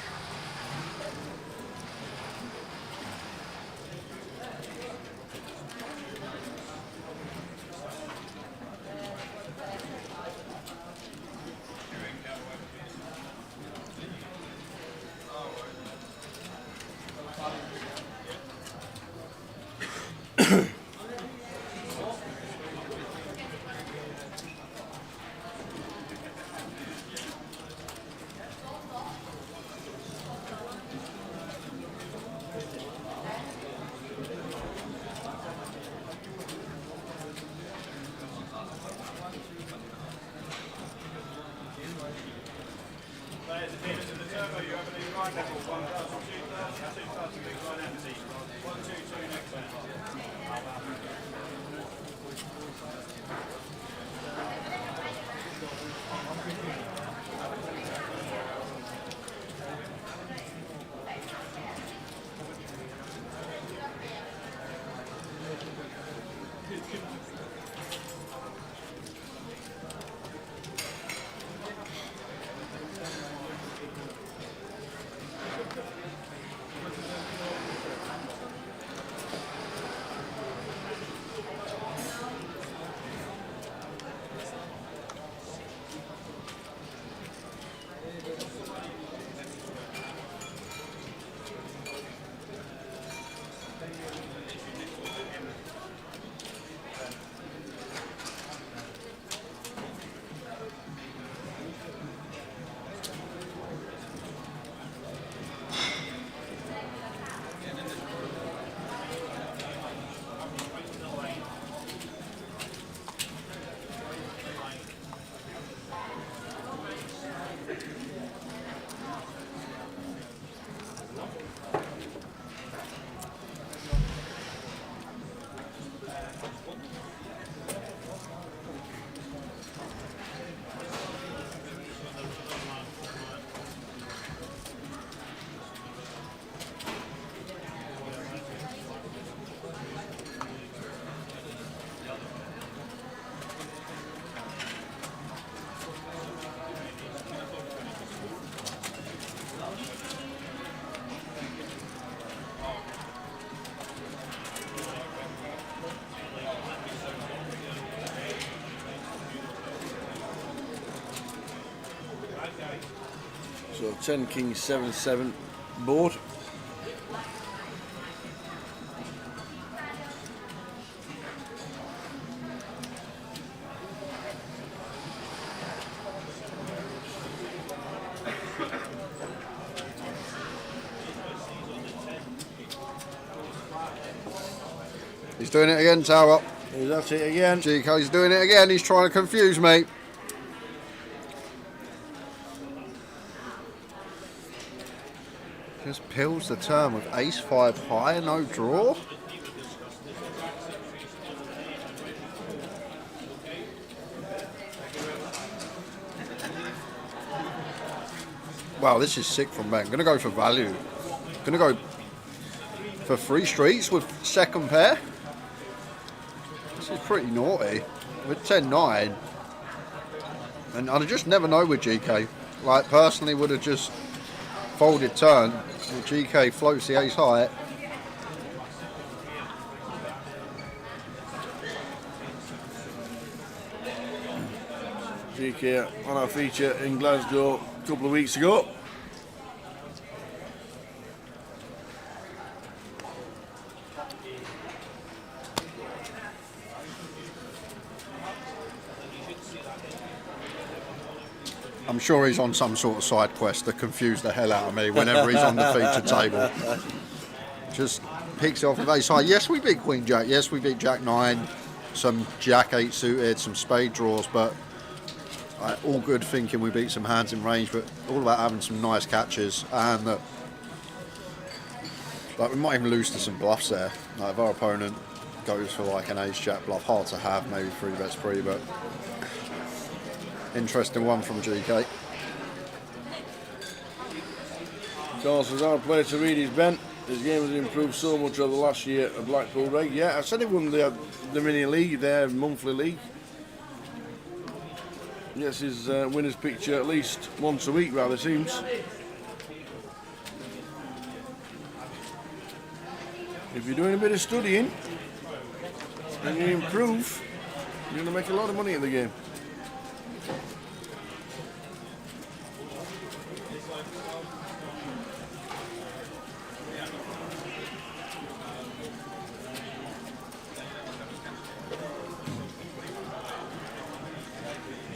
So 10 King 7-7 board. He's doing it again, Tower. Is that it again? GK's doing it again. He's trying to confuse me. Just pills the turn with ace-5 high, no draw. Wow, this is sick from Ben. Gonna go for value. Gonna go for 3 streets with second pair. This is pretty naughty. With 10-9. And I just never know with GK. Like, personally would have just folded turn. Well, GK floats the ace high. GK on our feature in Glasgow a couple of weeks ago. I'm sure he's on some sort of side quest to confuse the hell out of me whenever he's on the feature table. Just picks it off with ace high. Yes, we beat Queen Jack. Yes, we beat Jack 9. Some Jack 8 suited, some spade draws, but all good thinking we beat some hands in range, but all about having some nice catches. And like we might even lose to some bluffs there. Like if our opponent goes for like an ace jack bluff, hard to have, maybe 3 bets free, but interesting one from GK. Charles was our player to read his bent. His game has improved so much over the last year at Blackpool Reg. Yeah, I said he won the mini league, their monthly league. Yes, his winner's picture at least once a week, rather seems. If you're doing a bit of studying and you improve, you're going to make a lot of money in the game.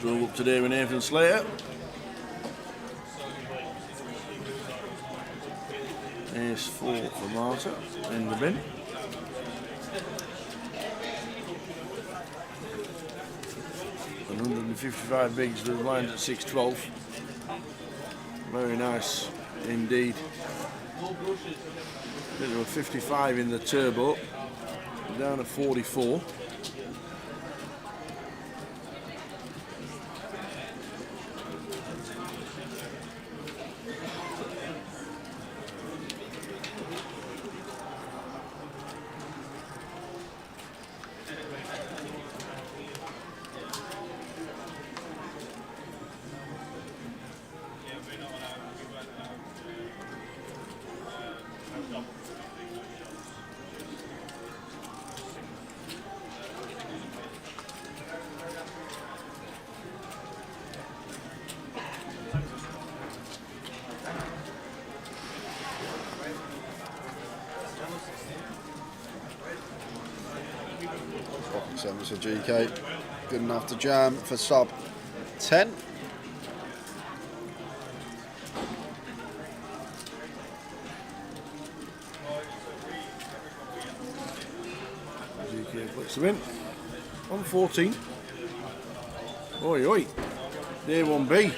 Drove up today with Nathan Slater. Ace 4 for Marta in the bin. And 155 bigs with lines at 6-12. Very nice indeed. There were 55 in the turbo. Down to 44. Sevens for GK, good enough to jam for sub 10. GK flicks them in. On 14. Oi, oi. Day 1B.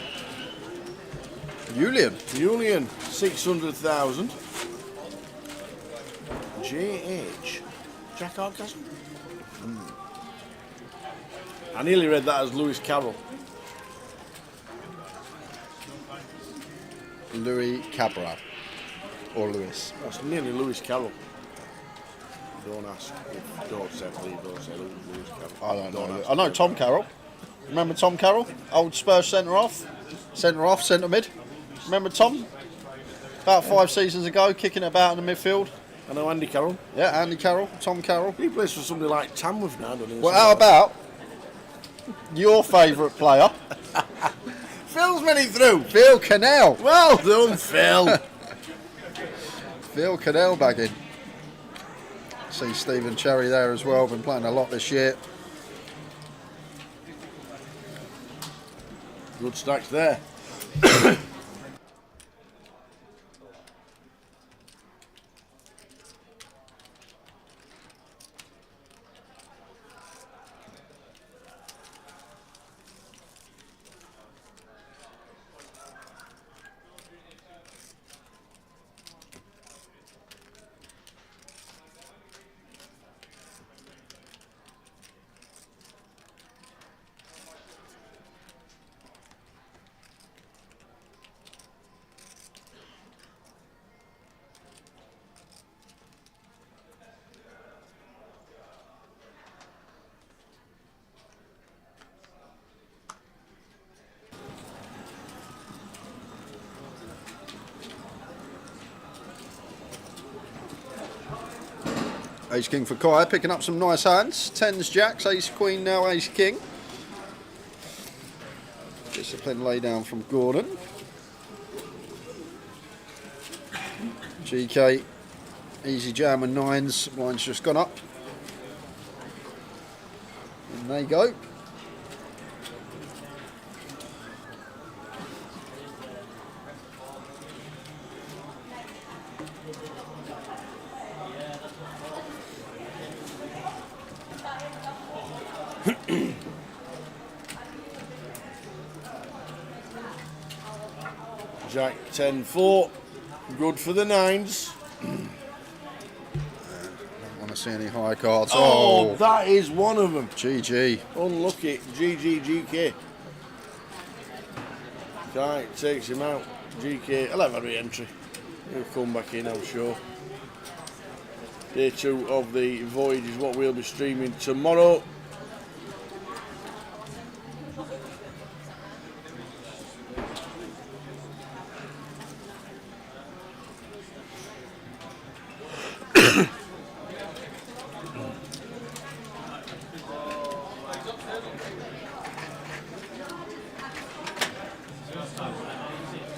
Julian, 600,000. JH. Jack Hardcastle. I nearly read that as Lewis Carroll. Louis Cabra. Or Lewis. That's nearly Lewis Carroll. Don't ask. Don't say please, don't say Lewis Carroll. I don't know. I know Tom Carroll. Remember Tom Carroll? Old Spurs centre off, centre mid. Remember Tom? About 5 seasons ago, kicking it about in the midfield. I know Andy Carroll. Yeah, Andy Carroll, Tom Carroll. He plays for somebody like Tamworth now, doesn't he? Well, how about your favourite player? Phil's made it through. Phil Cannell. Well done, Phil. Phil Cannell bagging. See Stephen Cherry there as well. Been playing a lot this year. Good stacks there. Ace King for Kai, picking up some nice hands. 10s, jacks, ace queen, now ace king. Discipline lay down from Gordon. GK, easy jam and 9s. Blind's just gone up. And they go. Jack 10-4. Good for the 9s. Don't want to see any high cards. Oh, that is one of them. GG. Unlucky. GG. Guy takes him out. GK. I'll have a re-entry. He'll come back in, I'm sure. Day 2 of the voyage is what we'll be streaming tomorrow.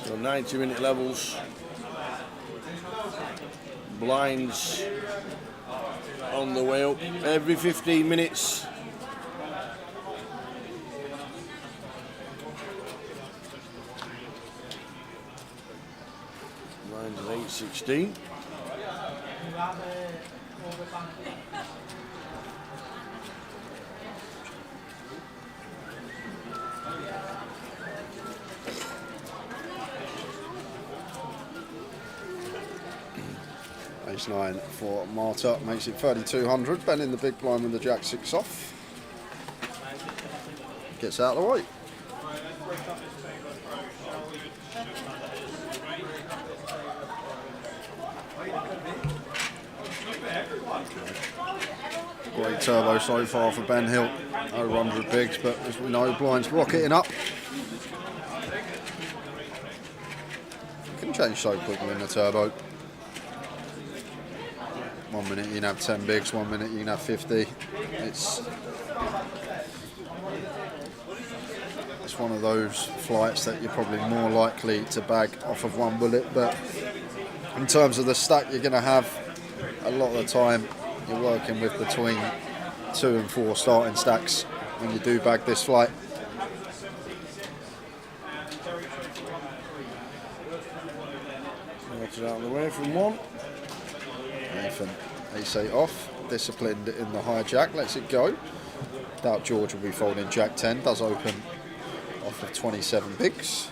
So 90-minute levels. Blinds on the way up every 15 minutes. Blinds at 8:16. Ace 9 for Marta makes it 3,200. Ben in the big blind with the jack 6 off. Gets out of the way. Great turbo so far for Ben Hill. Over 100 bigs, but as we know, blinds rocketing up. Can change so quickly in the turbo. 1 minute you can have 10 bigs, 1 minute you can have 50. It's one of those flights that you're probably more likely to bag off of one bullet, but in terms of the stack you're going to have, a lot of the time you're working with between 2 and 4 starting stacks when you do bag this flight. Get it out of the way from 1. Nathan, ace 8 off, disciplined in the high jack, lets it go. Doubt George will be folding jack 10, does open off of 27 bigs.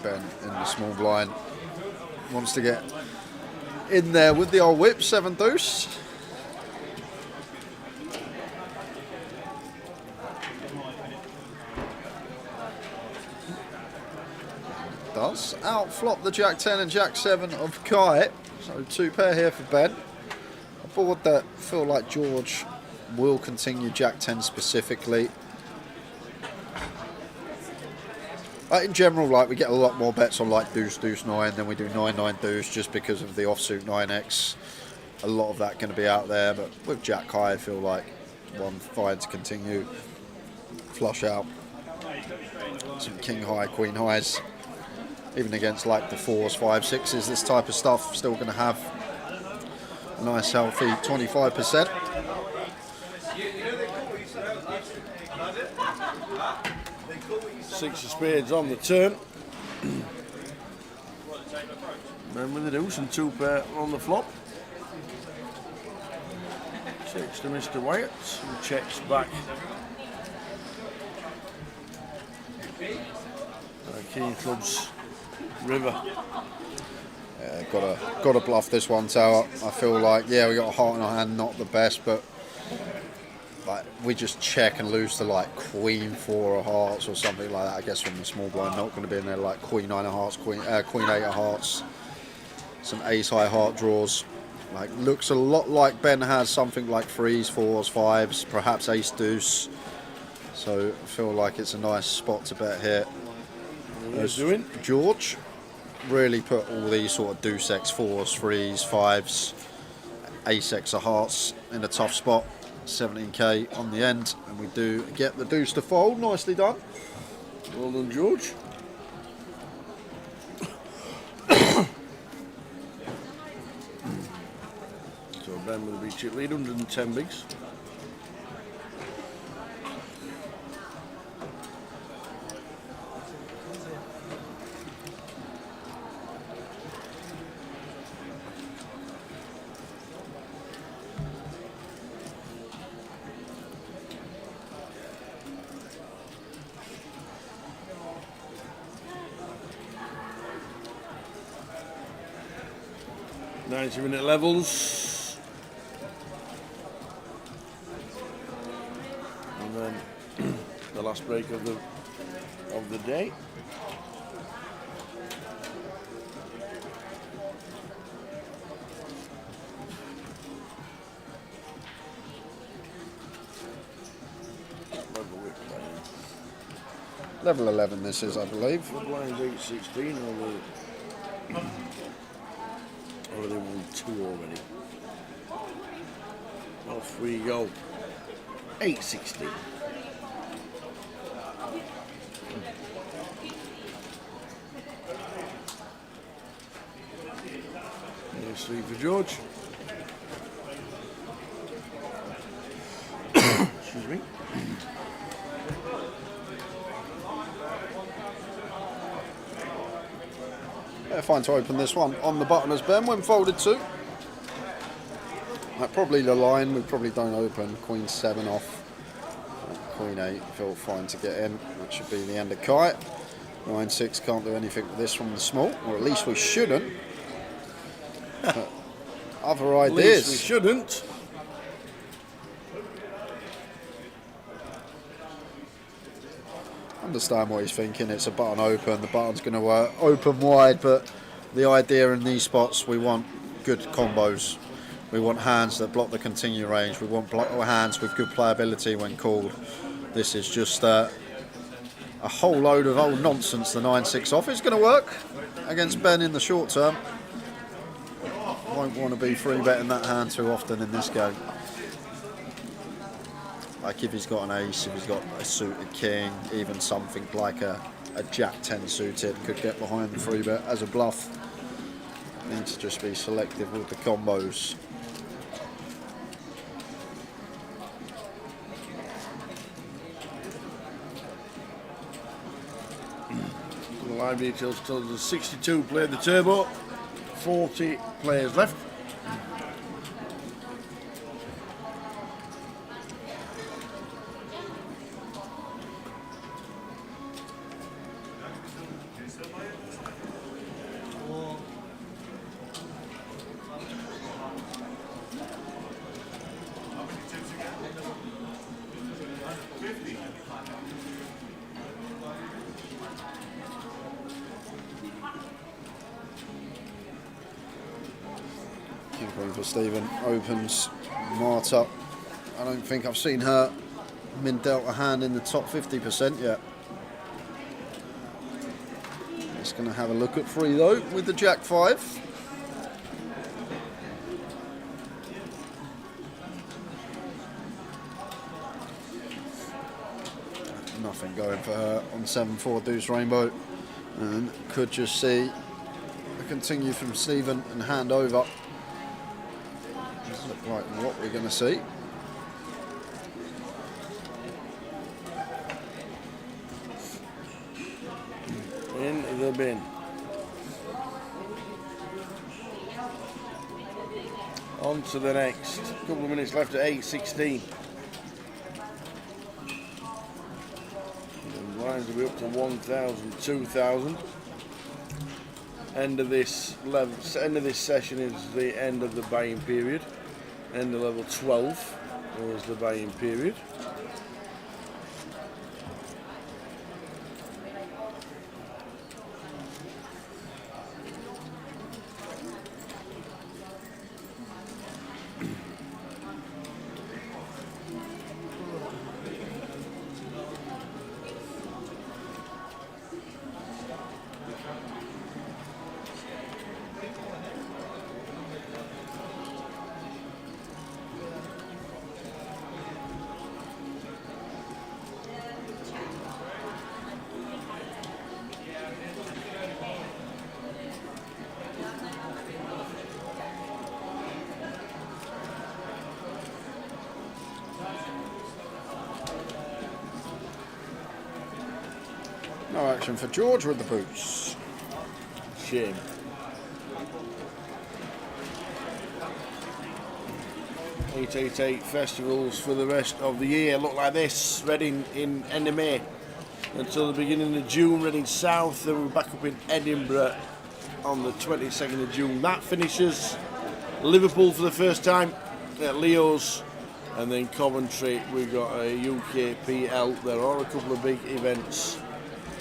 Ben in the small blind wants to get in there with the old whip, 7 deuce. Does outflop the jack 10 and jack 7 of Kai. So 2 pair here for Ben. A board that feel like George will continue jack 10 specifically. In general, like we get a lot more bets on like deuce, deuce, 9 than we do 9, 9, deuce, just because of the offsuit 9x. A lot of that going to be out there, but with Jack high, I feel like one fine to continue. Flush out some king high, queen highs, even against like the 4s, 5, 6s. This type of stuff still going to have a nice healthy 25%. Six of spades on the turn. Then with the deuce and 2 pair on the flop. Six to Mr. Wyatt, who checks back. King clubs, river. Yeah, gotta bluff this one, Tower. I feel like, yeah, we got a heart in our hand, not the best, but like we just check and lose to like queen 4 of hearts or something like that. I guess from the small blind, not going to be in there like queen 9 of hearts, queen 8 of hearts, some ace high heart draws. Like looks a lot like Ben has something like 3s, 4s, 5s, perhaps ace deuce. So I feel like it's a nice spot to bet here. As doing George really put all these sort of deuce x 4s, 3s, 5s, ace x of hearts in a tough spot. 17k on the end, and we do get the deuce to fold. Nicely done. Well done, George. So Ben with a big chip lead, 110 bigs. Minute levels, and then the last break of the day. Level 11 this is, I believe. The blind's 816 or they won 2 already. Off we go. 860. There's 3 for George. Excuse me. Yeah, fine to open this one on the button as Ben when folded 2. Probably the line, we probably don't open. Queen 7 off. Queen 8 feel fine to get in. That should be the end of kite. 9-6 can't do anything with this from the small, or at least we shouldn't. But other ideas. At least we shouldn't. Understand what he's thinking. It's a button open. The button's going to open wide, but the idea in these spots, we want good combos. We want hands that block the continue range. We want hands with good playability when called. This is just a whole load of old nonsense. The 9-6 off is going to work against Ben in the short term. Won't want to be free betting that hand too often in this game. Like if he's got an ace, if he's got a suited king, even something like a jack 10 suited could get behind the free bet as a bluff. Need to just be selective with the combos. The live details tells us 62 played the turbo, 40 players left. For Stephen opens Marta. I don't think I've seen her min dealt a hand in the top 50% yet. going to have a look at 3 though with the Jack 5. Nothing going for her on 7-4 Deuce Rainbow, and could just see a continue from Stephen and hand over. Doesn't look like what we're going to see. In the bin. On to the next. Couple of minutes left at 8:16. The lines will be up to 1,000, 2,000. End of this session is the end of the buying period. End of level 12 is the buying period. No action for George with the boots. Shame. $888 festivals for the rest of the year look like this. Reading in end of May until the beginning of June. Reading south, then we're back up in Edinburgh on the 22nd of June. That finishes Liverpool for the first time at Leo's, and then Coventry we got a UKPL. There are a couple of big events,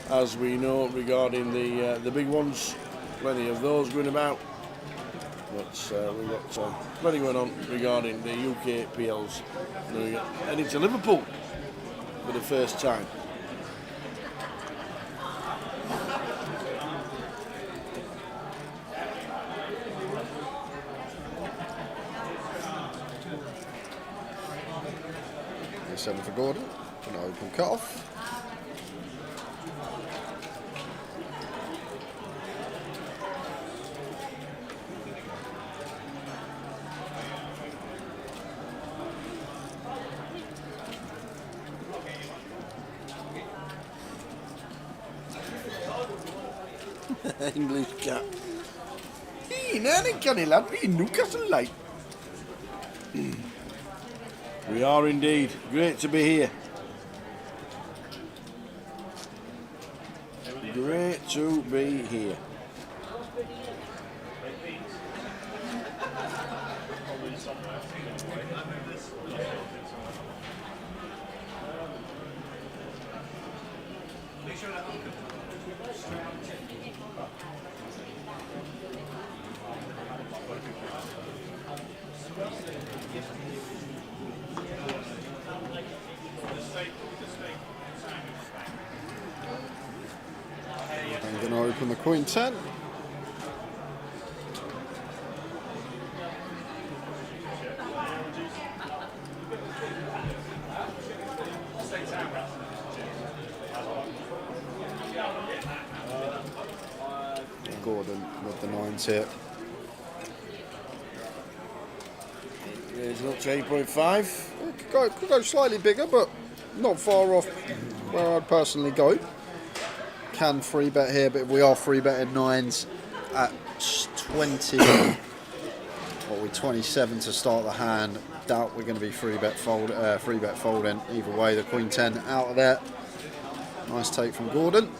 as we know, regarding the big ones. Plenty of those going about, but we've got plenty going on regarding the UKPLs. Heading to Liverpool for the first time. A7 for Gordon, an open cut-off. English cat. Can lad be Newcastle light. We are indeed. Great to be here. Great to be here. I'm going to open the Queen 10. Gordon with the 9s here. It's up to 8.5. Could go slightly bigger, but not far off where I'd personally go. Can free bet here, but if we are free betting 9s at 20, what we 27 to start the hand. Doubt we're going to be free bet folding. Either way, the Queen 10 out of there. Nice take from Gordon.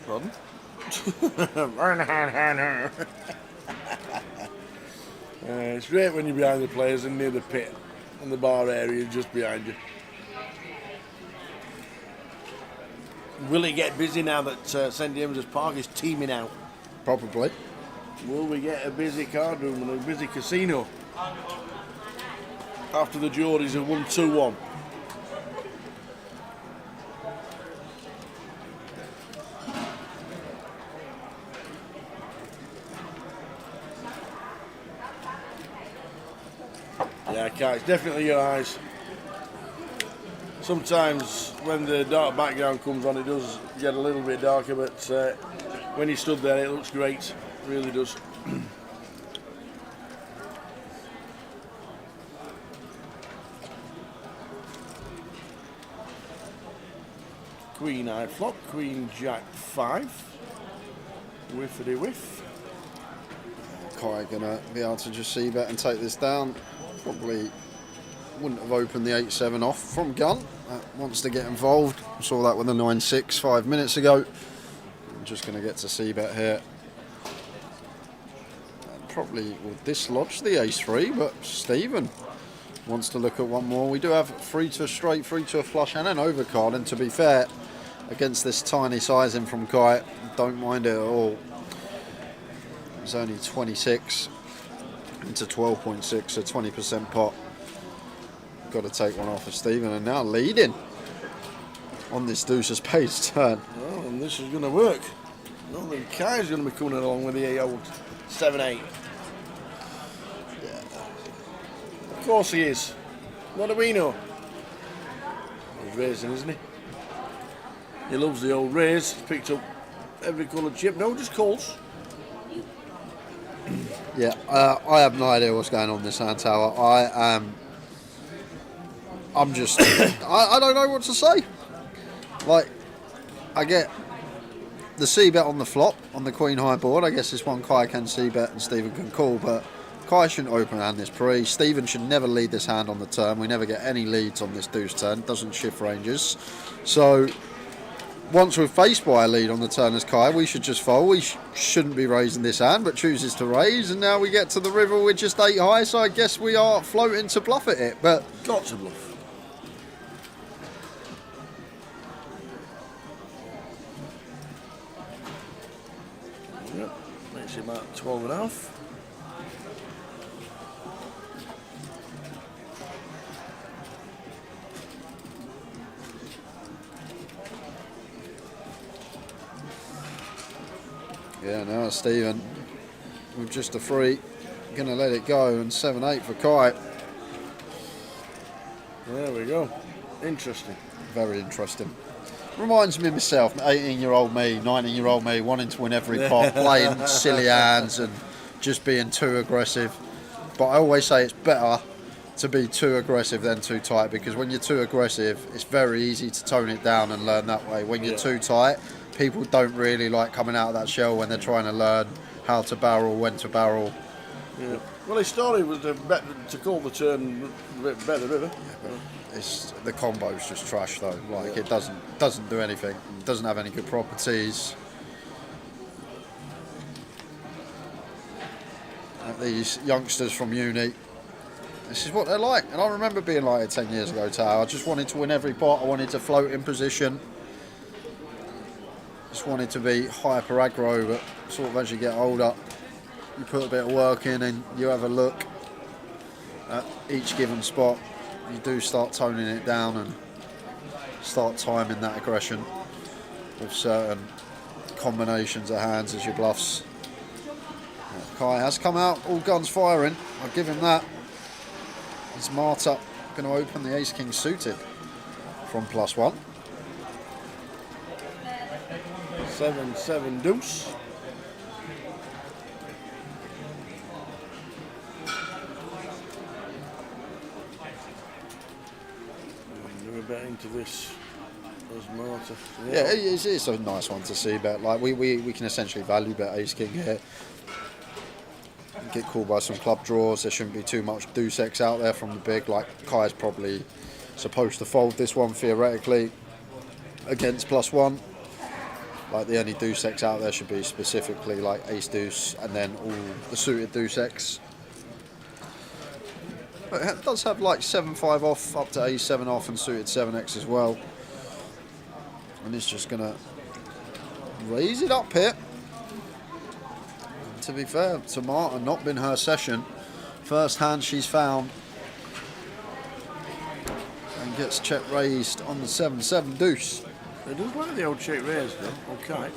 Pardon? It's great when you're behind the players and near the pit and the bar area just behind you. Will it get busy now that St James's Park is teaming out? Probably. Will we get a busy card room and a busy casino after the Geordies have won 2-1? Yeah, Kai, it's definitely your eyes. Sometimes when the dark background comes on, it does get a little bit darker, but when he stood there, it looks great. It really does. Queen high flop, Queen Jack 5. Whiffity whiff. Kai gonna be able to just see bet and take this down. Probably wouldn't have opened the 8-7 off from gun. Wants to get involved. Saw that with the 9-6 5 minutes ago. I'm just going to get to see bet here. And probably will dislodge the ace-3, but Stephen wants to look at one more. We do have 3 to a straight, 3 to a flush, and an overcard. And to be fair, against this tiny sizing from Kai, don't mind it at all. It's only 26 into 12.6, so 20% pot. Got to take one off of Stephen, and now leading on this deuce of spades turn. Well, and this is going to work. No, then Kai's going to be coming along with the old 7-8. Yeah. Of course he is. What do we know? He's racing, isn't he? He loves the old race. He's picked up every coloured chip. No, just calls. Yeah, I have no idea what's going on this hand tower. I'm just, I don't know what to say. Like, I get the c-bet on the flop, on the queen high board. I guess this one Kai can c-bet and Stephen can call, but Kai shouldn't open hand this pre. Stephen should never lead this hand on the turn. We never get any leads on this deuce turn. Doesn't shift ranges. So, once we're faced by a lead on the turn as Kai, we should just fold. We shouldn't be raising this hand, but chooses to raise, and now we get to the river with just 8 high, so I guess we are floating to bluff at it, but... Got to bluff. Yep, makes it about 12.5. Yeah, now Stephen, with just a 3, going to let it go, and 7-8 for Kai. There we go. Interesting. Very interesting. Reminds me of myself, 18-year-old me, 19-year-old me, wanting to win every pot, playing silly hands and just being too aggressive. But I always say it's better to be too aggressive than too tight, because when you're too aggressive, it's very easy to tone it down and learn that way. When you're too tight, people don't really like coming out of that shell when they're trying to learn how to barrel, when to barrel. Yeah. Well, his story was to call the turn, bet the river. Yeah, the combo's just trash though. Like it doesn't do anything. It doesn't have any good properties. These youngsters from uni, this is what they're like. And I remember being like it 10 years ago, Tao. I just wanted to win every pot. I wanted to float in position. Just wanted to be hyper aggro, but sort of as you get older, you put a bit of work in and you have a look at each given spot. You do start toning it down and start timing that aggression with certain combinations of hands as your bluffs. Kai has come out, all guns firing. I'll give him that. Is Marta going to open the ace-king suited from +1? 7-7 deuce. We're bet into this as Marta. Yeah, it's a nice one to see bet. Like we can essentially value bet ace-king here. Get called by some club draws. There shouldn't be too much deuce X out there from the big. Like Kai's probably supposed to fold this one theoretically against +1. Like the only deuce X out there should be specifically like ace deuce and then all the suited deuce X. But it does have like 7-5 off up to a7 off and suited 7x as well. And it's just going to raise it up here. To be fair to Marta, not been her session. First hand she's found. And gets check raised on the 7-7 deuce. It does like the old check raise though. Okay.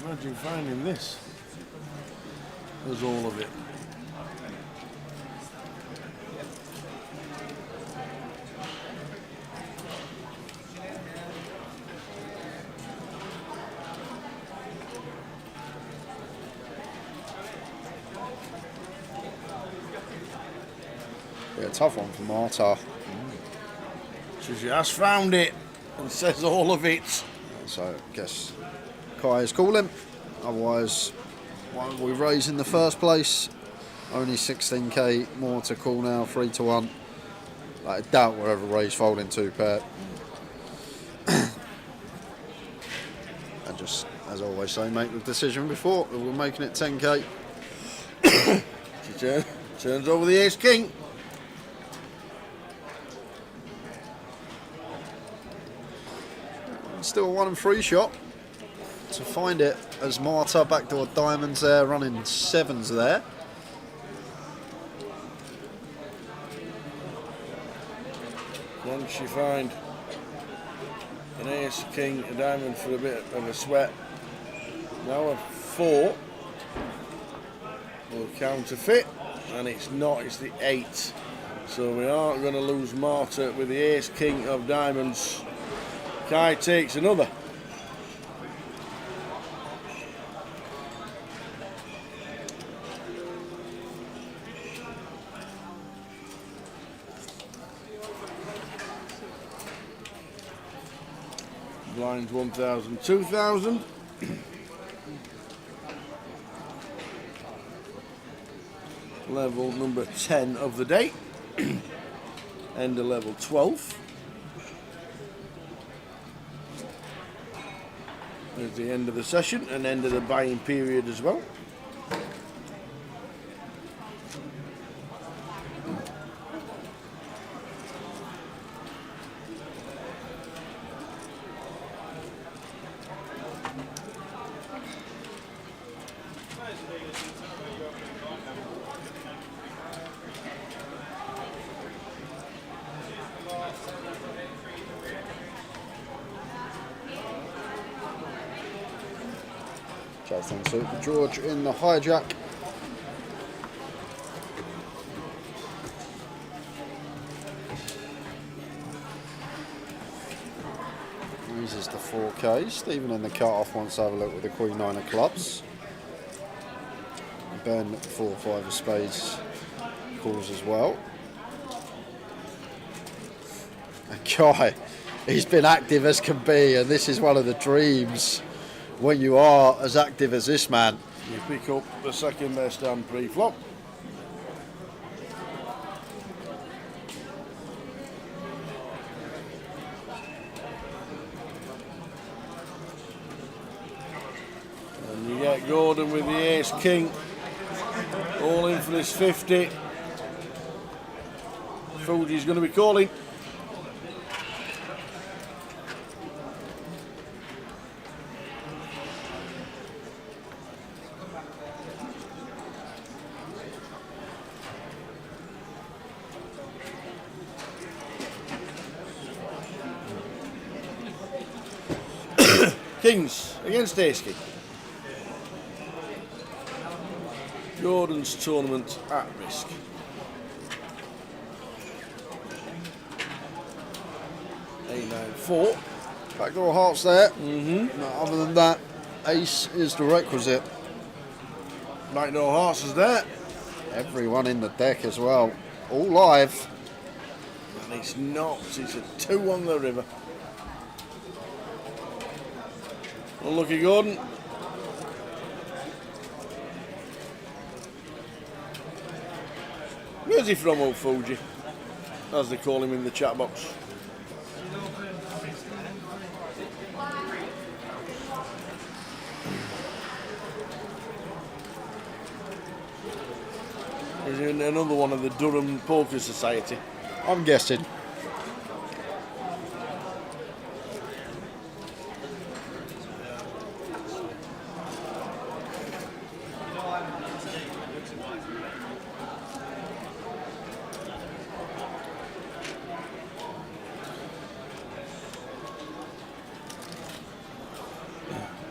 Imagine finding this as all of it. Yeah, tough one for Marta. So she has found it and says all of it. So I guess Kai is calling. Otherwise, why would we raise in the first place? Only 16k more to call now, 3-1. I doubt we'll ever raise folding 2-pair. And just, as I always say, make the decision before. We're making it 10k. She turns over the ace king. Still a 1 and 3 shot to find it as Marta backdoor diamonds there, running 7s there. Once she find an ace, king, a diamond for a bit of a sweat. Now a 4 will counterfeit, and it's not, it's the 8. So we aren't going to lose Marta with the ace, king of diamonds. Kai takes another. Blinds 1,000, 2,000. Level number 10 of the day. End of level 12. There's the end of the session and end of the buying period as well. Jonathan suit for George in the hijack. Uses the 4K. Stephen in the cut-off wants to have a look with the Queen 9 of clubs. Ben 4-5 of spades calls as well. And Guy, he's been active as can be, and this is one of the dreams when you are as active as this man. You pick up the second best hand pre-flop. And you get Gordon with the ace king. All in for this 50. Fuji's going to be calling. Kings against ace king. Gordon's tournament at risk. A9-4. Backdoor hearts there. No, other than that, ace is the requisite. Backdoor hearts is there. Everyone in the deck as well. All live. And it's not. It's a 2 on the river. Unlucky Gordon. Where's he from, old Fuji? as they call him in the chat box. He's in another one of the Durham Poker Society. I'm guessing.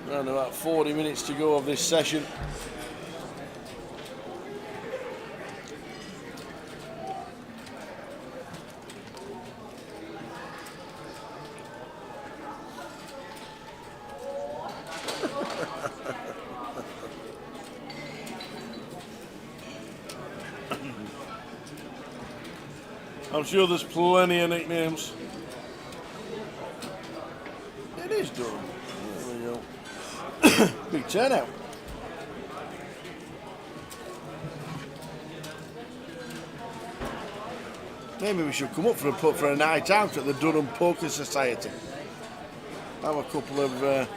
Around about 40 minutes to go of this session. I'm sure there's plenty of nicknames. It is Durham. There we go. Big turnout. Maybe we should come up for a night out at the Durham Poker Society. Have a couple of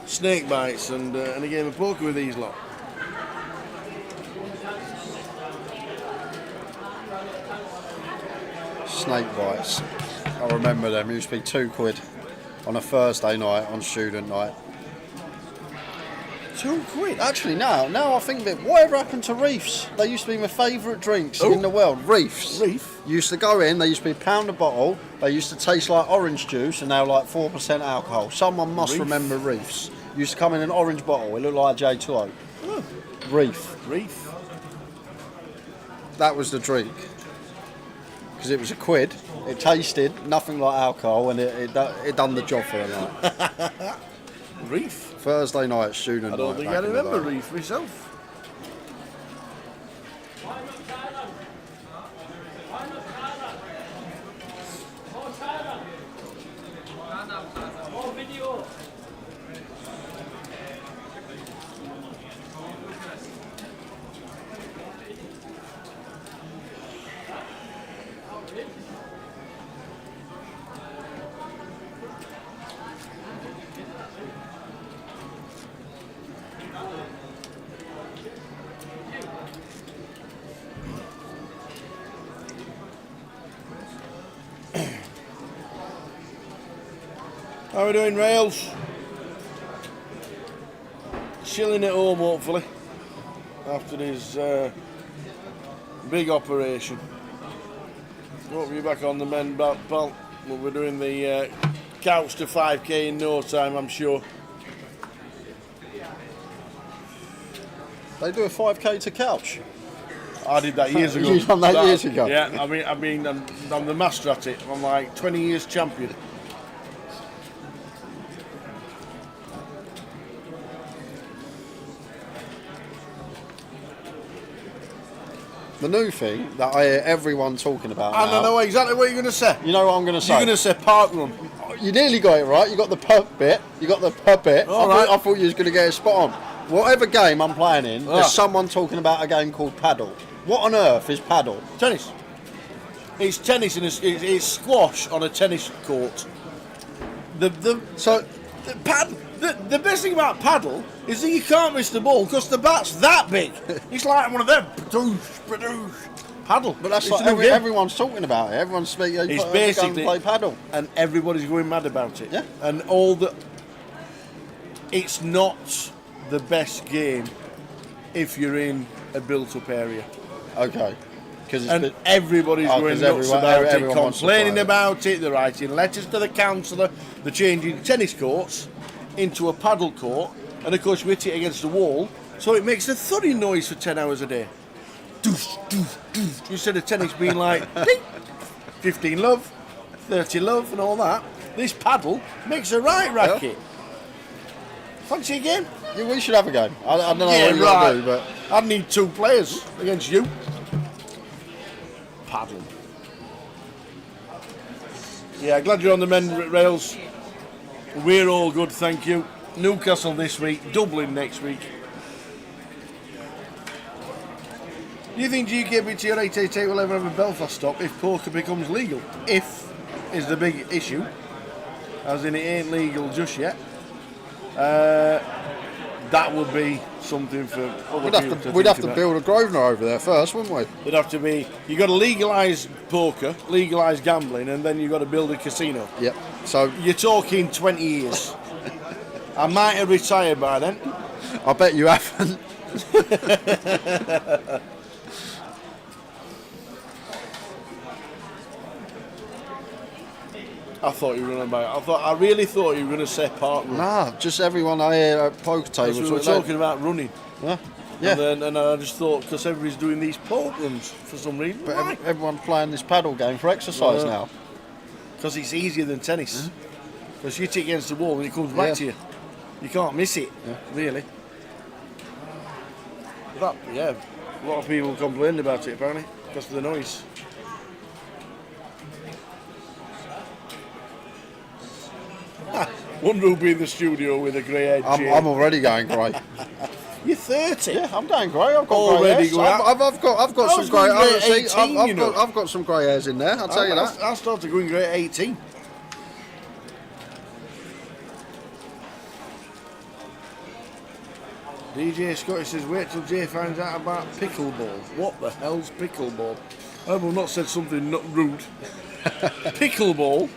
snake bites and a game of poker with these lot. Snake bites. I remember them. It used to be £2 on a Thursday night on student night. £2? Actually, now I think of it, whatever happened to reefs? They used to be my favourite drinks in the world. Reefs. Reef? Used to go in, they used to be a £1 a bottle, they used to taste like orange juice and now like 4% alcohol. Someone must Reef? remember reefs. Used to come in an orange bottle, it looked like a J2O. Oh. Reef. Reef? That was the drink. Because it was £1, it tasted nothing like alcohol and it done the job for the night. Reef? Thursday night, student night. I don't think I remember Reef myself. How are we doing, Rails? Chilling at home, hopefully, after his big operation. Hope you're back on the men, pal. We'll be doing the couch to 5k in no time, I'm sure. They do a 5k to couch. I did that years ago. You've done that years ago? Yeah, I'm the master at it. I'm like 20 years champion. The new thing that I hear everyone talking about I now, don't know exactly what you're going to say. you know what I'm going to say? You're going to say park run. You nearly got it right. You got the pub bit. You got the pub bit. All I right. thought you was going to get it spot on. Whatever game I'm playing in, Ah. there's someone talking about a game called paddle. What on earth is paddle? Tennis. It's tennis and it's squash on a tennis court. The best thing about paddle is that you can't miss the ball because the bat's that big. It's like one of them. Paddle. But that's It's like a new game. everyone's talking about it. Everyone's speaking. It's Go and basically play paddle. and everybody's going mad about it. Yeah. And all the. It's not the best game if you're in a built-up area. Okay. Because And everybody's going 'cause nuts about it, everyone wants to complaining play it. about it. They're writing letters to the councillor. They're changing tennis courts into a paddle court, and of course we hit it against the wall, so it makes a thudding noise for 10 hours a day. Doof, doof, doof. Instead of tennis being like ding, 15 love, 30 love, and all that, this paddle makes a right racket. Fancy a game? Yeah, we should have a game. I don't know what you're going to do, but I'd need 2 players against you. Paddle. Yeah, glad you're on the men rails. We're all good, thank you. Newcastle this week, Dublin next week. Do you think UKPL 888 will ever have a Belfast stop if poker becomes legal? If is the big issue, as in it ain't legal just yet. That would be something for other people to We'd have to about. build a Grosvenor over there first, wouldn't we? It'd have to be. You got to legalise poker, legalise gambling, and then you got to build a casino. Yep. So You're talking 20 years. I might have retired by then. I bet you haven't. I thought you were going to buy it. I really thought you were going to say park run. Nah, just everyone I hear at poker tables. We were talking about running. Huh? Yeah. And I just thought, because everybody's doing these poke runs for some reason. But everyone's playing this paddle game for exercise now. Because it's easier than tennis. Because you hit it against the wall and it comes back to you. You can't miss it, really. A lot of people complained about it apparently, because of the noise. Wonder who'll be in the studio with a grey head. I'm already going grey. You're 30. Yeah, I'm going grey. I've got Already grey hairs. going I've got I some was grey. going grey at 18, you know. I've got some grey hairs in there. I'll tell you that. I started going grey at 18. DJ Scotty says, wait till Jay finds out about pickleball. What the hell's pickleball? I hope I've not said something not rude. Pickleball?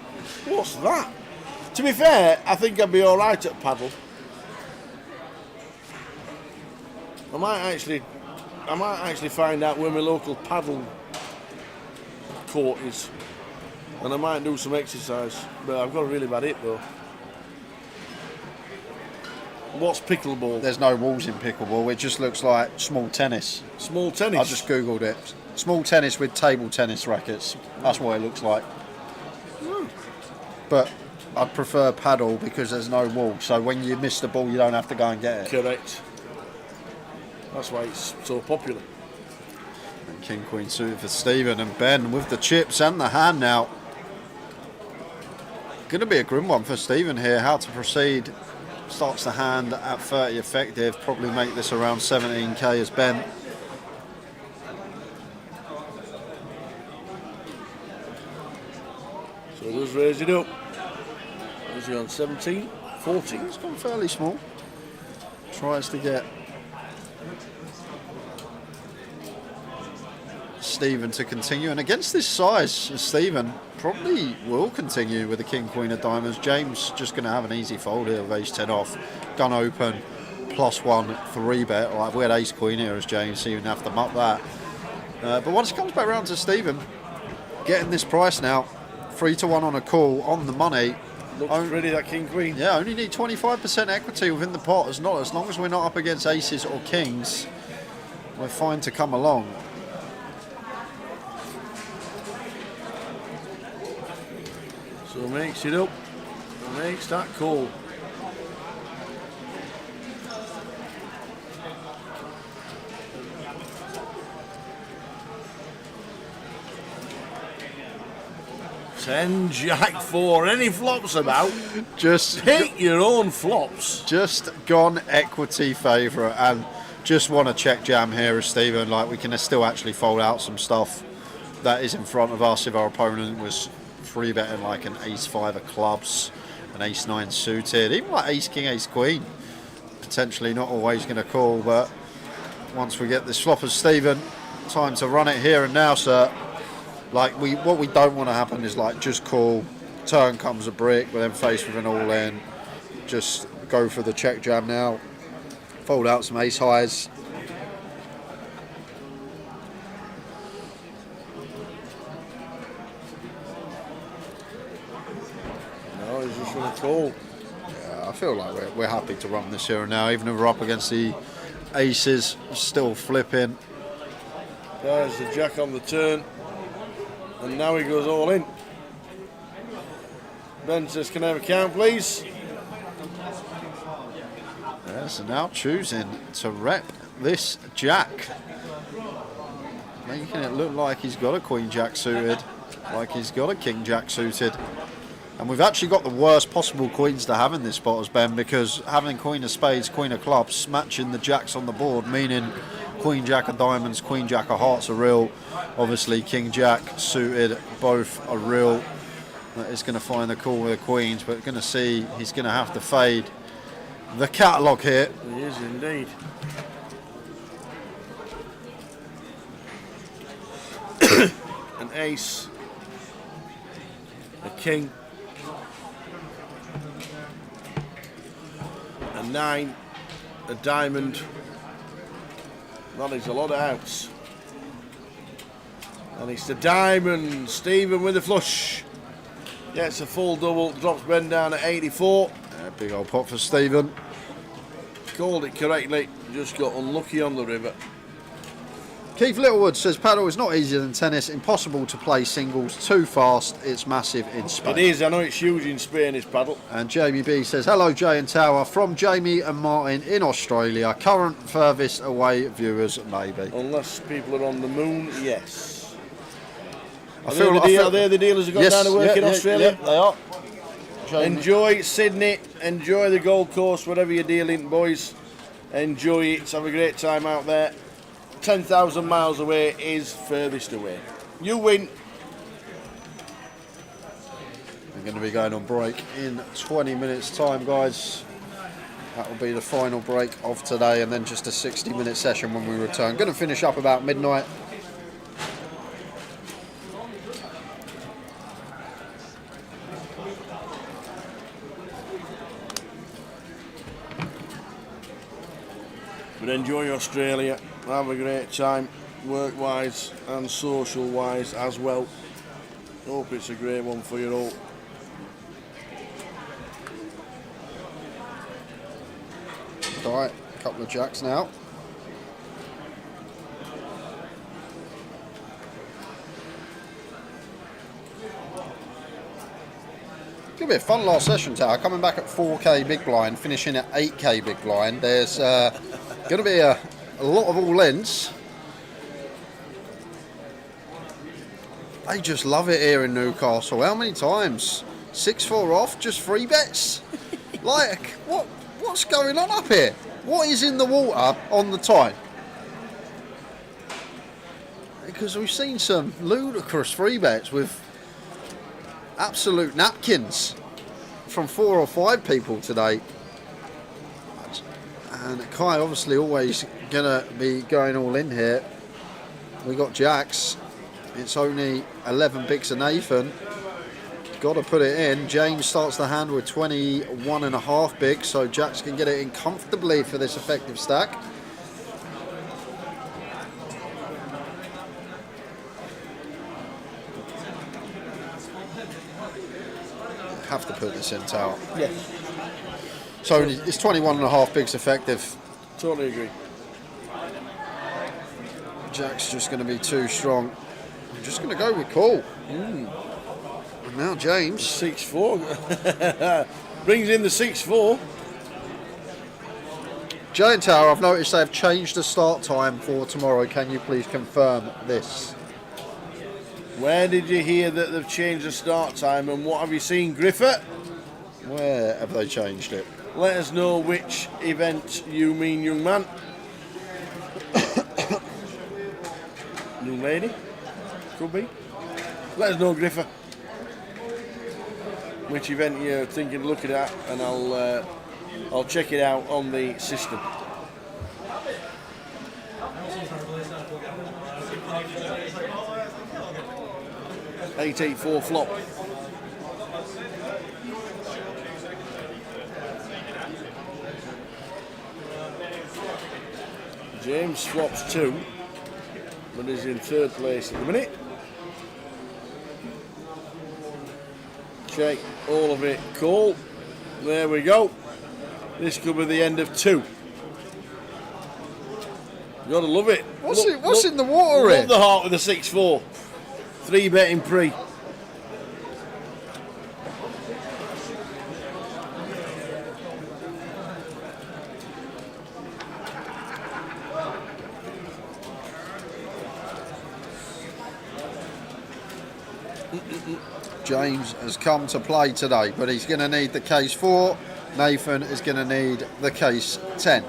What's that? To be fair, I think I'd be alright at paddle. I might actually find out where my local paddle court is. And I might do some exercise. But I've got a really bad hip though. What's pickleball? There's no walls in pickleball. It just looks like small tennis. Small tennis? I just googled it. Small tennis with table tennis rackets. That's what it looks like. But I prefer paddle because there's no wall. So when you miss the ball, you don't have to go and get it. Correct. That's why it's so popular. And King Queen suited for Stephen and Ben with the chips and the hand now. Going to be a grim one for Stephen here. How to proceed. Starts the hand at 30 effective. Probably make this around 17k as Ben. So just raise it up. Is he on 17? 14? It's gone fairly small. Tries to get Stephen to continue, and against this size, Stephen probably will continue with the King Queen of Diamonds. James just going to have an easy fold here with ace 10 off, gun open, +1 3-bet. Like we had ace queen here as James, so you wouldn't have to muck that. But once it comes back round to Stephen, getting this price now, 3-1 on a call on the money. Looks pretty, that King Queen. Yeah, only need 25% equity within the pot. As long as we're not up against aces or kings, we're fine to come along. So makes it up, makes that call. Ten Jack 4. Any flops about? Just Pick your own flops. Just gone equity favourite, and just want to check jam here as Stephen. Like we can still actually fold out some stuff that is in front of us if our opponent was 3-betting like an ace-5 of clubs, an ace-9 suited, even like ace-king, ace-queen. Potentially not always going to call, but once we get this flop as Stephen, time to run it here and now, sir. Like what we don't want to happen is like just call, turn comes a brick, we're then faced with an all-in. Just go for the check jam now. Fold out some ace highs. No, he's just going to call. Yeah, I feel like we're happy to run this here and now, even if we're up against the aces, still flipping. There's the Jack on the turn. And now he goes all in. Ben says, can I have a count, please? Yes, and now choosing to rep this Jack. Making it look like he's got a Queen Jack suited, like he's got a King Jack suited. And we've actually got the worst possible queens to have in this spot as Ben, because having Queen of Spades, Queen of Clubs, matching the Jacks on the board, meaning Queen Jack of Diamonds, Queen Jack of Hearts are real. Obviously King Jack suited, both are real. That is going to find the call with the Queens, but going to see he's going to have to fade the catalogue here. He is indeed. An ace, a king, a 9, a diamond. That is a lot of outs. And it's the diamond. Stephen with the flush. Gets a full double, drops Ben down at 84. Big old pot for Stephen. Called it correctly, just got unlucky on the river. Keith Littlewood says paddle is not easier than tennis, impossible to play singles, too fast, it's massive in Spain. It is, I know it's huge in Spain, this paddle. And Jamie B says, hello Jay and Tower, from Jamie and Martin in Australia, current furthest away viewers maybe. Unless people are on the moon, yes. I Are they the dealers who got down to work in Australia? Yeah, they are. Jamie. Enjoy Sydney, enjoy the Gold Coast, wherever you're dealing, boys. Enjoy it, have a great time out there. 10,000 miles away is furthest away. You win. We're going to be going on break in 20 minutes time, guys. That will be the final break of today, and then just a 60-minute session when we return. Going to finish up about midnight. But enjoy Australia. Have a great time, work-wise and social-wise as well. Hope it's a great one for you all. Alright, a couple of jacks now. Gonna be a fun last session, Tower. Coming back at 4k big blind, finishing at 8k big blind. There's gonna be a lot of all-ins. They just love it here in Newcastle. How many times? 6-4 off, just 3 bets? Like, what's going on up here? What is in the water on the time? Because we've seen some ludicrous 3 bets with absolute napkins from 4 or 5 people today. And Kai obviously always gonna be going all in here. We got jacks. It's only 11 bigs and Nathan. Got to put it in. James starts the hand with 21.5 bigs, so jacks can get it in comfortably for this effective stack. Have to put this in, Tower. Yes. So it's 21.5 bigs effective. Totally agree. Jack's just going to be too strong. I'm just going to go with call. And now James. 6-4. Brings in the 6-4. Giant Tower, I've noticed they've changed the start time for tomorrow. Can you please confirm this? Where did you hear that they've changed the start time, and what have you seen, Griffith? Where have they changed it? Let us know which event you mean, young man. Young lady? Could be. Let us know, Griffith, which event you're thinking of looking at, and I'll check it out on the system. $8-8-4 flop. James flops 2, but is in 3rd place at the minute. Check all of it, call. There we go. This could be the end of 2. You gotta love it. What's in the water here? Love the heart with a 6-4. 3 betting pre. James has come to play today, but he's going to need the case 4. Nathan is going to need the case 10.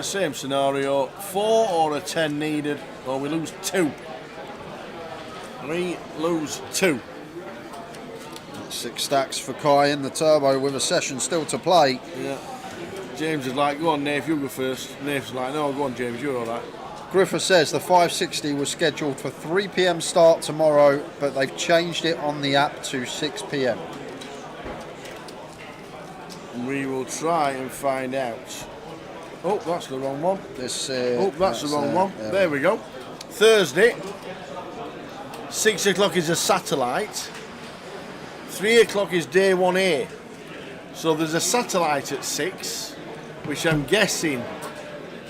same scenario. 4 or a 10 needed, or we lose 2. 3, lose 2. 6 stacks for Kai in the turbo with a session still to play. Yeah. James is like, go on, Nath, you go first. Nath's like, no, go on, James, you're all right. Griffith says the 560 was scheduled for 3 p.m. start tomorrow, but they've changed it on the app to 6 p.m. We will try and find out. Oh, that's the wrong one. This, Oh, that's the wrong one. There we go. Thursday, 6 o'clock is a satellite. 3 o'clock is day 1A. So there's a satellite at 6, which I'm guessing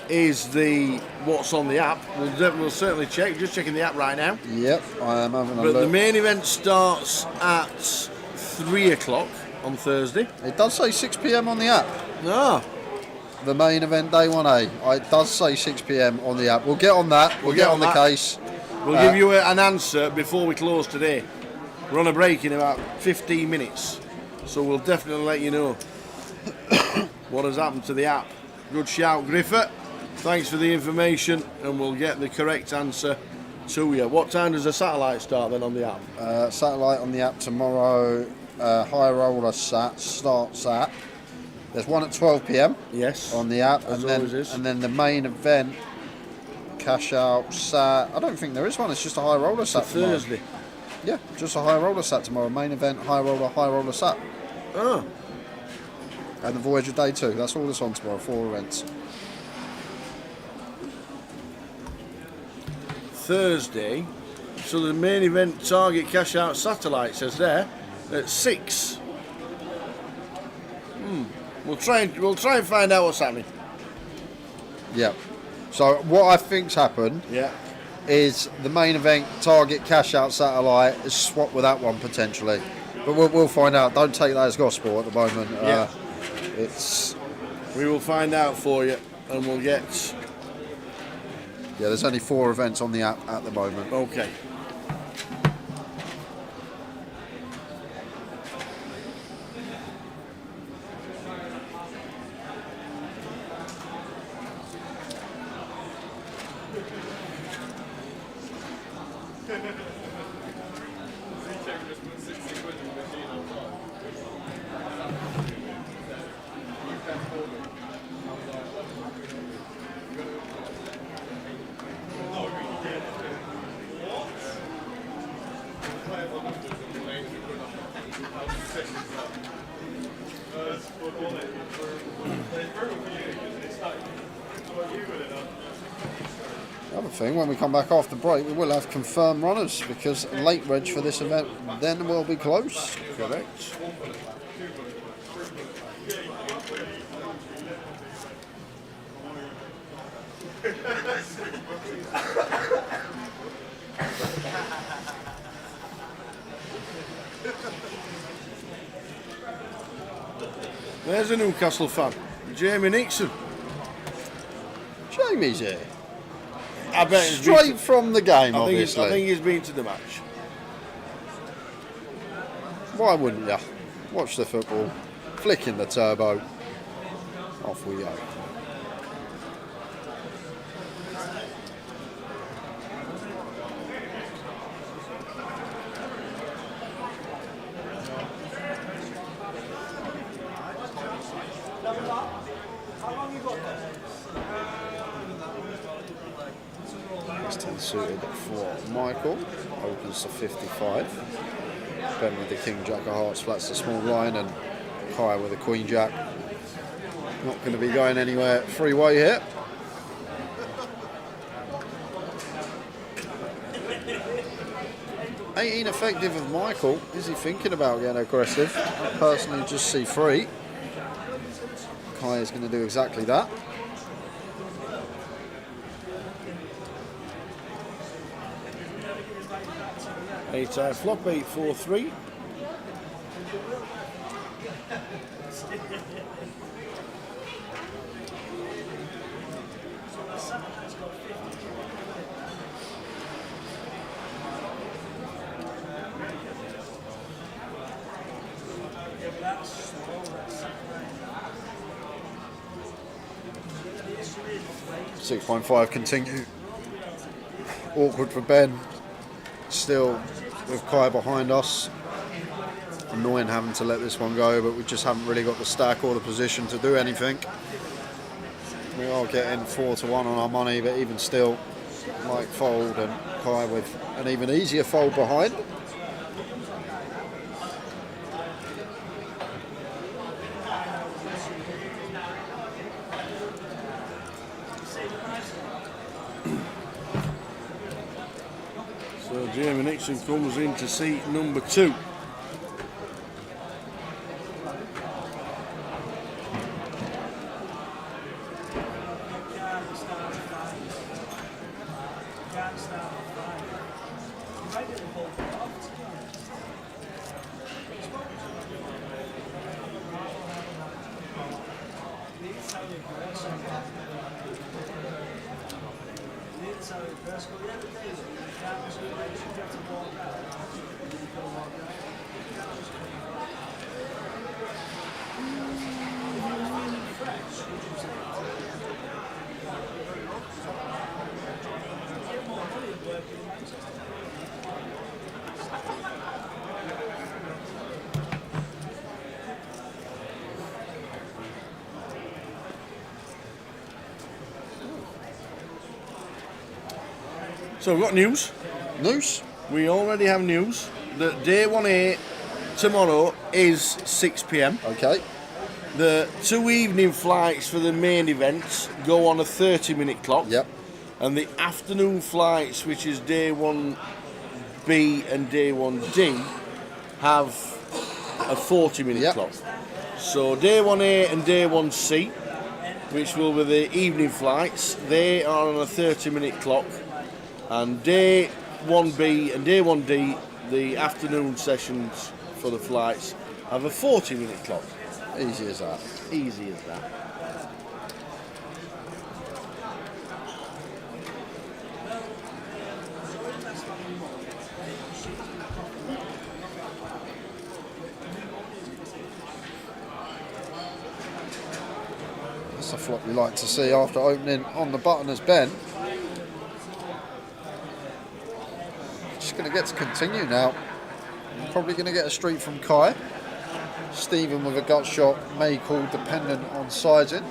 is the what's on the app. We'll certainly check. Just checking the app right now. Yep, I am having a But look. the main event starts at 3 o'clock on Thursday. It does say 6 p.m. on the app. Ah, The main event, day 1A. It does say 6 p.m. on the app. We'll get on that. We'll get on the that. case. we'll give you an answer before we close today. We're on a break in about 15 minutes, so we'll definitely let you know what has happened to the app. Good shout, Griffith. Thanks for the information, and we'll get the correct answer to you. What time does the satellite start then on the app? Satellite on the app tomorrow. High roller starts at. There's one at 12 p.m. Yes. on the app, As and then always is. and then the main event, cash out sat. I don't think there is one. It's just a high roller sat tomorrow. Thursday. Yeah, just a high roller sat tomorrow. Main event, high roller sat, Oh, and the Voyage of day 2. That's all that's on tomorrow. 4 events. Thursday. So the main event target cash out satellite says there at 6. We'll try and find out what's happening. Yeah. So what I think's happened Yeah. is the main event target cash out satellite is swapped with that one potentially, but we'll find out. Don't take that as gospel at the moment. Yeah. It's We will find out for you, and we'll get. there's only 4 events on the app at the moment. Okay. The other thing, when we come back after break, we will have confirmed runners because late reg for this event then will be close. Correct. There's a Newcastle fan, Jamie Nixon. Jamie's here. I bet he's been Straight from the game, I obviously. think he's been to the match. Why wouldn't you? Watch the football, flicking the turbo. Off we go. It's 10 suited for Michael. Opens to 55. Ben with the King Jack of Hearts flats the small line, and Kai with the Queen Jack. Not going to be going anywhere freeway here. $18 effective of Michael. Is he thinking about getting aggressive? I personally just see 3. Kai is going to do exactly that. Eight-eye flop, 8-4-3. 6.5 continue. Awkward for Ben. Still with Kai behind us. Annoying having to let this one go, but we just haven't really got the stack or the position to do anything. We are getting 4-1 on our money, but even still, like fold, and Kai with an even easier fold behind. So Jamie Nixon comes into seat number 2. So we've got news. News? We already have news that day 1A tomorrow is 6 p.m. Okay. The 2 evening flights for the main events go on a 30-minute clock. Yep. And the afternoon flights, which is day 1B and day 1D, have a 40-minute Yep. clock. So day 1A and day 1C, which will be the evening flights, they are on a 30-minute clock. And day 1B and day 1D, the afternoon sessions for the flights, have a 40-minute clock. Easy as that. Easy as that. That's a flop we like to see after opening on the button as Ben. Just going to get to continue now. Probably going to get a street from Kai. Stephen with a gut shot may call dependent on sizing.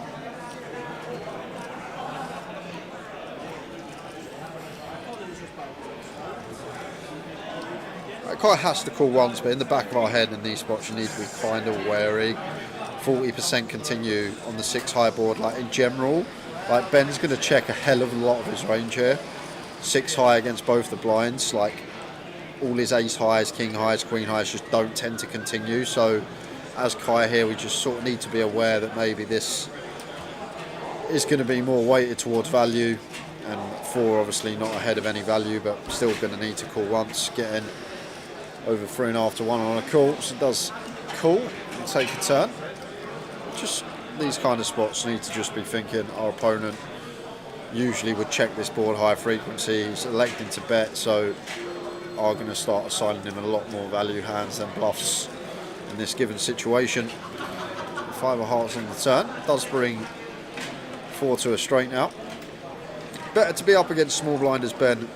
Kai has to call once, but in the back of our head in these spots you need to be kind of wary. 40% continue on the 6 high board, like in general, like Ben's going to check a hell of a lot of his range here. 6 high against both the blinds, like all his ace highs, king highs, queen highs just don't tend to continue. So as Kai here, we just sort of need to be aware that maybe this is going to be more weighted towards value, and 4 obviously not ahead of any value, but still going to need to call once, getting over 3.5 to 1 on a call. So it does call and take a turn. Just these kind of spots need to just be thinking our opponent usually would check this board high frequency. He's electing to bet, so are going to start assigning him a lot more value hands than bluffs in this given situation. 5 of hearts on the turn does bring 4 to a straight now. Better to be up against small blind as Ben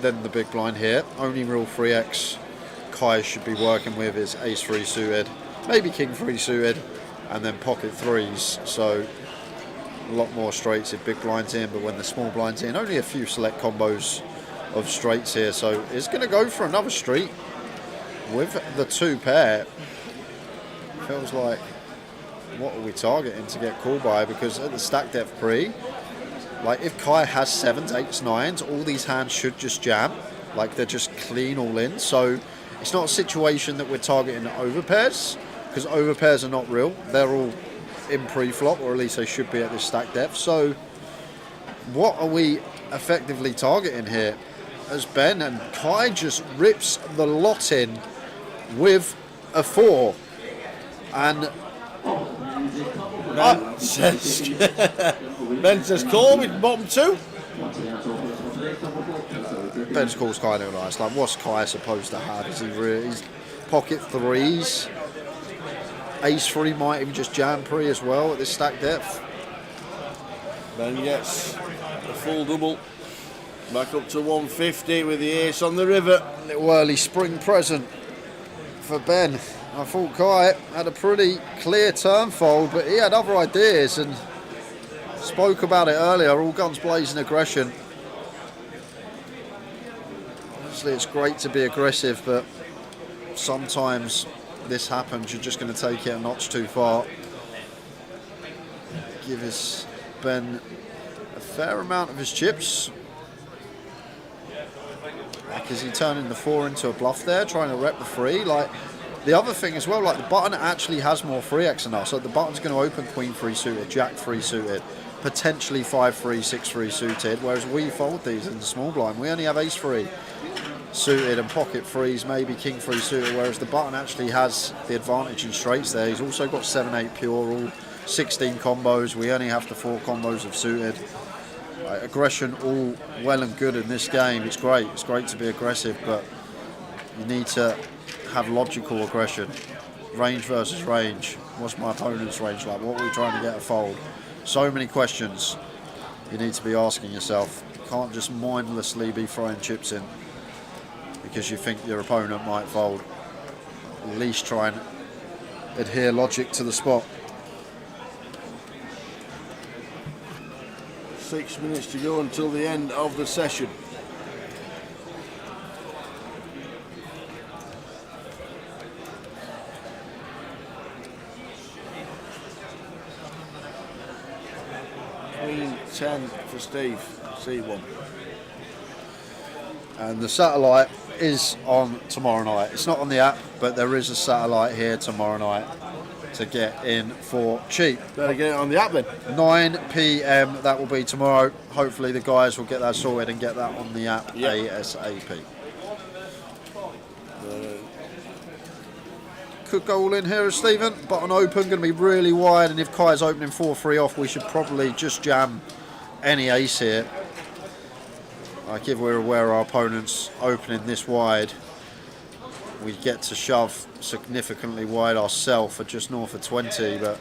than the big blind here. Only real 3x Kai should be working with is ace 3 suited, maybe king 3 suited, and then pocket 3s. So a lot more straights if big blind's in, but when the small blind's in, only a few select combos of straights here. So it's going to go for another street with the 2 pair. Feels like, what are we targeting to get called by? Because at the stack depth pre, like if Kai has 7s, 8s, 9s, all these hands should just jam. Like they're just clean all in. So it's not a situation that we're targeting overpairs, because overpairs are not real. They're all in pre-flop, or at least they should be at this stack depth. So what are we effectively targeting here as Ben? And Kai just rips the lot in with a 4. And Ben says call with bottom 2. Ben's call's kind of nice. Like, what's Kai supposed to have? Is he really pocket 3s? Ace 3 might even just jam pre as well at this stack depth. Ben gets a full double. Back up to 150 with the ace on the river. Little early spring present for Ben. I thought Kai had a pretty clear turn fold, but he had other ideas and spoke about it earlier. All guns blazing aggression. Obviously, it's great to be aggressive, but sometimes this happens. You're just going to take it a notch too far. Give his Ben a fair amount of his chips. Like, is he turning the 4 into a bluff there, trying to rep the 3? Like, the other thing as well, like, the button actually has more 3x than us. So the button's going to open Queen 3 suited, Jack 3 suited, potentially 5-3, 6-3 suited, whereas we fold these in the small blind. We only have ace 3 suited and pocket 3s, maybe king 3 suited, whereas the button actually has the advantage in straights there. He's also got 7-8 pure, all 16 combos. We only have the 4 combos of suited. Aggression all well and good in this game. It's great to be aggressive, but you need to have logical aggression. Range versus range. What's my opponent's range like? What are we trying to get a fold? So many questions you need to be asking yourself. You can't just mindlessly be throwing chips in because you think your opponent might fold. At least try and adhere logic to the spot. 6 minutes to go until the end of the session. Queen 10 for Steve, C1. And the satellite is on tomorrow night. It's not on the app, but there is a satellite here tomorrow night to get in for cheap. Better get it on the app then. 9 p.m. that will be tomorrow. Hopefully the guys will get that sorted and get that on the app ASAP. Could go all in here as Stephen. Button open, going to be really wide, and if Kai's opening 4-3 off, we should probably just jam any ace here. Like, if we're aware our opponent's opening this wide, we get to shove significantly wide ourselves for just north of 20, but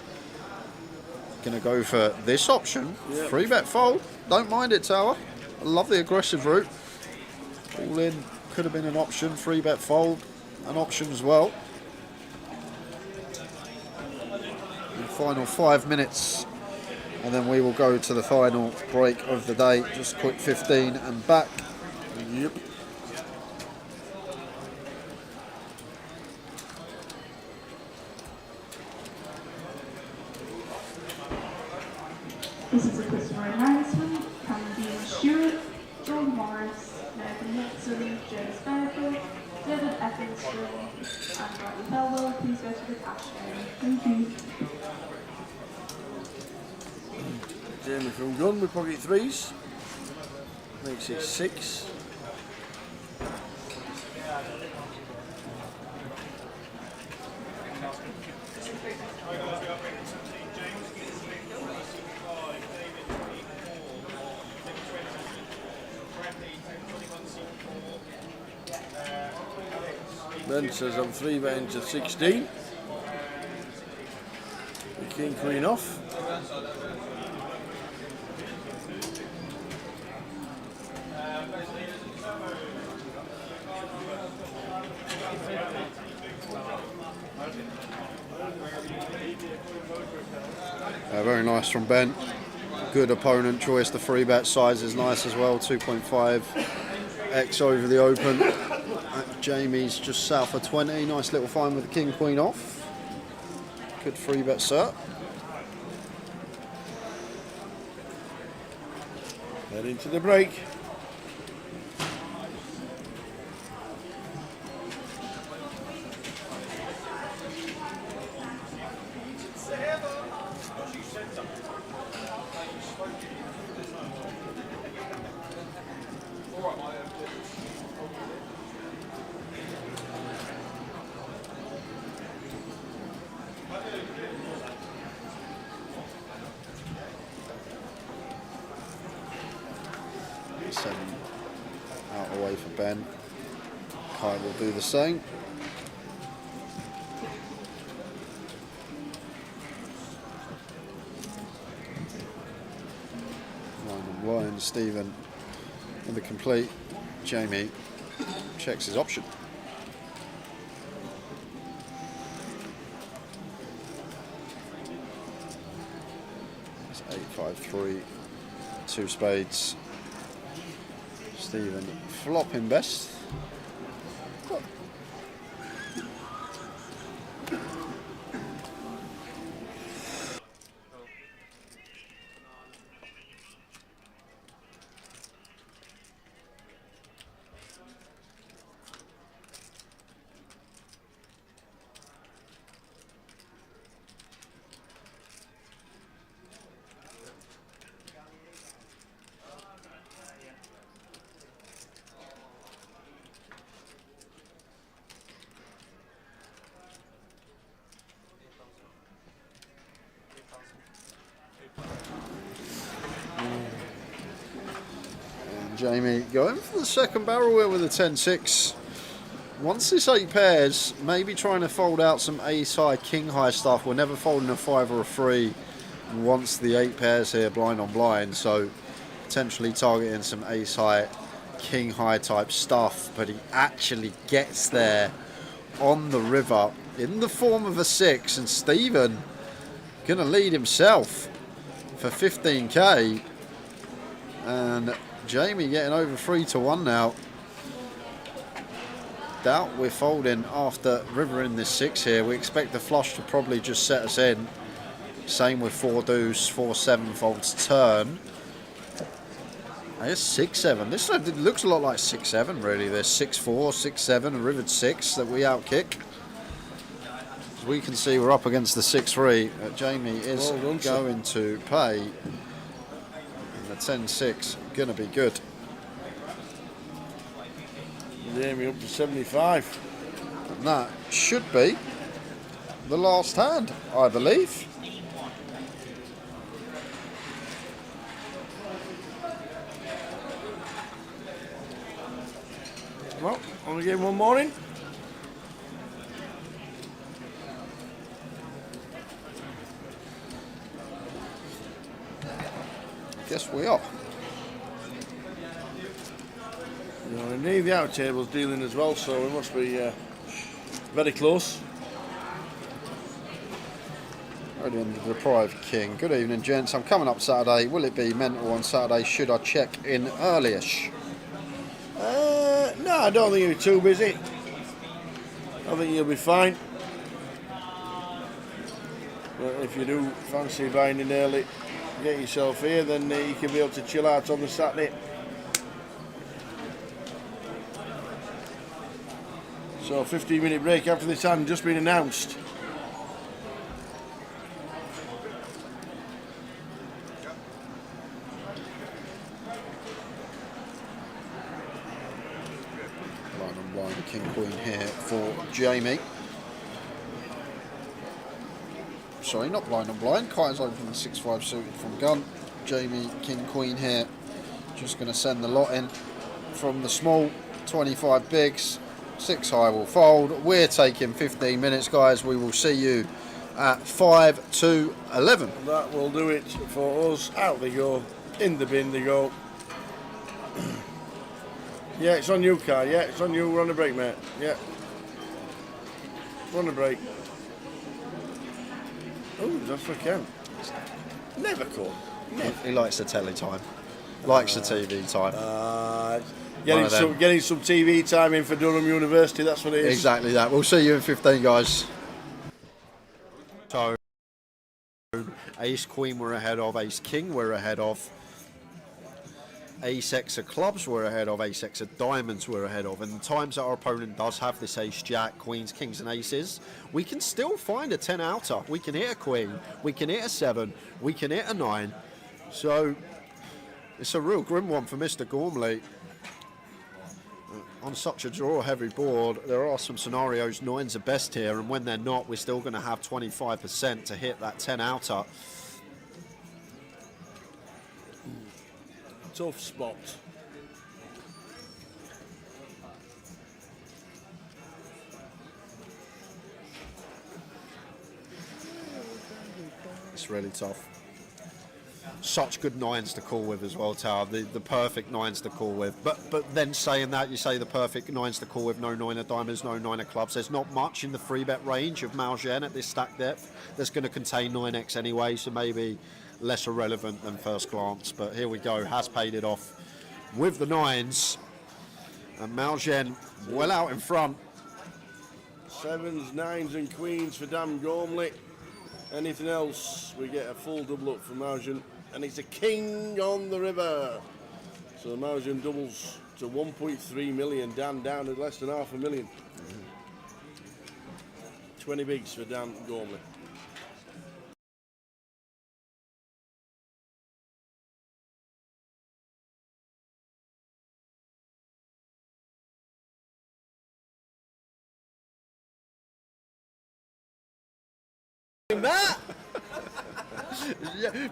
going to go for this option. 3-bet fold. Don't mind it, Tower. I love the aggressive route. All in could have been an option. 3-bet fold, an option as well. The final 5 minutes, and then we will go to the final break of the day. Just quick 15 and back. Yep. This is a customer announcement. Cameron Stewart, John Morris, Nathan Nixon, James Berkeley, David Eccleston, and Bradley Felwell. Please go to the cash area. Thank you. Jamie from Gun with pocket 3s. Makes it 6. Ben says I'm 3-betting to 16. The king queen off. Very nice from Ben. Good opponent choice. The 3-bet size is nice as well. 2.5x over the open. Jamie's just south of 20. Nice little find with the king queen off. Good 3-bet cert. Head into the break. Send out away for Ben. Kai will do the same. Stephen in the complete. Jamie checks his option. It's 8-5-3, 2 spades. Stephen flopping best. Jamie going for the second barrel here with a 10-6. Once this 8 pairs, maybe trying to fold out some ace high, king high stuff. We're never folding a 5 or a 3 once the 8 pairs here, blind on blind. So potentially targeting some ace high, king high type stuff. But he actually gets there on the river in the form of a 6. And Stephen going to lead himself for 15k. And Jamie getting over 3-1 now. Doubt we're folding after river in this 6 here. We expect the flush to probably just set us in. Same with 4 deuce, 4-7 folds turn. There's 6-7. This looks a lot like 6-7 really. There's 6-4, 6-7, a rivered 6 that we outkick. As we can see, we're up against the 6-3. Jamie is going to pay. And the 10-6 going to be good. Jamie up to 75. And that should be the last hand, I believe. Well, only game one more in. Guess we are. Indeed, the outer table's dealing as well, so we must be very close. Already under the deprived king. Good evening, gents. I'm coming up Saturday. Will it be mental on Saturday? Should I check in earlyish? No, I don't think you'll be too busy. I think you'll be fine. But if you do fancy buying in early, get yourself here, then you can be able to chill out on the Saturday. So a 15-minute break after this hand just been announced. Blind on blind, king queen here for Jamie. Sorry, not blind on blind. Quite as open the 6-5 suited from gun. Jamie, king queen here. Just going to send the lot in from the small. 25 bigs. 6 high will fold. We're taking 15 minutes, guys. We will see you at 5 to 11. That will do it for us. Out they go. In the bin they go. Yeah, it's on you, Kai. Yeah, it's on you. We're on a break, mate. Yeah. We're on a break. Oh, that's for Ken. Never call. Never. He likes the telly time. Likes the TV time. Getting some TV time in for Durham University, that's what it is. Exactly that. We'll see you in 15, guys. So, ace queen we're ahead of, ace king we're ahead of, ace x of clubs we're ahead of, ace x of diamonds we're ahead of. And the times that our opponent does have this ace jack, queens, kings and aces, we can still find a 10 outer. We can hit a queen, we can hit a 7, we can hit a 9. So it's a real grim one for Mr. Gormley. On such a draw-heavy board, there are some scenarios 9s are best here, and when they're not, we're still going to have 25% to hit that 10 outer. Tough spot. It's really tough. such good nines to call with as well, Tower. The perfect nines to call with. But then saying that, you say the perfect nines to call with, no nine of diamonds, no nine of clubs. There's not much in the free bet range of Maoen at this stack depth that's going to contain 9x anyway, so maybe less irrelevant than first glance. But here we go, has paid it off with the nines. And Maoen well out in front. Sevens, nines and queens for damn Gormley. Anything else, we get a full double up from Maoen. And it's a king on the river. So Maoen doubles to 1.3 million. Dan down at less than $500,000. 20 bigs for Dan Gormley. That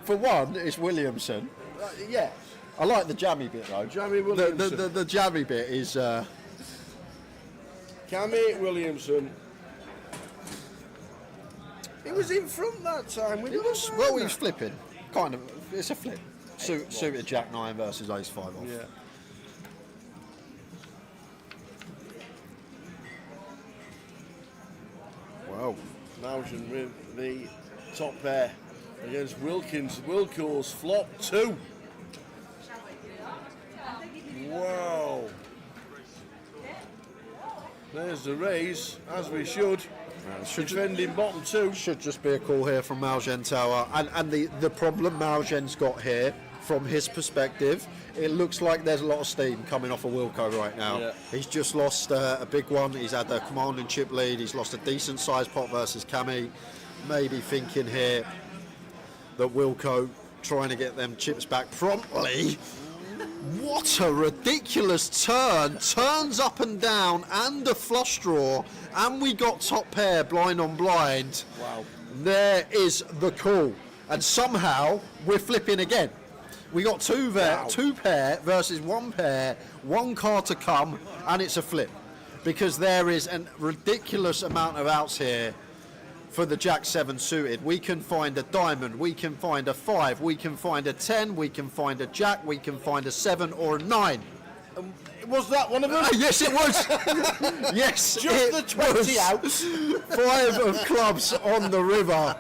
for one, it's Williamson. Yeah. I like the jammy bit though. Jammy Williamson. The jammy bit is. Cammy Williamson. He was in front that time. He was flipping. Kind of. It's a flip. Suited Jack 9 versus Ace 5 off. Yeah. Wow. Maoen with the top pair against Wilkins. Wilco's flop 2. Wow. There's the raise, as we should. Defending bottom 2. Should just be a call here from Maoen Tower. And the problem Maoen's got here, from his perspective, it looks like there's a lot of steam coming off of Wilco right now. Yeah. He's just lost a big one. He's had the command and chip lead. He's lost a decent sized pot versus Cammy. Maybe thinking here that Wilco trying to get them chips back promptly. What a ridiculous turn. Turns up and down and a flush draw. And we got top pair blind on blind. Wow. There is the call. And somehow we're flipping again. We got two pair versus one pair, one card to come, and it's a flip. Because there is a ridiculous amount of outs here for the Jack 7 suited. We can find a diamond, we can find a 5, we can find a 10, we can find a Jack, we can find a 7 or a 9. Was that one of them? Yes, it was. Yes, Just the 20 out. 5 of clubs on the river.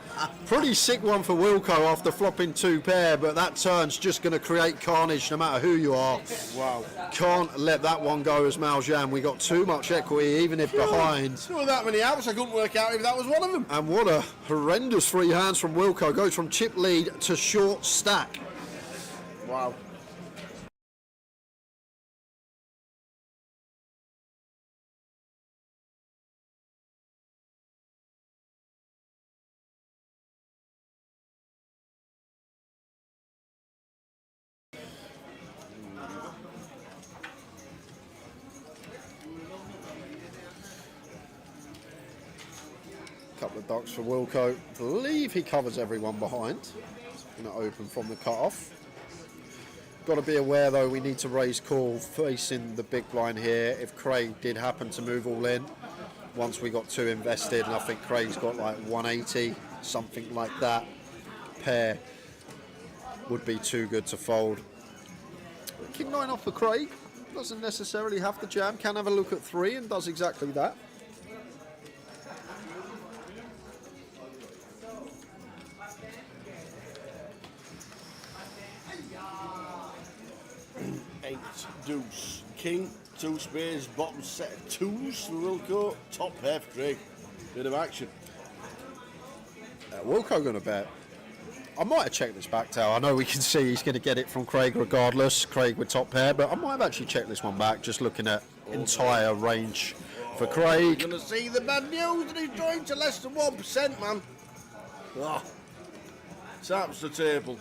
Pretty sick one for Wilco after flopping 2 pair, but that turn's just going to create carnage no matter who you are. Wow. Can't let that one go as Maoen. We got too much equity, even if behind. There were that many outs, I couldn't work out if that was one of them. And what a horrendous free hands from Wilco. Goes from chip lead to short stack. Wow. Couple of ducks for Wilco. Believe he covers everyone behind. Going to open from the cut-off. Got to be aware though, we need to raise call facing the big blind here. If Craig did happen to move all in, once we got 2 invested, and I think Craig's got like 180, something like that. Pair would be too good to fold. King 9 off for Craig. Doesn't necessarily have to jam. Can have a look at 3 and does exactly that. Deuce, king, 2 spades, bottom set of 2s for Wilco, top pair for Craig. Bit of action. Wilco going to bet. I might have checked this back, Tower. I know we can see he's going to get it from Craig regardless. Craig with top pair, but I might have actually checked this one back, just looking at entire range for Craig. Going to see the bad news that he's drawing to less than 1%, man. Oh, taps the table.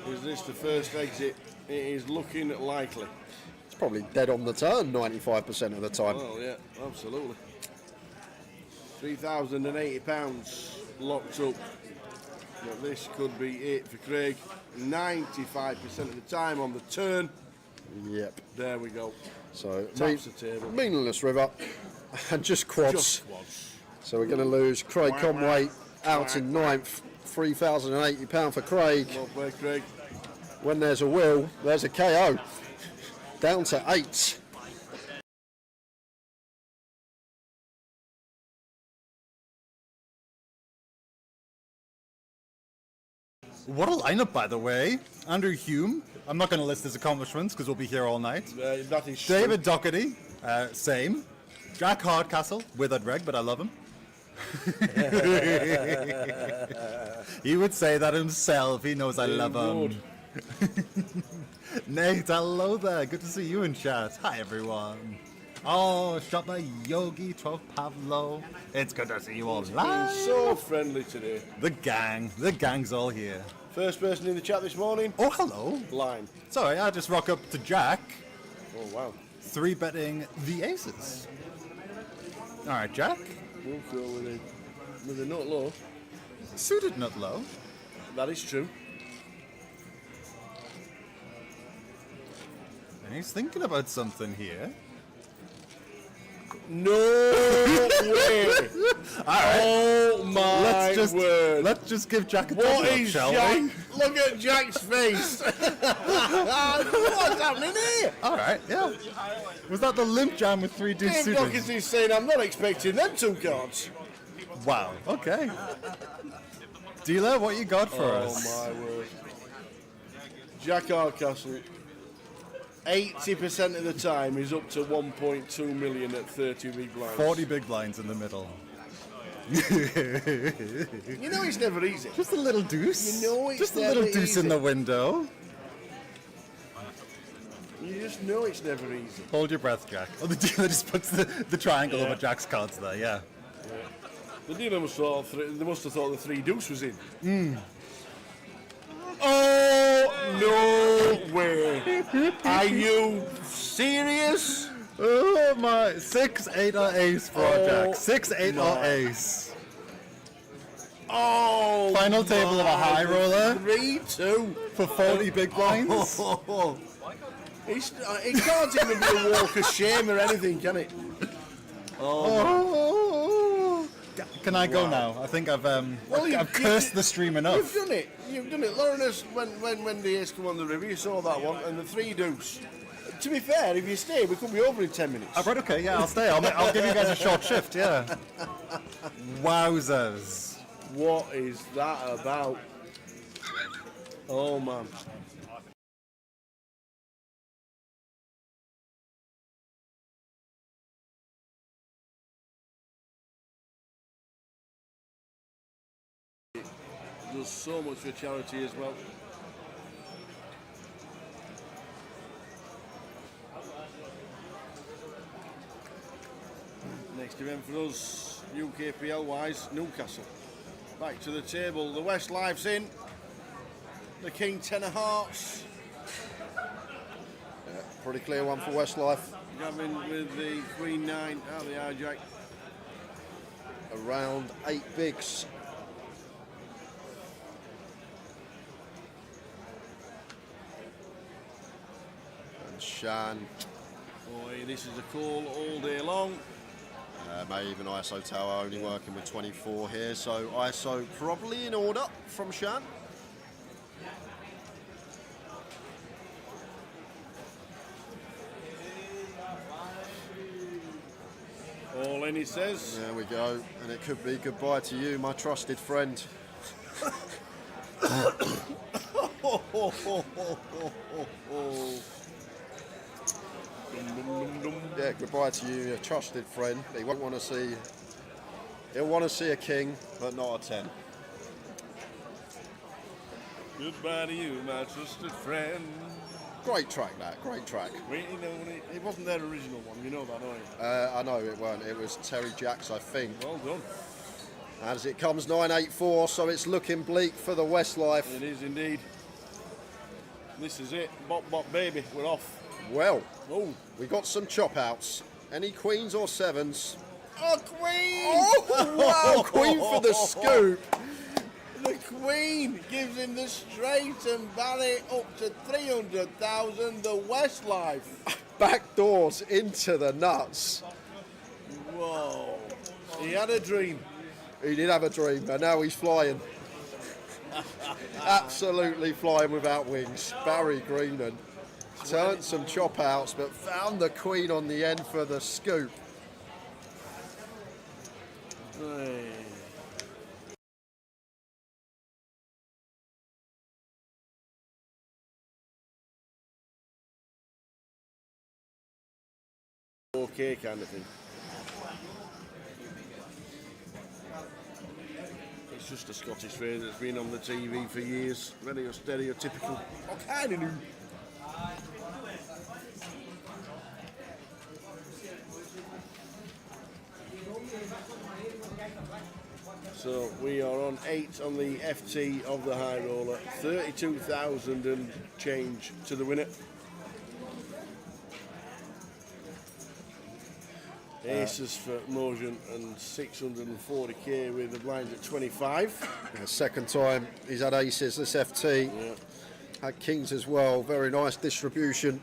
Is this the first exit? It is looking likely. It's probably dead on the turn 95% of the time. Oh yeah, absolutely. £3,080 locked up. But this could be it for Craig. 95% of the time on the turn. Yep. There we go. So Taps the table. meaningless river, and just quads. Just quads. So we're going to lose Craig Conway out in ninth. £3,080 for Craig. Well played, Craig. When there's a will, there's a KO. Down to 8. What a lineup, by the way. Andrew Hume. I'm not going to list his accomplishments because we'll be here all night. That is David Doherty. Same. Jack Hardcastle. Withered reg, but I love him. He would say that himself. He knows I love him. Nate, hello there. Good to see you in chat. Hi, everyone. Oh, shot by Yogi 12 Pavlo. It's good to see you all live. So friendly today. The gang's all here. First person in the chat this morning. Oh, hello. Lime. Sorry, I just rock up to Jack. Oh wow. 3-betting the aces. All right, Jack. We'll go with a nut low. Suited nut low. That is true. And he's thinking about something here. No way! Oh my word! Let's just give Jack a What thumbs up, is shall Jack? we? Look at Jack's face! What's happening here? All right, yeah. Was that the limp jam with 3 deuce Dave suited? Doherty's saying I'm not expecting them 2 cards. Wow. Okay. Dealer, what you got for Oh us? my word! Jack Hardcastle. 80% of the time is up to 1.2 million at 30 big blinds. 40 big blinds in the middle. You know it's never easy. Just a little deuce. You know it's just a little never deuce in easy. the window. You just know it's never easy. Hold your breath, Jack. Oh, the dealer just puts the triangle over Jack's cards there. Yeah. The dealer must have thought they must have thought the 3 deuce was in. Oh no way! Are you serious? Oh my! 6-8 or ace for Jack. 6-8 or my. ace. Oh! Final table of a high roller 3-2 for 40 big blinds. It can't even be a walk of shame or anything, can it? Oh. Can I go now? I think I've I've cursed the stream enough. You've done it. You've done it. Laurenus, when the ace come on the river, you saw that one, and the 3 deuce. To be fair, if you stay, we could be over in 10 minutes. Right, okay, yeah, I'll stay. I'll give you guys a short shift, yeah. Wowzers. What is that about? Oh man. Does so much for charity as well. Next event for us, UKPL wise, Newcastle. Back to the table, the West Life's in. The King 10 of Hearts. Yeah, pretty clear one for Westlife. Gavin with the Queen 9 out of the hijack. Around 8 bigs. And Shan. Boy, this is a call all day long. May even ISO Tower only working with 24 here, so ISO probably in order from Shan. All in, he says. There we go, and it could be goodbye to you, my trusted friend. Yeah, goodbye to you, your trusted friend. He won't want to see. He'll want to see a king, but not a 10. Goodbye to you, my trusted friend. Great track, that. Great track. Wait, you know, it wasn't their original one, you know that, don't you? I know it weren't. It was Terry Jacks, I think. Well done. As it comes 9-8-4, so it's looking bleak for the Westlife. It is indeed. This is it. Bop, bop, baby. We're off. Well, Oh, we got some chop outs. Any queens or sevens? oh Queen! Oh, wow, queen for the scoop. The queen gives him the straight and Barry up to 300,000, the Westlife. Back doors into the nuts. Whoa. He had a dream. He did have a dream, and now he's flying. Absolutely flying without wings. Barry Greenan turned some chop outs, but found the queen on the end for the scoop. Hey. Okay, kind of thing. It's just a Scottish fair that's been on the TV for years. Very stereotypical. Oh, kind of new. So we are on 8 on the FT of the high roller. 32,000 and change to the winner. Aces for Maoen and 640k with the blinds at 25. Yeah, second time he's had aces this FT. Yeah. Had kings as well. Very nice distribution.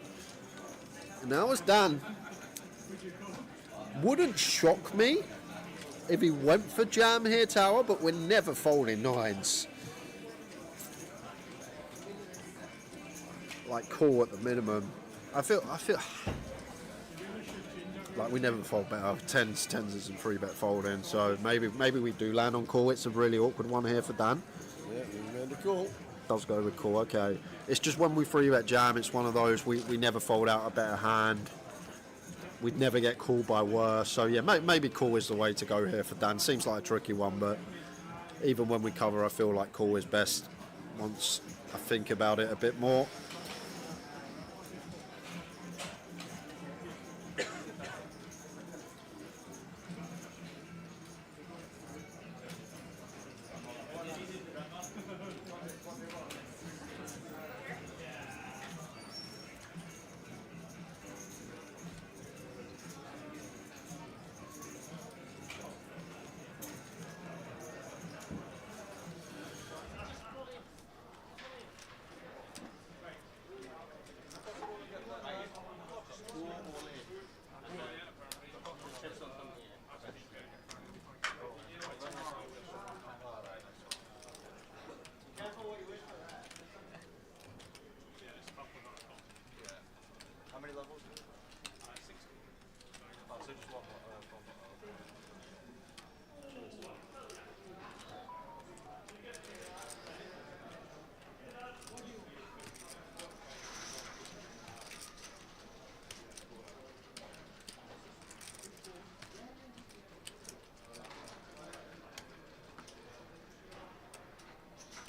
And now it's Dan. Wouldn't shock me if he went for jam here, Tower, but we're never folding nines. Like call at the minimum. I feel like we never fold better. Tens isn't free bet folding, so maybe we do land on call. It's a really awkward one here for Dan. Yeah, we made a call. Does go with call, okay. It's just when we free bet jam, it's one of those we never fold out a better hand. We'd never get called by worse. So yeah, maybe call is the way to go here for Dan. Seems like a tricky one, but even when we cover, I feel like call is best once I think about it a bit more.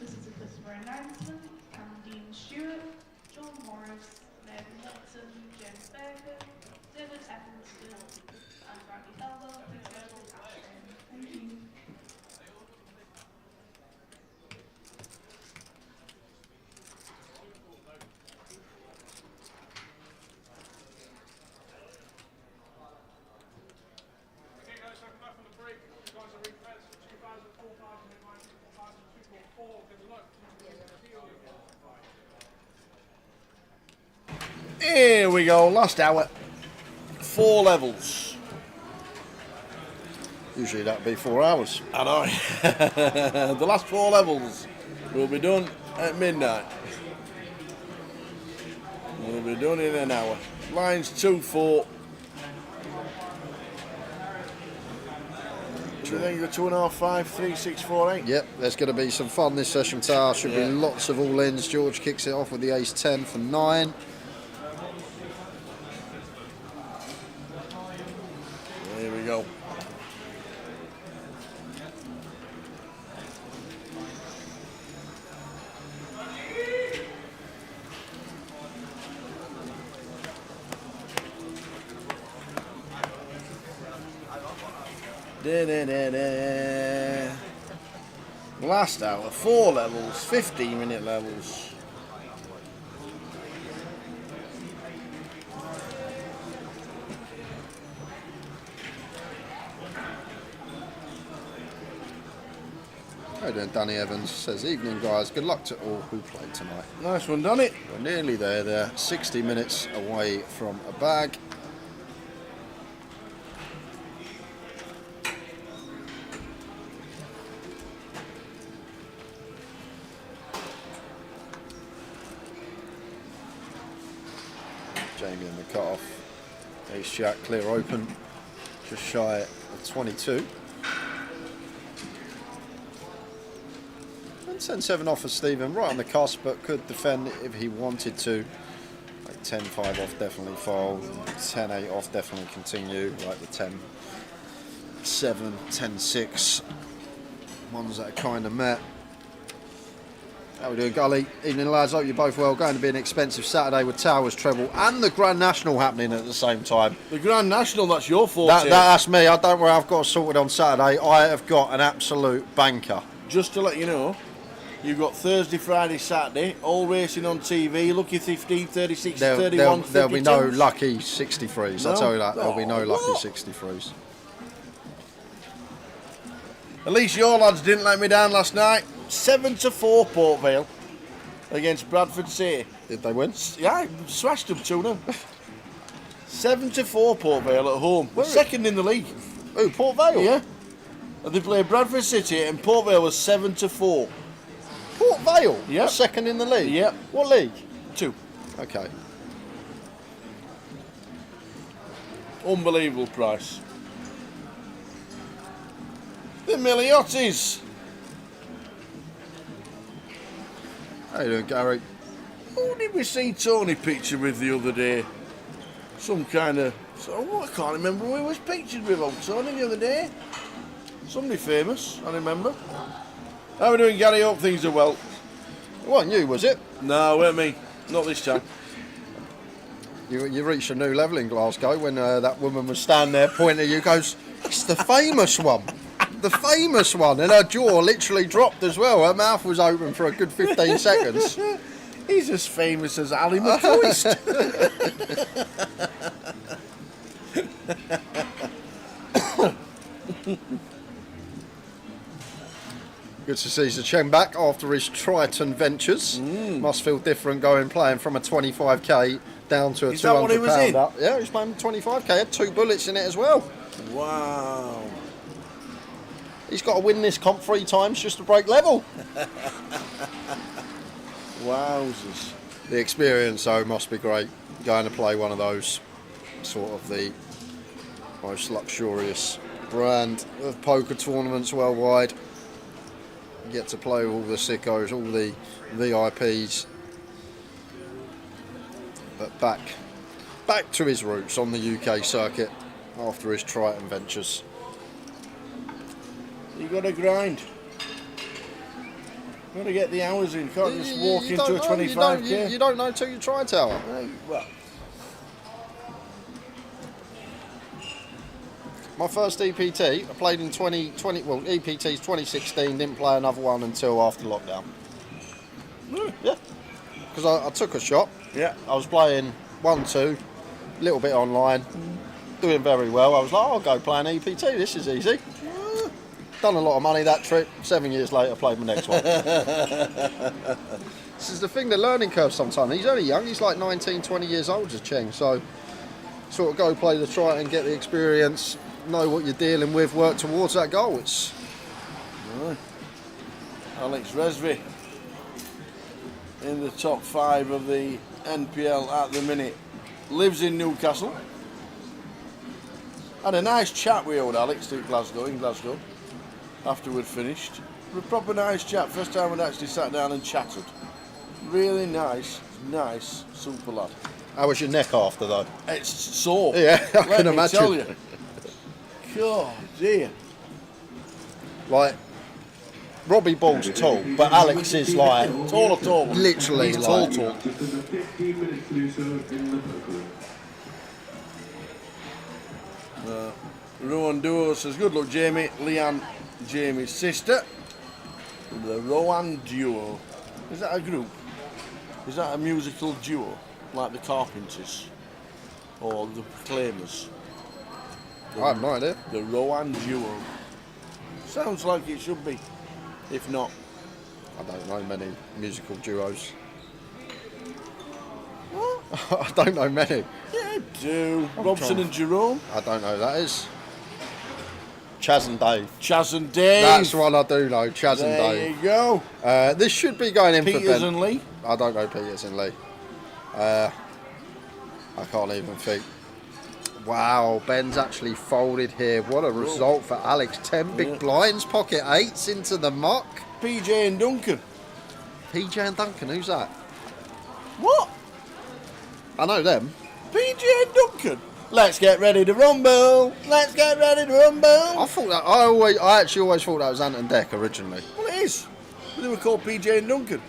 This is a customer announcement. Dean Stewart, John Morris, Megan Watson, James Baker, David Evanston, and Bradley Fellow. Please go to the cash room. Thank you. Okay guys, welcome back from the break. You guys are refeds for 2,000, 4,000, 4,000, 2,4. Good luck. Here we go, last hour. 4 levels. Usually that'd be 4 hours. I know. The last 4 levels will be done at midnight. We'll be done in an hour. Lines 2, 4. Do you think the 2.5, 5, 3, 6, 4, 8? Yep, there's going to be some fun this session, Tower. Should be lots of all-ins. George kicks it off with the ace 10 for 9. Here we go. Last hour, 4 levels, 15-minute levels. How you doing? Danny Evans says, evening guys, good luck to all who played tonight. Nice one, done it. We're nearly there. They're 60 minutes away from a bag. Jamie in the cut-off. Ace Jack clear open, just shy of 22. And 10-7 off for Stephen, right on the cusp, but could defend if he wanted to. Like 10-5 off, definitely fold. 10-8 off, definitely continue. Like the 10-7, 10-6 ones that are kind of met. How we doing, Gully? Evening, lads. Hope you're both well. Going to be an expensive Saturday with Towers treble and the Grand National happening at the same time. The Grand National, that's your fault. That's me. I don't worry. I've got it sorted on Saturday. I have got an absolute banker. Just to let you know, you've got Thursday, Friday, Saturday, all racing on TV. Lucky 15, 36, 31, There'll be no 52s. lucky 63s. I'll tell you that. There'll be no lucky 63s. At least your lads didn't let me down last night. 7-4 Port Vale against Bradford City. Did they win? Yeah, I smashed them 2-0. 7-4 Port Vale at home. We're second in the league. Oh, Port Vale? Yeah. And they played Bradford City and Port Vale was 7-4. Port Vale? Yeah. Second in the league? Yep. What league? 2. Okay. Unbelievable price. The Miliottis. How you doing, Gary? Who did we see Tony picture with the other day? Some kind of... I can't remember who he was pictured with on Tony the other day. Somebody famous, I remember. How are we doing, Gary? Hope things are well. It wasn't you, was it? No, weren't me. Not this time. You reached a new level in Glasgow when that woman was standing there pointing at you, goes, it's the famous one. The famous one. And her jaw literally dropped as well. Her mouth was open for a good 15 seconds. He's as famous as Ali McCoist. Good to see Zachem back after his Triton ventures. Must feel different playing from a 25k down to a Is that what he was in? £200 up. Yeah, he was playing 25k. Had 2 bullets in it as well. Wow. He's got to win this comp 3 times just to break level. Wowzers. The experience, though, must be great. Going to play one of those, sort of the most luxurious brand of poker tournaments worldwide. You get to play with all the sickos, all the VIPs. But back to his roots on the UK circuit after his Triton ventures. You got to grind. Got to get the hours in. Can't just walk into a 25k. You don't know till you try, Tower. Well, My first EPT, I played in 2020. Well, EPT's 2016. Didn't play another one until after lockdown. Yeah, because I took a shot. yeah. I was playing 1-2, a little bit online, doing very well. I was like, I'll go play an EPT. This is easy. Done a lot of money that trip. 7 years later, played my next one. This is the thing, the learning curve sometimes. He's only young. He's like 19, 20 years old as Cheng. So sort of go play the Triton, get the experience, know what you're dealing with, work towards that goal. It's Right. Alex Resvey in the top 5 of the NPL at the minute. Lives in Newcastle. Had a nice chat with old Alex in Glasgow, after we'd finished. A proper nice chat. First time we'd actually sat down and chatted. Really nice, super lad. how was your neck after though? It's sore. Yeah, I Let can me imagine. tell you. God dear. Like Robbie Ball's tall, but Alex is like Tall. literally He's like tall. Rowan Duo says, good luck, Jamie. Leanne, Jamie's sister. The Rowan Duo. Is that a group? Is that a musical duo? Like the Carpenters? Or the Proclaimers? I have no idea. The Rowan Duo. Sounds like it should be. If not, I don't know many musical duos. I don't know many. yeah, do Robson and Jerome, I don't know who that is. Chaz and Dave. Chaz and Dave. That's one I do know. Chaz and There Dave. you go. This should be going in for Peters Ben. and Lee. I don't know Peters and Lee. I can't even think. Wow, Ben's actually folded here. What a result for Alex. 10 big blinds, pocket 8s into the muck. PJ and Duncan. PJ and Duncan, who's that? What? I know them. PJ and Duncan. Let's get ready to rumble. Let's get ready to rumble. I thought that. I actually always thought that was Ant and Deck originally. Well, it is. But they were called PJ and Duncan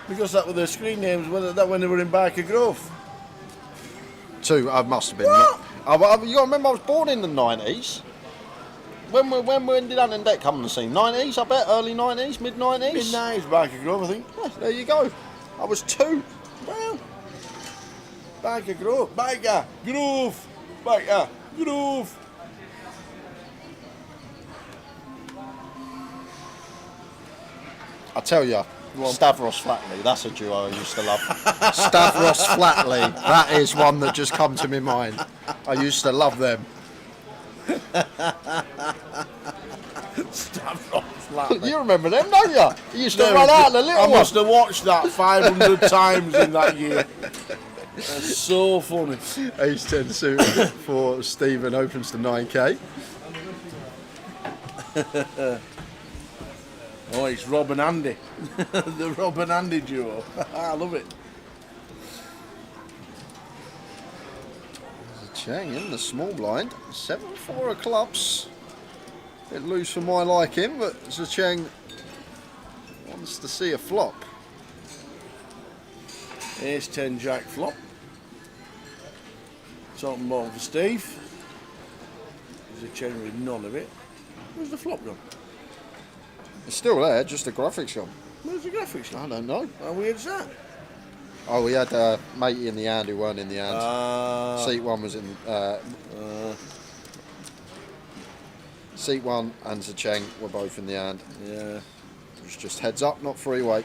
because that were their screen names. When they were in Barker Grove. 2, I must have been. What? You got to remember, I was born in the 90s. When did Ant and Deck come on the scene? 90s, I bet. Early 90s, mid 90s. Mid-90s, Barker Grove, I think. Yeah, there you go. I was 2. Well, Barker Grove. Barker Grove. Barker Grove. I tell you, Stavros Flatley, that's a duo I used to love. Stavros Flatley, that is one that just come to my mind. I used to love them. Stavros Flatley. You remember them, don't you? You used to No, run out in the little I one. must have watched that 500 times in that year. That's so funny. Ace 10 suit for Stephen opens to 9k. Oh, it's Rob and Andy. The Rob and Andy duo. I love it. Chang in the small blind. 7-4 of clubs. Bit loose for my liking, but Zhang wants to see a flop. Ace 10 Jack flop. Top and bottom for Steve. There's a chain with none of it. Where's the flop gone? It's still there, just the graphics gone. Where's the graphics I gone? don't know. How weird's that? Oh, we had matey in the hand who weren't in the hand. Seat 1 was in. Seat 1 and Zheng were both in the hand. Yeah. It was just heads up, not freeway.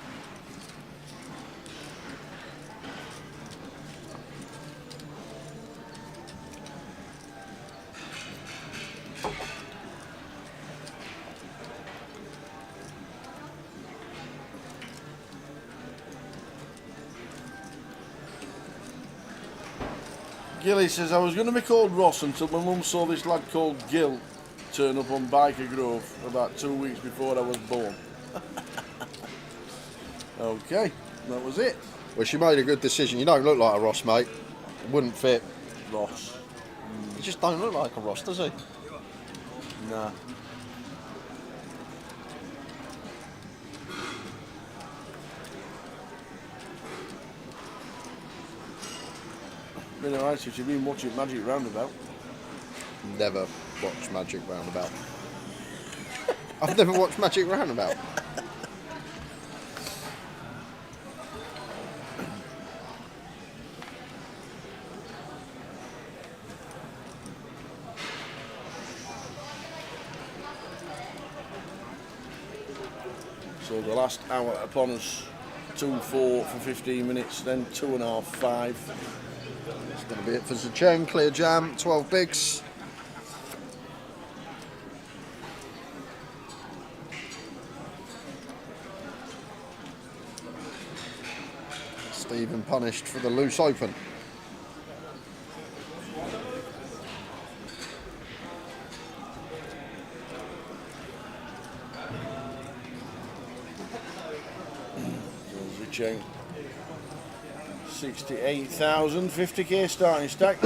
Gilly says, I was going to be called Ross until my mum saw this lad called Gil turn up on Biker Grove about 2 weeks before I was born. Okay, that was it. Well, she made a good decision. You don't look like a Ross, mate. Wouldn't fit. Ross. You just don't look like a Ross, does he? Nah. Been alright since you've been watching Magic Roundabout. Never watched Magic Roundabout. I've never watched Magic Roundabout. So the last hour upon us, 2-4 for 15 minutes, then 2.5, 5. It's going to be it for Zheng. Clear jam, 12 bigs. Stephen punished for the loose open. Cheng. 68,000, 50k starting stack.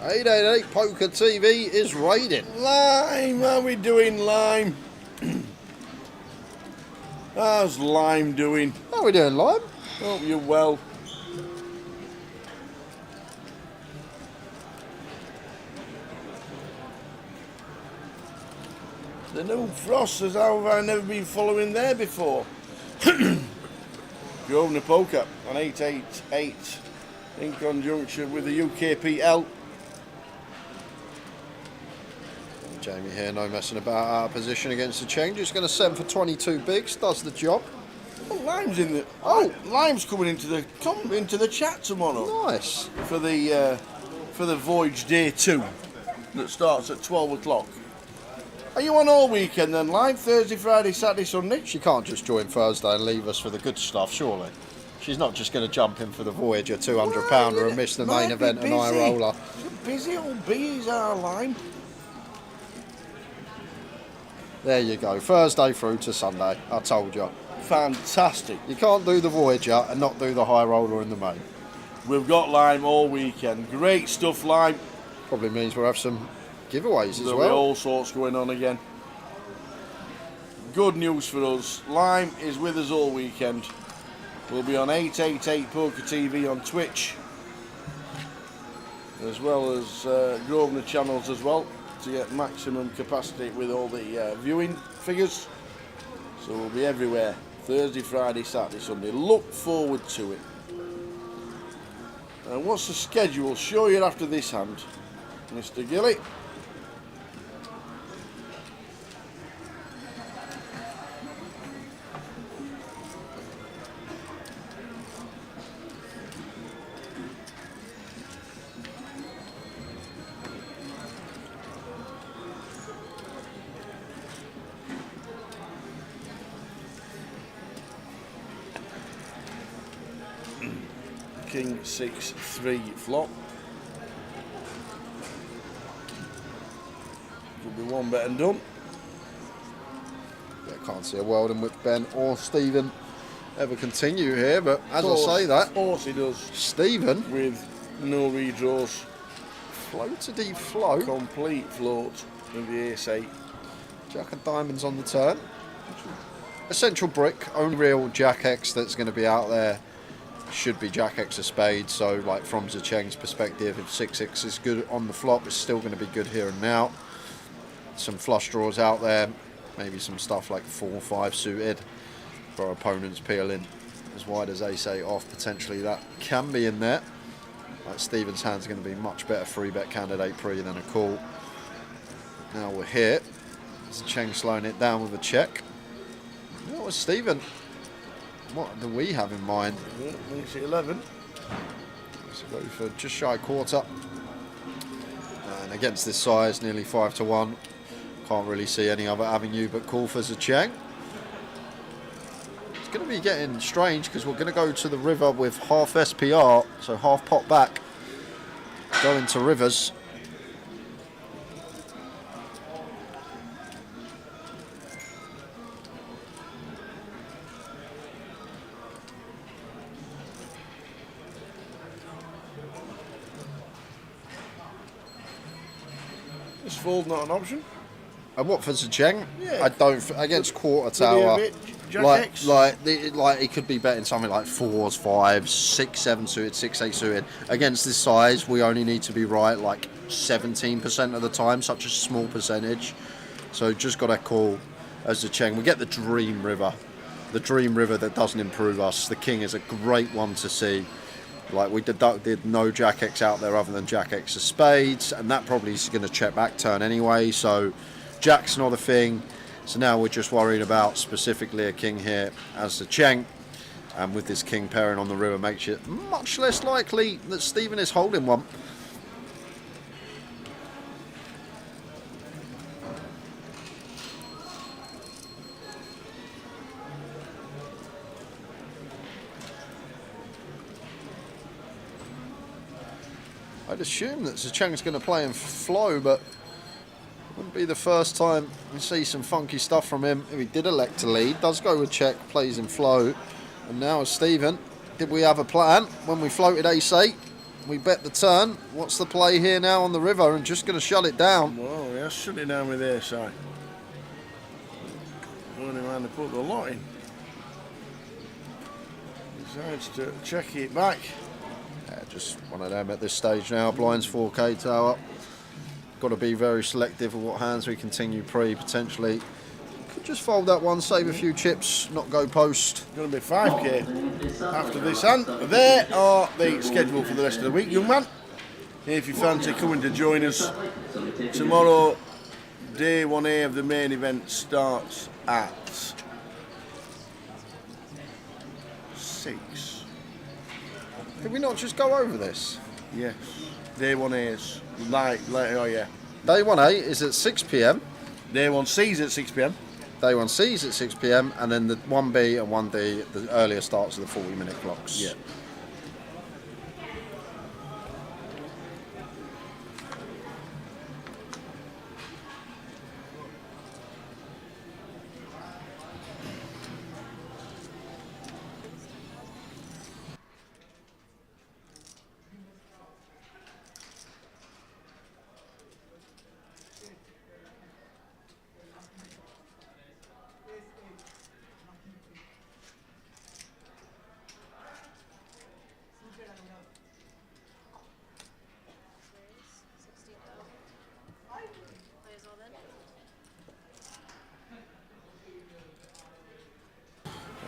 888 Poker TV is raiding. Lime, how we doing, Lime? How's Lime doing? How we doing, Lime? Hope you're well. The new Frost says, how have I never been following there before? Grosvenor Poker on 888 in conjunction with the UKPL. Jamie here, no messing about, out of position against the change. He's going to send for 22 bigs, does the job. Oh, Lime's in the. Lime's coming into the chat tomorrow. Nice. For the voyage day 2 that starts at 12 o'clock. Are you on all weekend then, Lime? Thursday, Friday, Saturday, Sunday? She can't just join Thursday and leave us for the good stuff, surely. She's not just going to jump in for the Voyager £200 and miss the main event and high roller. Busy old bees are, Lime. There you go, Thursday through to Sunday. I told you. Fantastic. You can't do the Voyager and not do the high roller in the main. We've got Lime all weekend. Great stuff, Lime. Probably means we'll have some giveaways as There'll be well. all sorts going on again. Good news for us. Lime is with us all weekend. We'll be on 888 Poker TV on Twitch, as well as Grosvenor channels as well, to get maximum capacity with all the viewing figures. So we'll be everywhere. Thursday, Friday, Saturday, Sunday. Look forward to it. What's the schedule? Show you after this hand, Mr. Gilly. King 6-3 flop. Could be one bet and done. Yeah, can't see a world in which Ben or Stephen ever continue here, but as I say that, Of course he does. Stephen With no redraws. floated float. Complete float of the ace-8. Jack of diamonds on the turn. Essential brick, only real Jack X that's going to be out there should be Jack X of spades. So, like from Zacheng's perspective, if 6-6 is good on the flop, it's still going to be good here and now. Some flush draws out there, maybe some stuff like 4-5 suited for our opponents peeling as wide as ace-8 off. Potentially that can be in there. Like Stephen's hand's going to be much better 3-bet candidate pre than a call. Now we're here. Zacheng slowing it down with a check. What was Stephen? What do we have in mind? Yeah, makes it 11. Let's go for just shy quarter. And against this size, nearly 5-1. Can't really see any other avenue but call for Zacheng. It's going to be getting strange because we're going to go to the river with half SPR, so half pot back, going to rivers. Is fold not an option? And what for Zacheng? Yeah. I don't against quarter Could be a tower. bit Jack X. Like he could be betting something like 4s, 5s, 6-7 suited, 6-8 suited. Against this size, we only need to be right like 17% of the time, such a small percentage. So just got to call as Zacheng. We get the Dream River, that doesn't improve us. The King is a great one to see. Like we deducted no Jack X out there other than Jack X of spades, and that probably is going to check back turn anyway. So Jack's not a thing. So now we're just worried about specifically a king here as Zacheng, and with this king pairing on the river makes it much less likely that Stephen is holding one. I'd assume that Zacheng's going to play in flow, but wouldn't be the first time we see some funky stuff from him. If he did elect to lead, does go with check, plays in flow. And now as Stephen, did we have a plan when we floated ace-8? we bet the turn. What's the play here now on the river? And just going to shut it down. Well, yeah, shut it down with their side. Only man to put the lot in. Decides to check it back. Yeah, just one of them at this stage now. Blinds 4K tower. Got to be very selective of what hands we continue pre, potentially. Could just fold that one, save a few chips, not go post. Going to be 5k after this hand. There are the schedule for the rest of the week, young man. If you fancy coming to join us tomorrow, day 1A of the main event starts at 6. Did we not just go over this? Yes, day 1A is oh yeah. Day 1A is at 6 p.m. Day 1C is at 6 p.m. Day 1C is at 6 p.m. and then the 1B and 1D, the earlier starts of the 40-minute clocks. Yeah.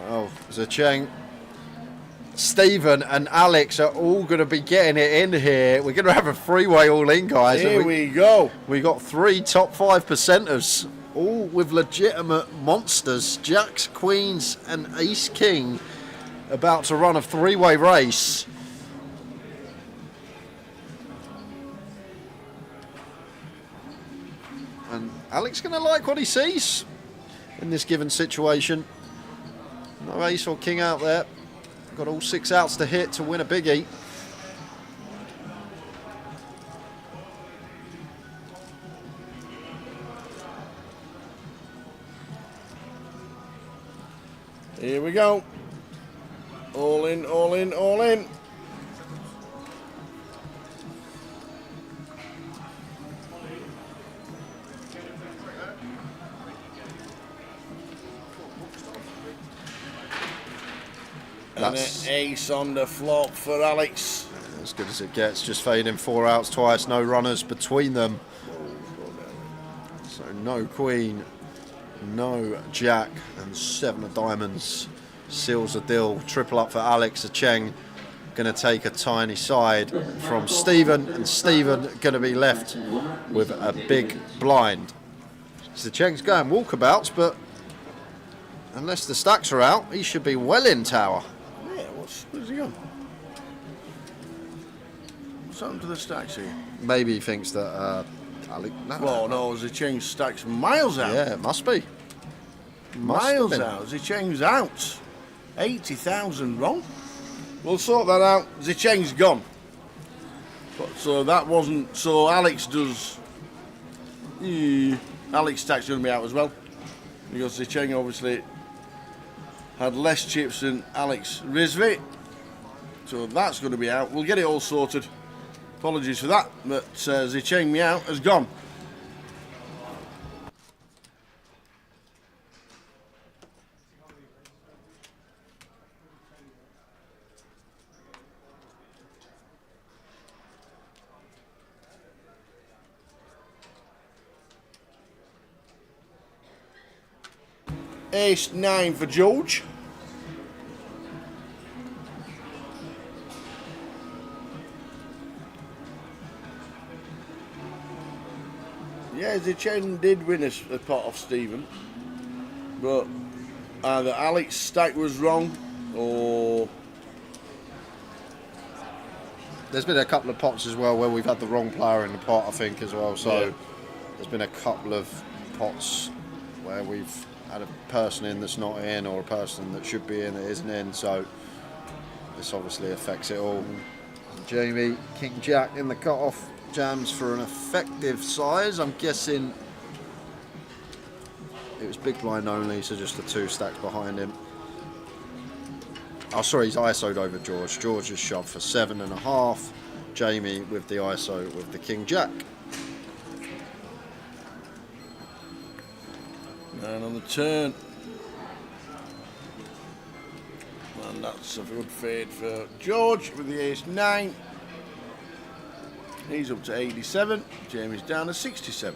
Oh, Zacheng, Stephen and Alex are all going to be getting it in here. We're going to have a three-way all-in, guys. Here we go. We got 3 top 5 percenters, all with legitimate monsters. Jacks, Queens and Ace King about to run a three-way race. And Alex going to like what he sees in this given situation. No ace or king out there. Got all 6 outs to hit to win a biggie. Here we go. All in, all in, all in. And an ace on the flop for Alex. As good as it gets, just fading 4 outs twice, no runners between them. So no queen, no jack, and 7 of diamonds seals the deal. Triple up for Alex. Zacheng going to take a tiny side from Stephen, and Stephen going to be left with a big blind. Zacheng's going walkabouts, but unless the stacks are out, he should be well in tower. Yeah, where's he gone? What's happened to the stacks here? Maybe he thinks that Alex... Well, no, Zacheng's stacks miles out. Yeah, it must be. Miles out. Zacheng's out. 80,000 wrong. We'll sort that out. Zacheng's gone. So that wasn't... So Alex does... Alex stack's going to be out as well. Because Zacheng obviously had less chips than Alex Rizvi. So that's going to be out. We'll get it all sorted. Apologies for that. But Zacheng Meow has gone. Ace 9 for George. Yeah, Zacheng did win a pot off Stephen, but either Alex's stack was wrong or... There's been a couple of pots as well where we've had the wrong player in the pot, I think, as well. So yeah. There's been a couple of pots where we've had a person in that's not in, or a person that should be in that isn't in. So this obviously affects it all. Jamie, King Jack in the cut-off, jams for an effective size. I'm guessing it was big blind only, so just the 2 stacks behind him. Oh, sorry, he's ISO'd over George. George has shoved for 7.5. Jamie with the ISO with the King Jack. And on the turn. And that's a good fade for George with the ace-9. He's up to 87. Jamie's down to 67.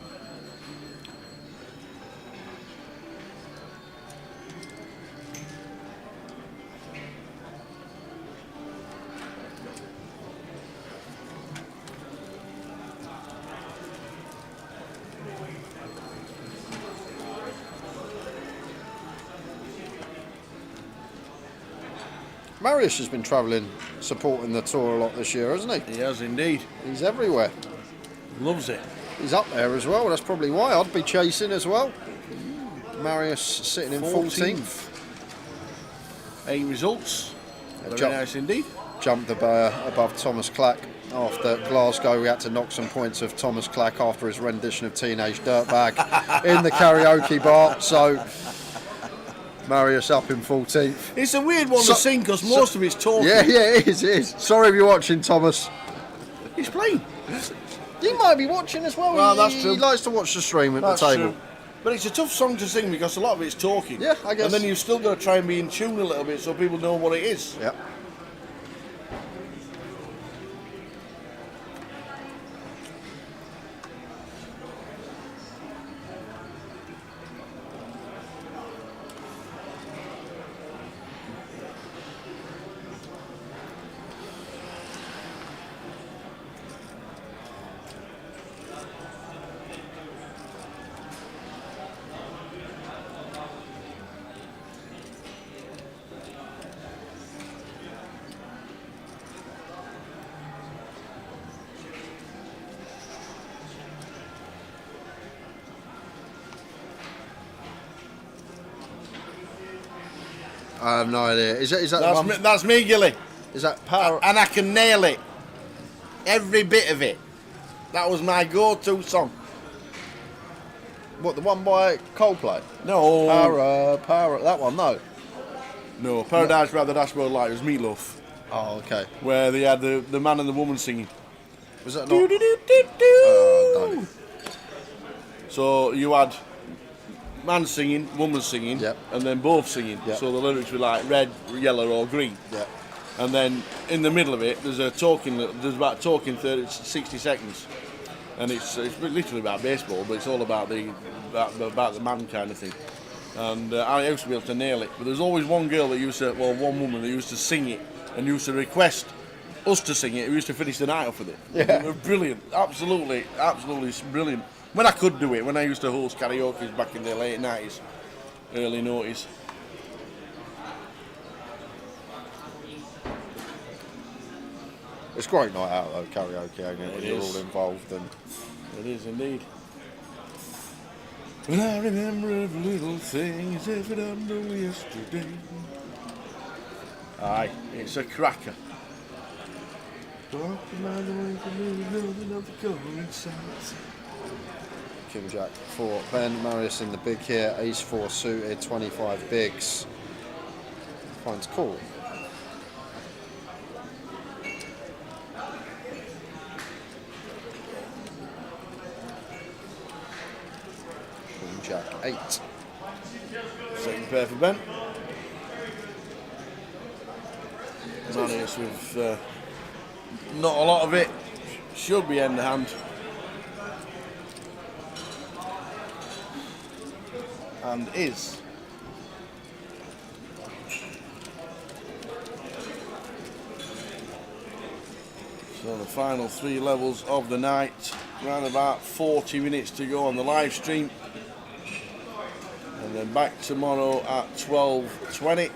Marius has been travelling, supporting the tour a lot this year, hasn't he? He has indeed. He's everywhere. Loves it. He's up there as well. That's probably why I'd be chasing as well. Marius sitting in 14th. 8 results. Very Jump. nice indeed. Jumped above Thomas Clack. After Glasgow, we had to knock some points of Thomas Clack after his rendition of Teenage Dirtbag in the karaoke bar. So Marius up in 14th. It's a weird one to sing because most of it's talking. Yeah, it is. Sorry if you're watching, Thomas. He's playing. He might be watching as well. Well, that's true. He likes to watch the stream at That's the table. true. But it's a tough song to sing because a lot of it's talking. Yeah, I guess. And then you've still got to try and be in tune a little bit so people know what it is. Yep. I have no idea. Is that the one? That's me, Gilly. Is that power? And I can nail it. Every bit of it. That was my go-to song. What, the one by Coldplay? No. Power. That one, no. No, Paradise by the Dashboard Light was Meatloaf. Oh, okay. Where they had the man and the woman singing. Was that not? Do-do-do-do-do. So you had man singing, woman singing, Yep. and then both singing. Yep. So the lyrics were like red, yellow, or green. Yeah. And then in the middle of it, there's about talking 60 seconds, and it's literally about baseball, but it's all about the man kind of thing. And I used to be able to nail it, but there's always one one woman that used to sing it and used to request us to sing it. We used to finish the night off with it. Yeah. It was brilliant, absolutely brilliant. When I could do it, when I used to host karaoke back in the late 90s, early 90s. It's a great night out though, karaoke, ain't it? When It you're is. all involved and It is indeed. When I remember every little thing as if it happened yesterday. Aye, it's a cracker. King Jack for Ben. Marius in the big here. Ace 4 suited, 25 bigs. Finds call. King Jack 8. Second pair for Ben. Marius with not a lot of it. Should be end hand. And is. So the final 3 levels of the night. Around about 40 minutes to go on the live stream. And then back tomorrow at 12:20.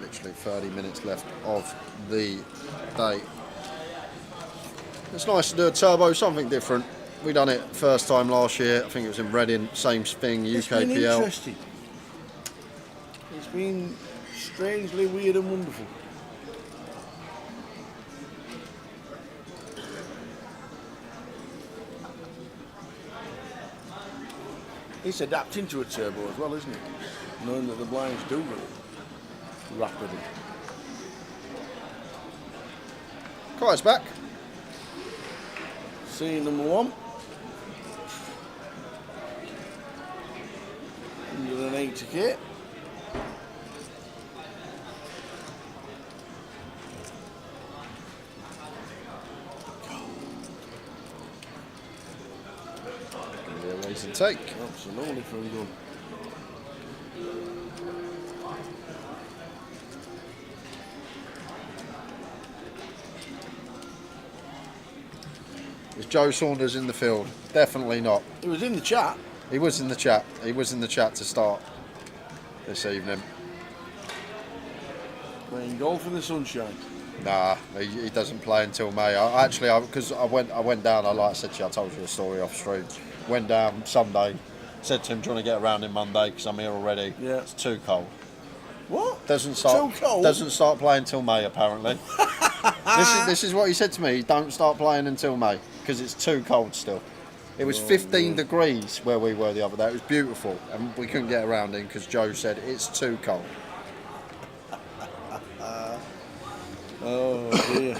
Literally 30 minutes left of the day. It's nice to do a turbo, something different. We done it first time last year. I think it was in Reading. Same thing, It's been UKPL. interesting. It's been strangely weird and wonderful. It's adapting to a turbo as well, isn't it? Knowing that the blinds do go rapidly. Kai's back. Scene number 1. 180k. Give me a raise and take. Absolutely from good. Is Joe Saunders in the field? Definitely not. It was in the chat. He was in the chat. He was in the chat to start this evening. Playing golf in the sunshine. Nah, he doesn't play until May. Because I went down. Like I said to you, I told you a story off stream. Went down Sunday. Said to him, "Do you want to get around in Monday? Because I'm here already." Yeah. It's too cold. What? Doesn't start. Too cold? Doesn't start playing till May apparently. This is what he said to me. Don't start playing until May because it's too cold still. It was 15 degrees where we were the other day. It was beautiful, and we couldn't get around in because Joe said it's too cold. Oh dear.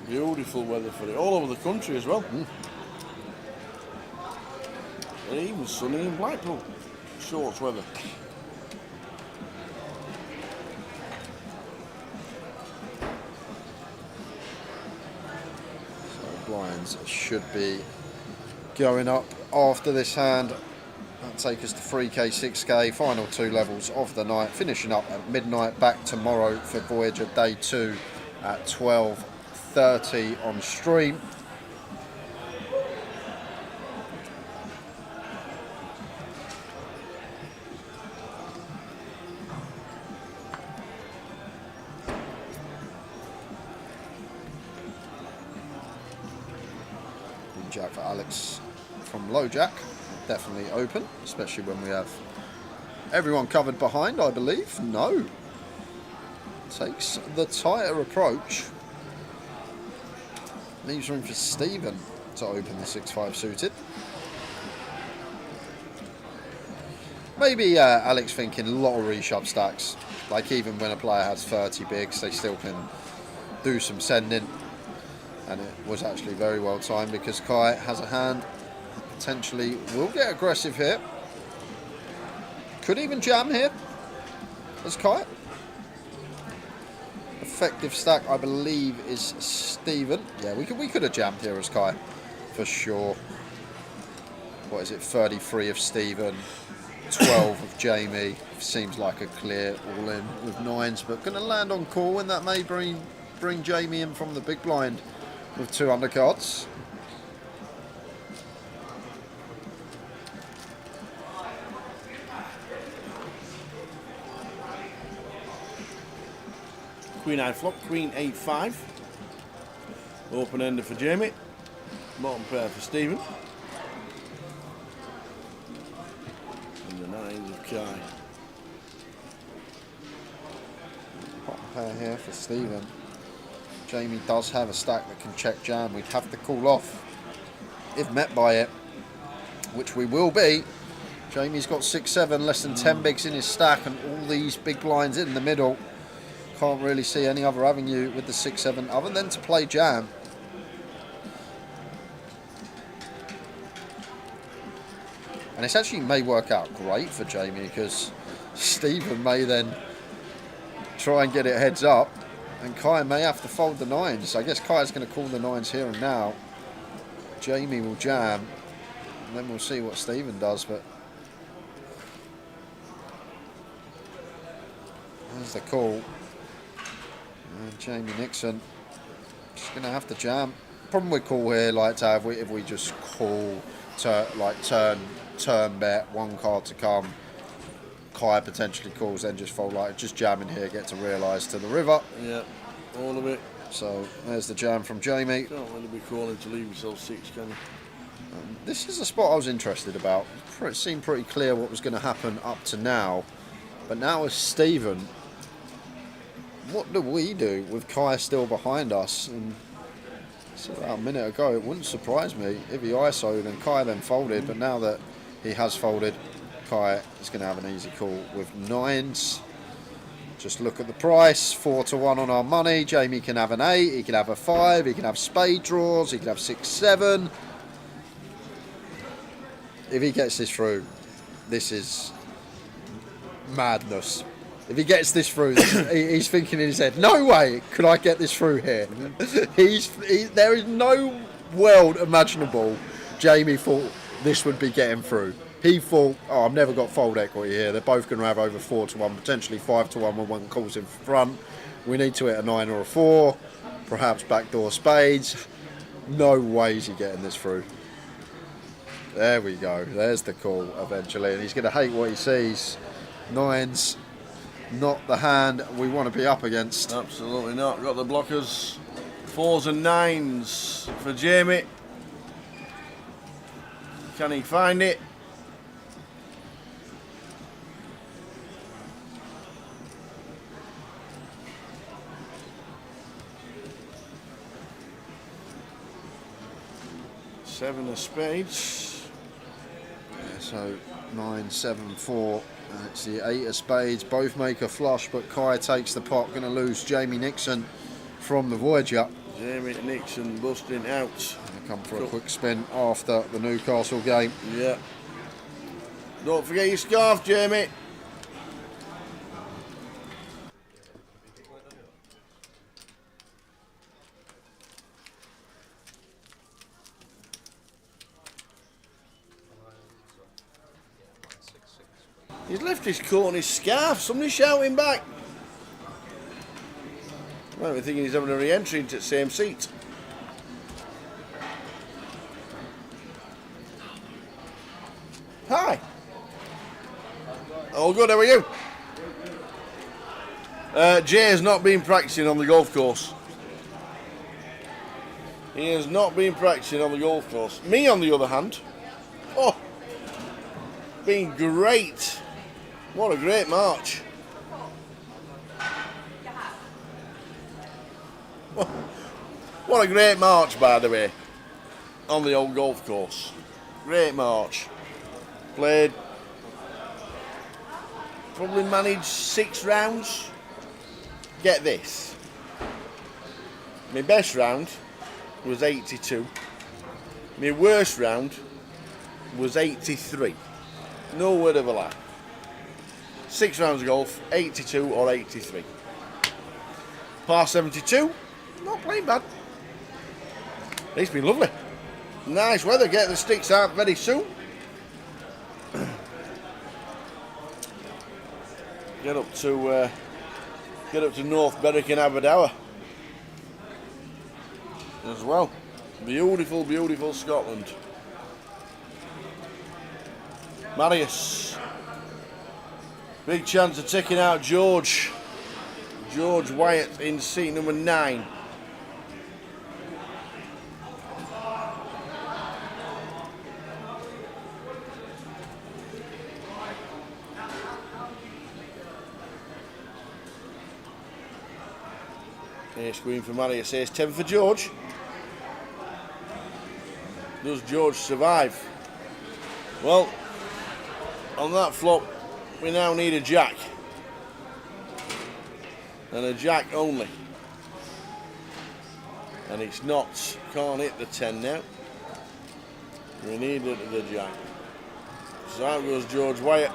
Beautiful weather for it. All over the country as well. And even sunny in Blackpool. Shorts weather. So blinds should be going up after this hand. That'll take us to 3k, 6k, final 2 levels of the night, finishing up at midnight, back tomorrow for Voyager Day 2 at 12:30 on stream. Green Jack for Alex from Low Jack. Definitely open, especially when we have everyone covered behind, I believe. No. Takes the tighter approach. Leaves room for Stephen to open the 6-5 suited. Maybe Alex thinking lottery shove stacks. Like even when a player has 30 bigs, they still can do some sending. And it was actually very well timed because Kai has a hand. Potentially will get aggressive here. Could even jam here as Kai. Effective stack, I believe, is Stephen. Yeah, we could have jammed here as Kai for sure. What is it? 33 of Stephen, 12 of Jamie. Seems like a clear all in with 9s, but going to land on call, and that may bring Jamie in from the big blind with 2 undercards. Queen 9 flop, Queen 8-5. Open ender for Jamie. Bottom pair for Stephen. And the 9s of Kai. Bottom pair here for Stephen. Jamie does have a stack that can check jam. We'd have to call off if met by it, which we will be. Jamie's got 6-7, less than 10 bigs in his stack, and all these big blinds in the middle. Can't really see any other avenue with the 6-7 other than to play jam. And this actually may work out great for Jamie because Stephen may then try and get it heads up, and Kai may have to fold the 9s. I guess Kai's going to call the 9s here and now. Jamie will jam, and then we'll see what Stephen does. But there's the call. And Jamie Nixon just going to have to jam. Problem with call here, like to have, if we just call to turn bet, 1 card to come. Kai potentially calls, then just fold like just jamming here, get to realise to the river. Yeah, all of it. So there's the jam from Jamie. Don't really be calling to leave yourself 6, can you? This is a spot I was interested about. It seemed pretty clear what was going to happen up to now, but now with Stephen, what do we do with Kai still behind us? And So about a minute ago, it wouldn't surprise me if he ISO'd and Kai then folded, but now that he has folded, Kai is going to have an easy call with 9s. Just look at the price, 4-1 on our money. Jamie can have an 8, he can have a 5, he can have spade draws, he can have 6-7. If he gets this through, this is madness. If he gets this through, he's thinking in his head, no way could I get this through here. There is no world imaginable Jamie thought this would be getting through. He thought, oh, I've never got fold equity here. They're both going to have over 4-1, potentially 5-1 when one calls in front. We need to hit a 9 or a 4, perhaps backdoor spades. No way is he getting this through. There we go. There's the call eventually, and he's going to hate what he sees. 9s, not the hand we want to be up against. Absolutely not. Got the blockers. 4s and 9s for Jamie. Can he find it? Seven of spades. Yeah, so 9, 7, 4. It's the 8 of spades. Both make a flush, but Kai takes the pot. Going to lose Jamie Nixon from the Voyager. Jamie Nixon busting out. Gonna come for a quick spin after the Newcastle game. Yeah. Don't forget your scarf, Jamie. He's left his coat and his scarf. Somebody's shouting back. Might be thinking he's having a re-entry into the same seat. Hi. All good, how are you? Jay has not been practicing on the golf course. He has not been practicing on the golf course. Me, on the other hand, oh, been great. What a great march. What a great march, by the way, on the old golf course. Great march. Played, probably managed 6 rounds. Get this. My best round was 82. My worst round was 83. No word of a lie. 6 rounds of golf, 82 or 83. Par 72, not playing bad. It's been lovely. Nice weather, get the sticks out very soon. Get up to North Berwick and Aberdour as well. Beautiful, beautiful Scotland. Marius. Big chance of taking out George Wyatt in seat number 9. Ace Queen for Marius, Ace 10 for George. Does George survive? Well, on that flop, we now need a jack. And a jack only. And it's not, can't hit the 10 now. We need the jack. So out goes George Wyatt.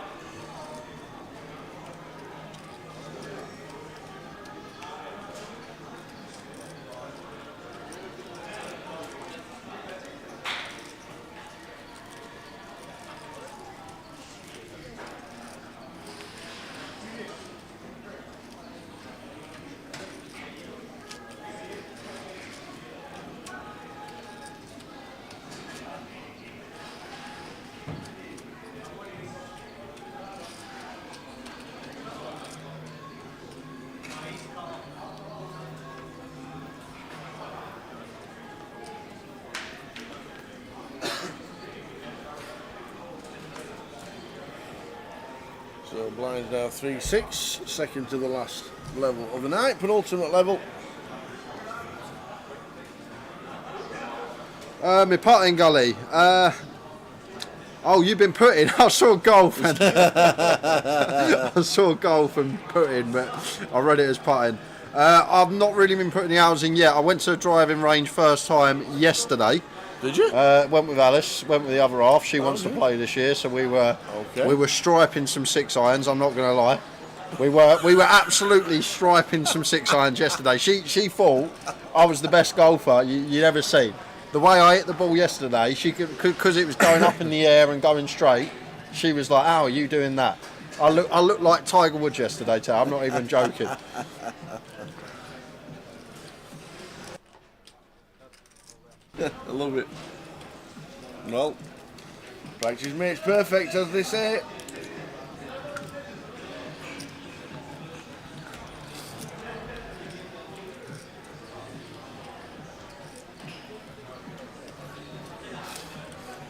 So blinds now 3-6, second to the last level of the night, penultimate level. My putting gully. Oh, you've been putting. I saw golf. And I saw golf and putting, but I read it as putting. I've not really been putting the hours in yet. I went to a driving range first time yesterday. Did you? Went with Alice. Went with the other half. She wants to play this year, so we were striping some 6 irons. I'm not going to lie. We were absolutely striping some 6 irons yesterday. She thought I was the best golfer you'd ever seen. The way I hit the ball yesterday, she could, because it was going up in the air and going straight. She was like, "How are you doing that?" I looked like Tiger Woods yesterday, too. I'm not even joking. I love it. Well, practice makes perfect, as they say.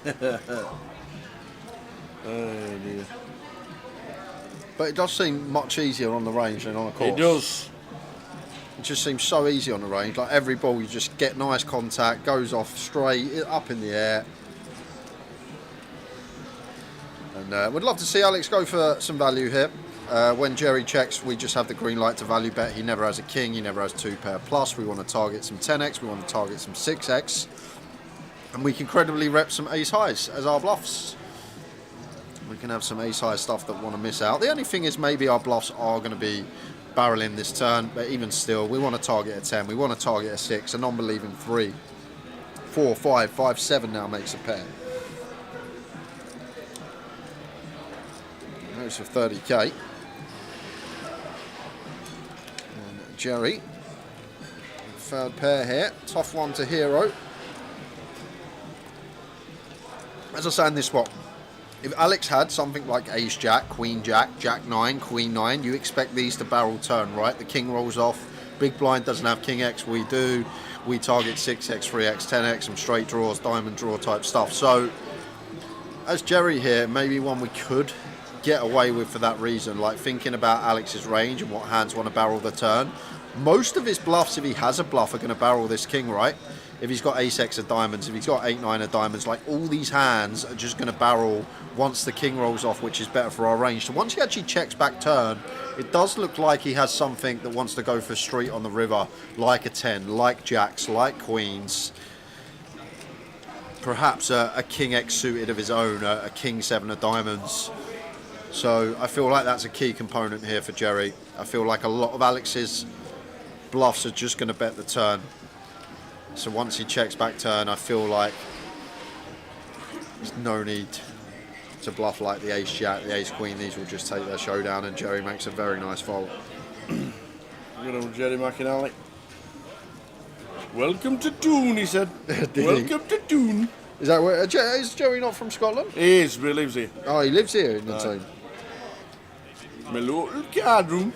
Oh dear. But it does seem much easier on the range than on a course. It does. It just seems so easy on the range. Like every ball, you just get nice contact, goes off straight, up in the air. And we'd love to see Alex go for some value here. When Jerry checks, we just have the green light to value bet. He never has a king, he never has 2 pair plus. We want to target some 10x, we want to target some 6x. And we can credibly rep some ace highs as our bluffs. We can have some ace high stuff that want to miss out. The only thing is maybe our bluffs are going to be barreling this turn, but even still, we want to target a 10, we want to target a 6, a non-believing 3, 4, 5, 5, 7 now makes a pair. Goes for 30k. And Jerry, third pair here, tough one to hero. As I say in this spot, if Alex had something like ace jack, queen jack, jack 9, queen 9, you expect these to barrel turn, right? The king rolls off, big blind doesn't have king x, we do. We target 6x, 3x, 10x, some straight draws, diamond draw type stuff. So, as Jerry here, maybe one we could get away with for that reason, like thinking about Alex's range and what hands want to barrel the turn. Most of his bluffs, if he has a bluff, are going to barrel this king, right? If he's got ace x of diamonds, if he's got 8-9 of diamonds, like all these hands are just going to barrel once the king rolls off, which is better for our range. So once he actually checks back turn, it does look like he has something that wants to go for street on the river, like a 10, like jacks, like queens. Perhaps a king x suited of his own, a king 7 of diamonds. So I feel like that's a key component here for Jerry. I feel like a lot of Alex's bluffs are just going to bet the turn. So once he checks back turn, I feel like there's no need to bluff like the ace jack, the ace queen. These will just take their showdown, and Jerry makes a very nice fold. Good old Jerry McInally. Welcome to Doon, he said. Welcome to Doon. Is that where? Is Jerry not from Scotland? He is, but he lives here. Oh, he lives here in the team. My little card room.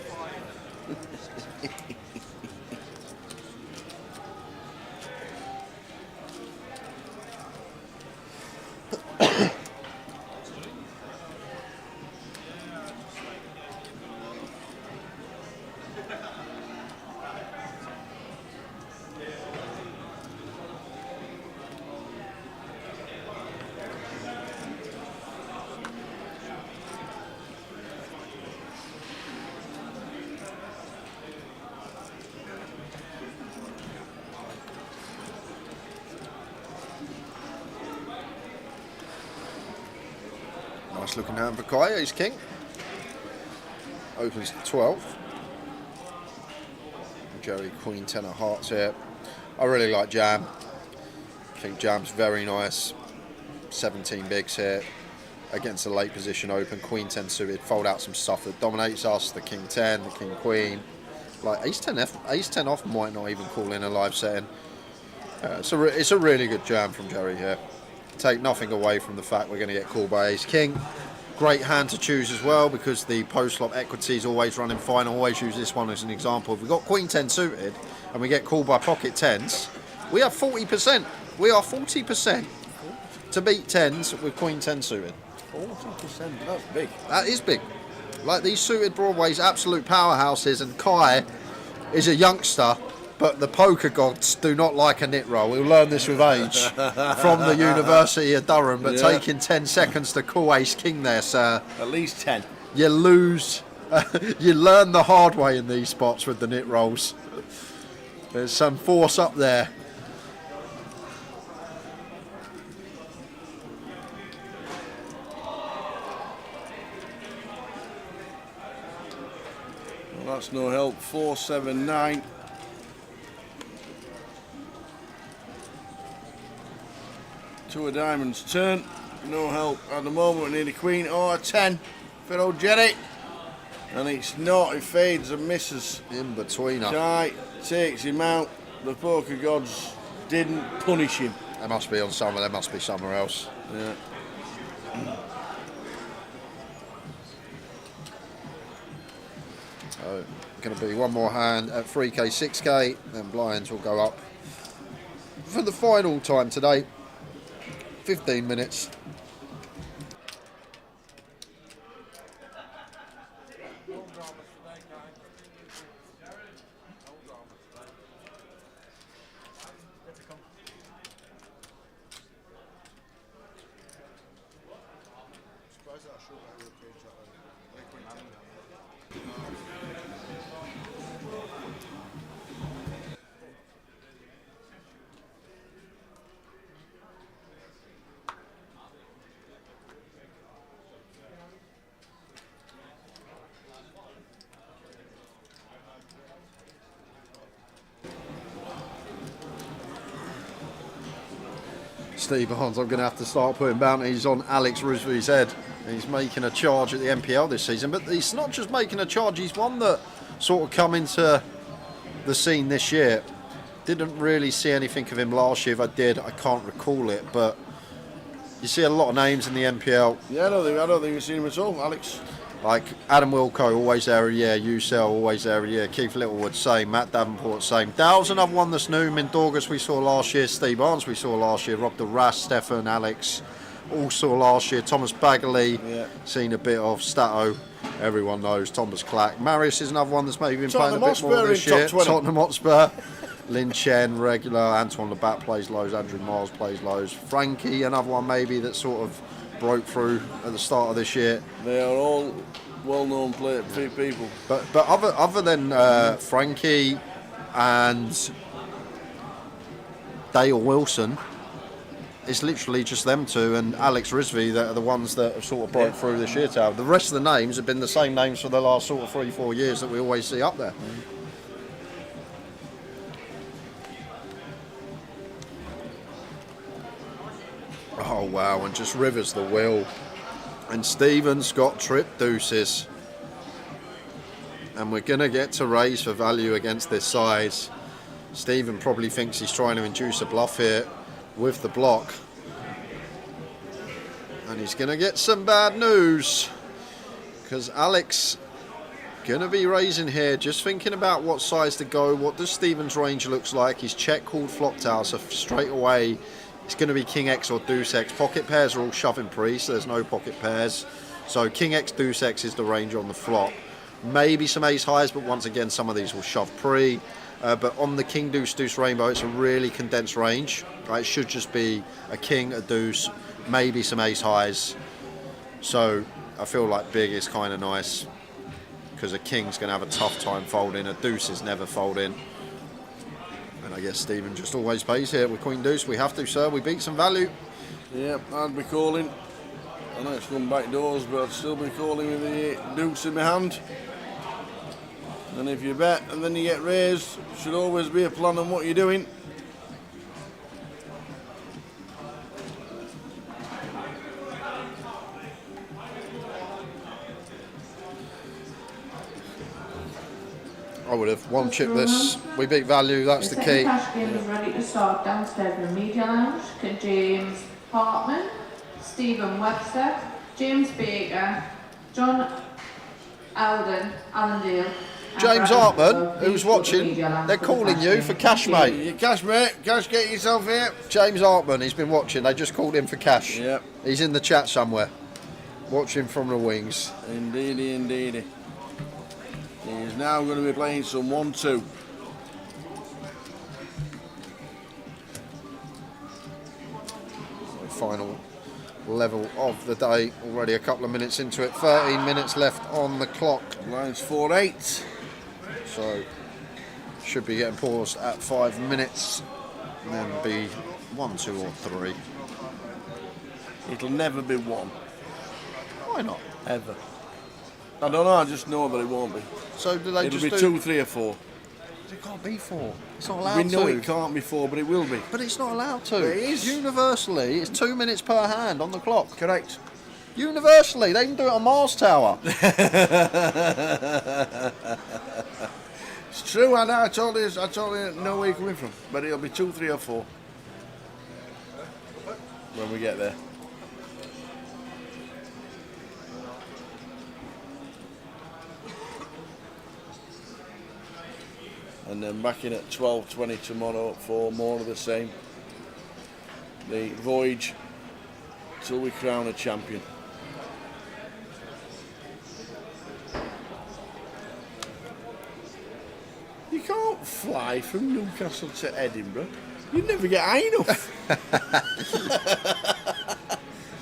Nice looking hand for Kai, ace king. Opens to 12. Jerry, queen 10 of hearts here. I really like jam. I think jam's very nice. 17 bigs here. Against a late position open, queen 10 suited, fold out some stuff that dominates us, the king 10, the king queen. Like ace 10 off might not even call in a live setting. It's a really good jam from Jerry here. Take nothing away from the fact we're going to get called by ace king. Great hand to choose as well, because the post-flop equity is always running fine. I always use this one as an example. If we've got queen 10 suited and we get called by pocket 10s, we have 40%. We are 40% to beat 10s with queen 10 suited. 40%, that's big. That is big. Like these suited Broadways, absolute powerhouses, and Kai is a youngster But the poker gods do not like a nit roll. We'll learn this with age from the University of Durham. But taking 10 seconds to call ace king there, sir. At least 10. You lose. You learn the hard way in these spots with the nit rolls. There's some force up there. Well, that's no help. 4-7-9. Two of diamonds turn. No help at the moment. We need a queen or a 10 for old Jerry. And it's not. It fades and misses. In betweener. Guy takes him out. The poker gods didn't punish him. There must be on somewhere. There must be somewhere else. Yeah. So, going to be one more hand at 3k, 6k, then blinds will go up for the final time today. 15 minutes. Steve Barnes, I'm going to have to start putting bounties on Alex Risby's head. He's making a charge at the NPL this season, but he's not just making a charge, he's one that sort of come into the scene this year. Didn't really see anything of him last year. If I did, I can't recall it, but you see a lot of names in the NPL. Yeah, I don't think we've seen him at all, Alex. Like Adam Wilco, always there a year. UCL, always there a year. Keith Littlewood, same. Matt Davenport, same. Dow's another one that's new. Mindorgas we saw last year. Steve Barnes we saw last year. Rob DeRass, Stefan, Alex, all saw last year. Thomas Bagley, seen a bit of. Stato, everyone knows. Thomas Clack. Marius is another one that's maybe been playing a bit more this year. Tottenham Hotspur. Lin Chen, regular. Antoine Labat plays lows. Andrew Miles plays lows. Frankie, another one maybe that sort of broke through at the start of this year. They are all well-known people. But other than Frankie and Dale Wilson, it's literally just them two and Alex Risby that are the ones that have sort of broke through this year. The rest of the names have been the same names for the last sort of 3-4 years that we always see up there. Oh wow, and just rivers the wheel. And Stephen's got trip deuces. And we're going to get to raise for value against this size. Stephen probably thinks he's trying to induce a bluff here with the block. And he's going to get some bad news. Because Alex going to be raising here, just thinking about what size to go. What does Stephen's range looks like? He's check called flop tower, so straight away it's going to be King X or Deuce X. Pocket pairs are all shoving pre, so there's no pocket pairs. So King X, Deuce X is the range on the flop. Maybe some ace highs, but once again, some of these will shove pre. But on the King Deuce Deuce rainbow, it's a really condensed range. Right? It should just be a King, a Deuce, maybe some ace highs. So I feel like big is kind of nice because a King's going to have a tough time folding. A Deuce is never folding. And I guess Stephen just always pays here with Queen Deuce. We have to, sir. We beat some value. Yeah, I'd be calling. I know it's gone back doors, but I'd still be calling with the Deuce in my hand. And if you bet and then you get raised, should always be a plan on what you're doing. I would have one chip this. We beat value, that's the key. Cash game is ready to start downstairs in the media lounge. Can James Hartman, Stephen Webster, James Baker, John Alden, Alan Dale. James Hartman, who's watching, they're calling you for cash, mate. You cash, mate. Cash, get yourself here. James Hartman, he's been watching. They just called him for cash. Yep. He's in the chat somewhere, watching from the wings. Indeedy, indeedy. He's now going to be playing some 1-2. final level of the day. Already a couple of minutes into it, 13 minutes left on the clock. Line's 4-8. So should be getting paused at 5 minutes and then be 1, 2 or 3. It'll never be 1. Why not? Ever. I don't know, I just know that it won't be. So do they It'll just be do... 2, 3 or 4. It can't be 4. It's not allowed We know to. it can't be 4, but it will be. But it's not allowed to. It is. Universally, it's 2 minutes per hand on the clock. Correct. Universally, they can do it on Mars Tower. It's true, I totally know where you're coming from. But it'll be 2, 3 or 4. When we get there. And then back in at 12:20 tomorrow for more of the same. The voyage till we crown a champion. You can't fly from Newcastle to Edinburgh. You'd never get high enough.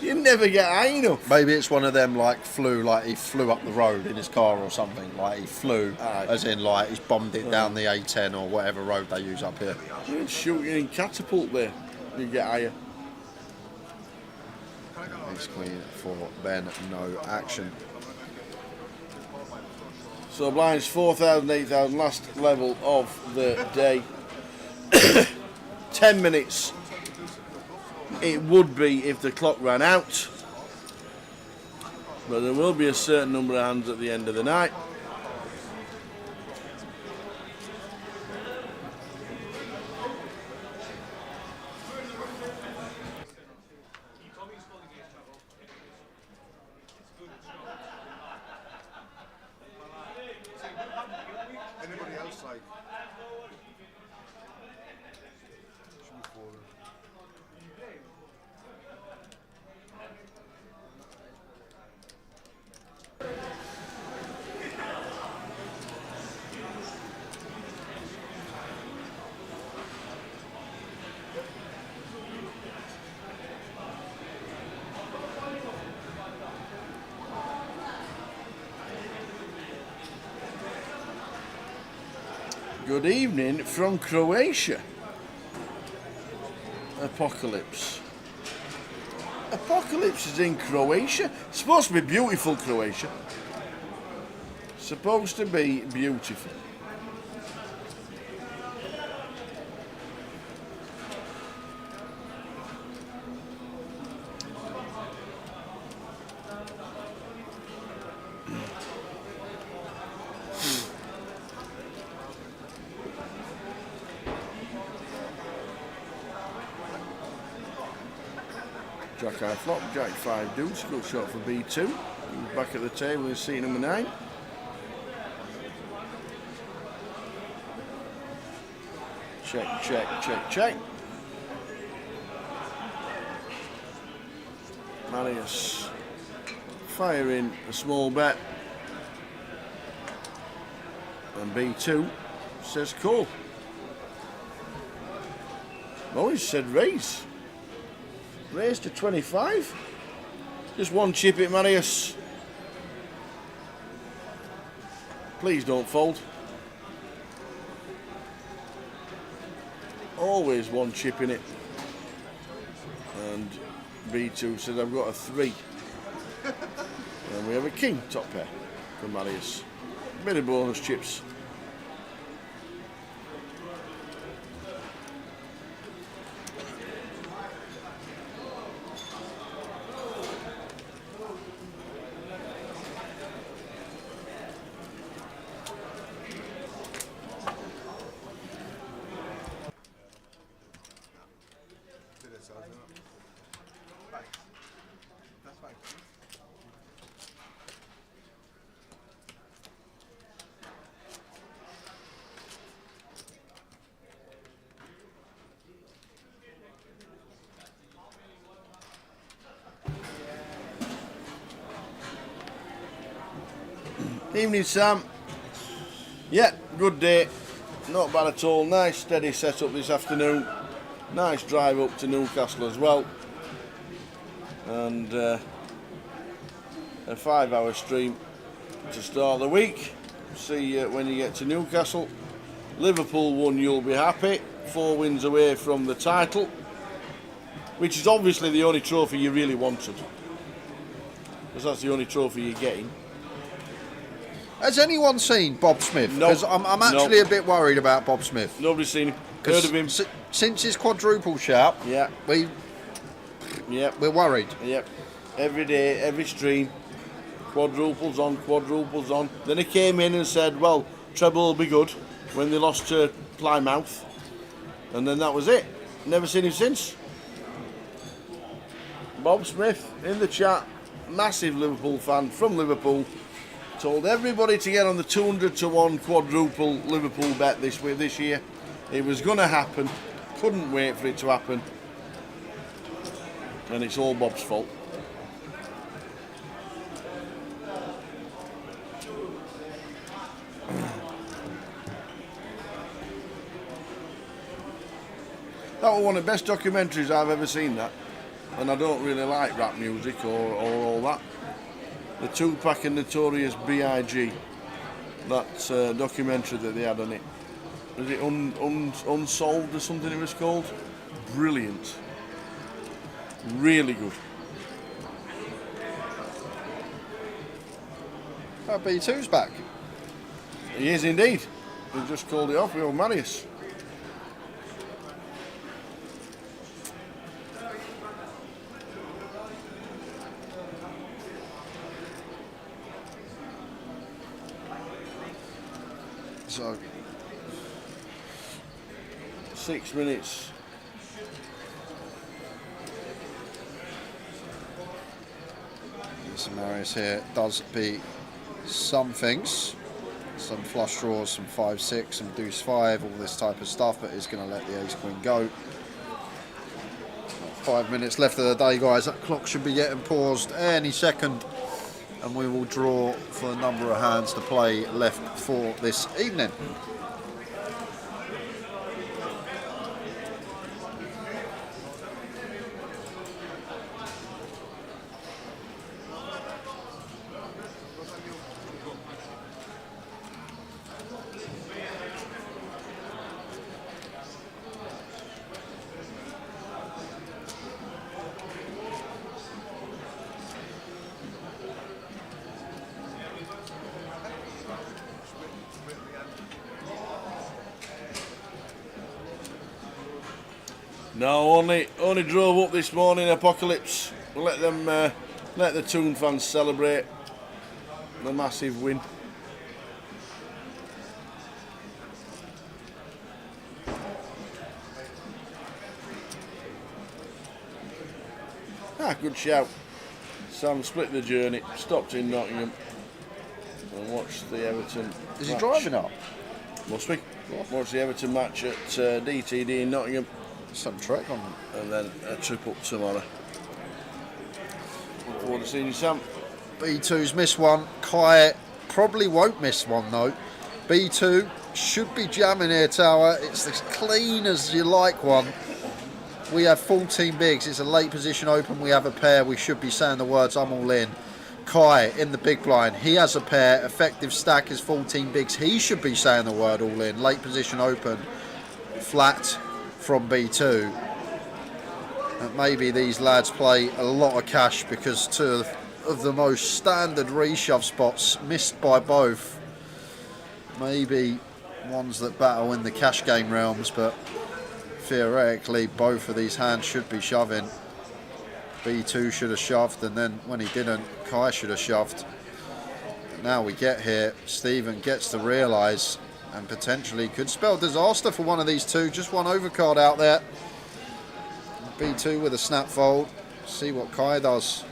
You never get high enough. Maybe it's one of them like he flew up the road in his car or something. Like he flew, Aye. as in like he's bombed it down the A10 or whatever road they use up here. You can shoot you in catapult there. You get higher. Basically for then no action. So blinds 4,000, 8,000, last level of the day. 10 minutes. It would be if the clock ran out. But there will be a certain number of hands at the end of the night. Anybody else like? Good evening from Croatia. Apocalypse. Apocalypse is in Croatia. It's supposed to be beautiful, Croatia. Supposed to be beautiful. Jack high flop, Jack 5 deuce, good shot for B2. He's back at the table in seat number 9. Check, check, check, check. Marius firing a small bet. And B2 says call. Maoen said raise. Raise to 25. Just one chip it, Marius. Please don't fold. Always one chip in it. And B2 says I've got a 3. And we have a king top pair for Marius. Bit of bonus chips. Evening, Sam. Yeah, good day. Not bad at all. Nice steady setup this afternoon. Nice drive up to Newcastle as well. and a 5-hour stream to start the week. See when you get to Newcastle. Liverpool won, you'll be happy. 4 wins away from the title, which is obviously the only trophy you really wanted, because that's the only trophy you're getting. Has anyone seen Bob Smith? No. Because I'm actually a bit worried about Bob Smith. Nobody's seen him. Heard of him. Since his quadruple shout, Yeah. we're worried. Yep. Every day, every stream, quadruples on. Then he came in and said, well, treble will be good, when they lost to Plymouth. And then that was it. Never seen him since. Bob Smith in the chat, massive Liverpool fan from Liverpool, told everybody to get on the 200 to 1 quadruple Liverpool bet this year. It was going to happen. Couldn't wait for it to happen. And it's all Bob's fault. That was one of the best documentaries I've ever seen, that. And I don't really like rap music or all that. The Tupac and Notorious B.I.G. That documentary that they had on it. Was it Unsolved or something it was called? Brilliant. Really good. B2's back. He is indeed. They just called it off with old Marius. So 6 minutes. Marius here does beat some things, some flush draws, some 5-6, some deuce 5, all this type of stuff, but is going to let the ace queen go. 5 minutes left of the day, guys. That clock should be getting paused any second, and we will draw for the number of hands to play left for this evening. No, only drove up this morning, Apocalypse. We'll let them, let the Toon fans celebrate the massive win. Good shout. Sam split the journey, stopped in Nottingham and watched the Everton Is he match. driving up? Must be. Watched the Everton match at DTD in Nottingham. Some track on. And then a trip up tomorrow. Look forward to seeing you, Sam. B2's missed one. Kai probably won't miss one though. B2 should be jamming here, Tower. It's as clean as you like one. We have 14 bigs. It's a late position open. We have a pair. We should be saying the words I'm all in. Kai in the big blind. He has a pair. Effective stack is 14 bigs. He should be saying the word all in. Late position open. Flat from B2. And maybe these lads play a lot of cash because two of the most standard reshove spots missed by both. Maybe ones that battle in the cash game realms, but theoretically both of these hands should be shoving. B2 should have shoved, and then when he didn't, Kai should have shoved. Now we get here, Stephen gets to realise and potentially could spell disaster for one of these two. Just one overcard out there. B2 with a snap fold. See what Kai does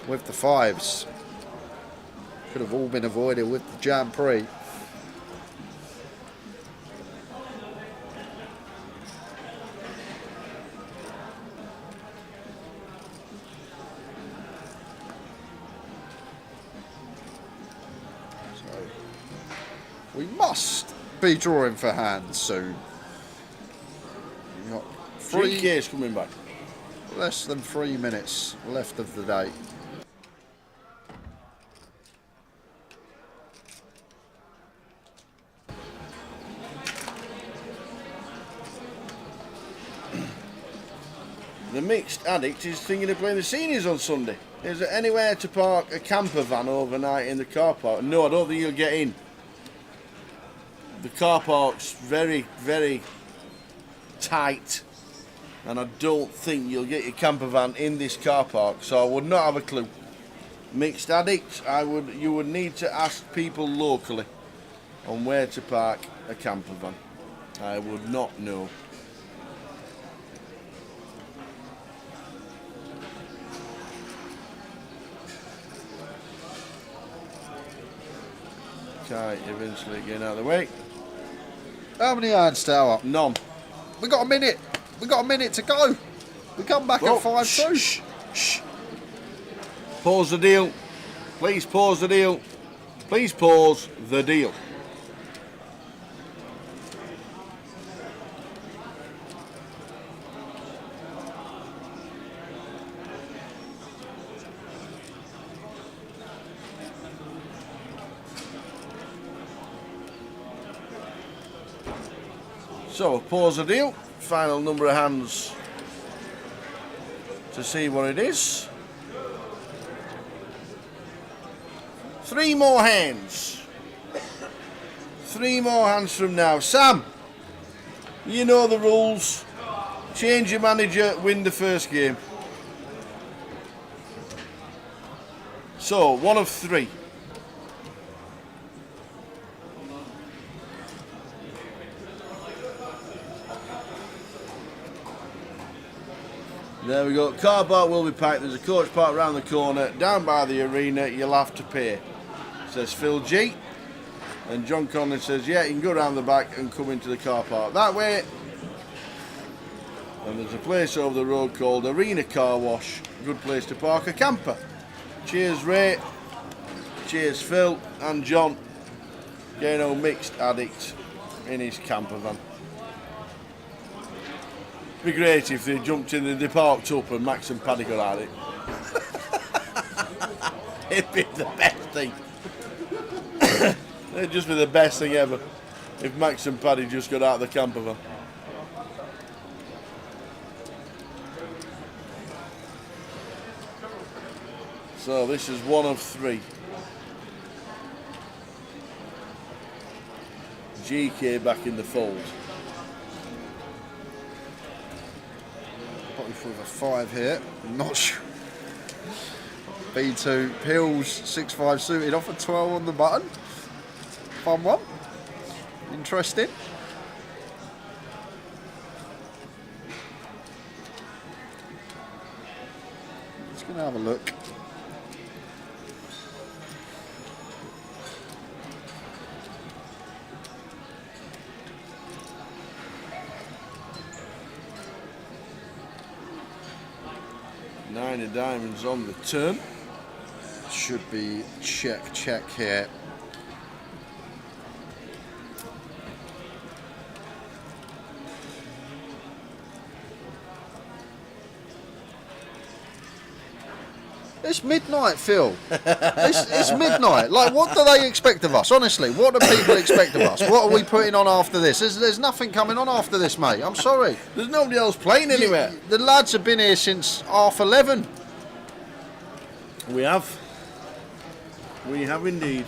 with the fives. Could have all been avoided with the jam pre. We must be drawing for hands soon. We've got 3K is coming back. Less than 3 minutes left of the day. The mixed addict is thinking of playing the seniors on Sunday. Is there anywhere to park a camper van overnight in the car park? No, I don't think you'll get in. The car park's very, very tight, and I don't think you'll get your camper van in this car park, so I would not have a clue. Mixed addict, you would need to ask people locally on where to park a camper van. I would not know. Okay, eventually getting out of the way. How many hands tower? None. We got a minute. We got a minute to go. We come back Oh, at 5-2. shh. Pause the deal. Please pause the deal. Please pause the deal. So, pause the deal. Final number of hands to see what it is. 3 more hands. 3 more hands from now. Sam, you know the rules. Change your manager, win the first game. So, 1 of 3. There we go. Car park will be packed. There's a coach park around the corner. Down by the arena, you'll have to pay. Says Phil G. And John Conley says, yeah, you can go around the back and come into the car park that way. And there's a place over the road called Arena Car Wash. Good place to park a camper. Cheers, Ray. Cheers, Phil and John. Getting old mixed addict in his camper van. It'd be great if they jumped in and they parked up and Max and Paddy got at it. It'd be the best thing. It'd just be the best thing ever if Max and Paddy just got out of the camper van. So this is 1 of 3. GK back in the fold. With a 5 here. I'm not sure. B2 Pills 6-5 suited off a 12 on the button. Fun one. Interesting. Just gonna have a look. Nine of diamonds on the turn. Should be check here. It's midnight, Phil. It's midnight. Like, what do they expect of us? Honestly, what do people expect of us? What are we putting on after this? There's nothing coming on after this, mate. I'm sorry. There's nobody else playing anywhere. The lads have been here since 11:30. We have. We have indeed.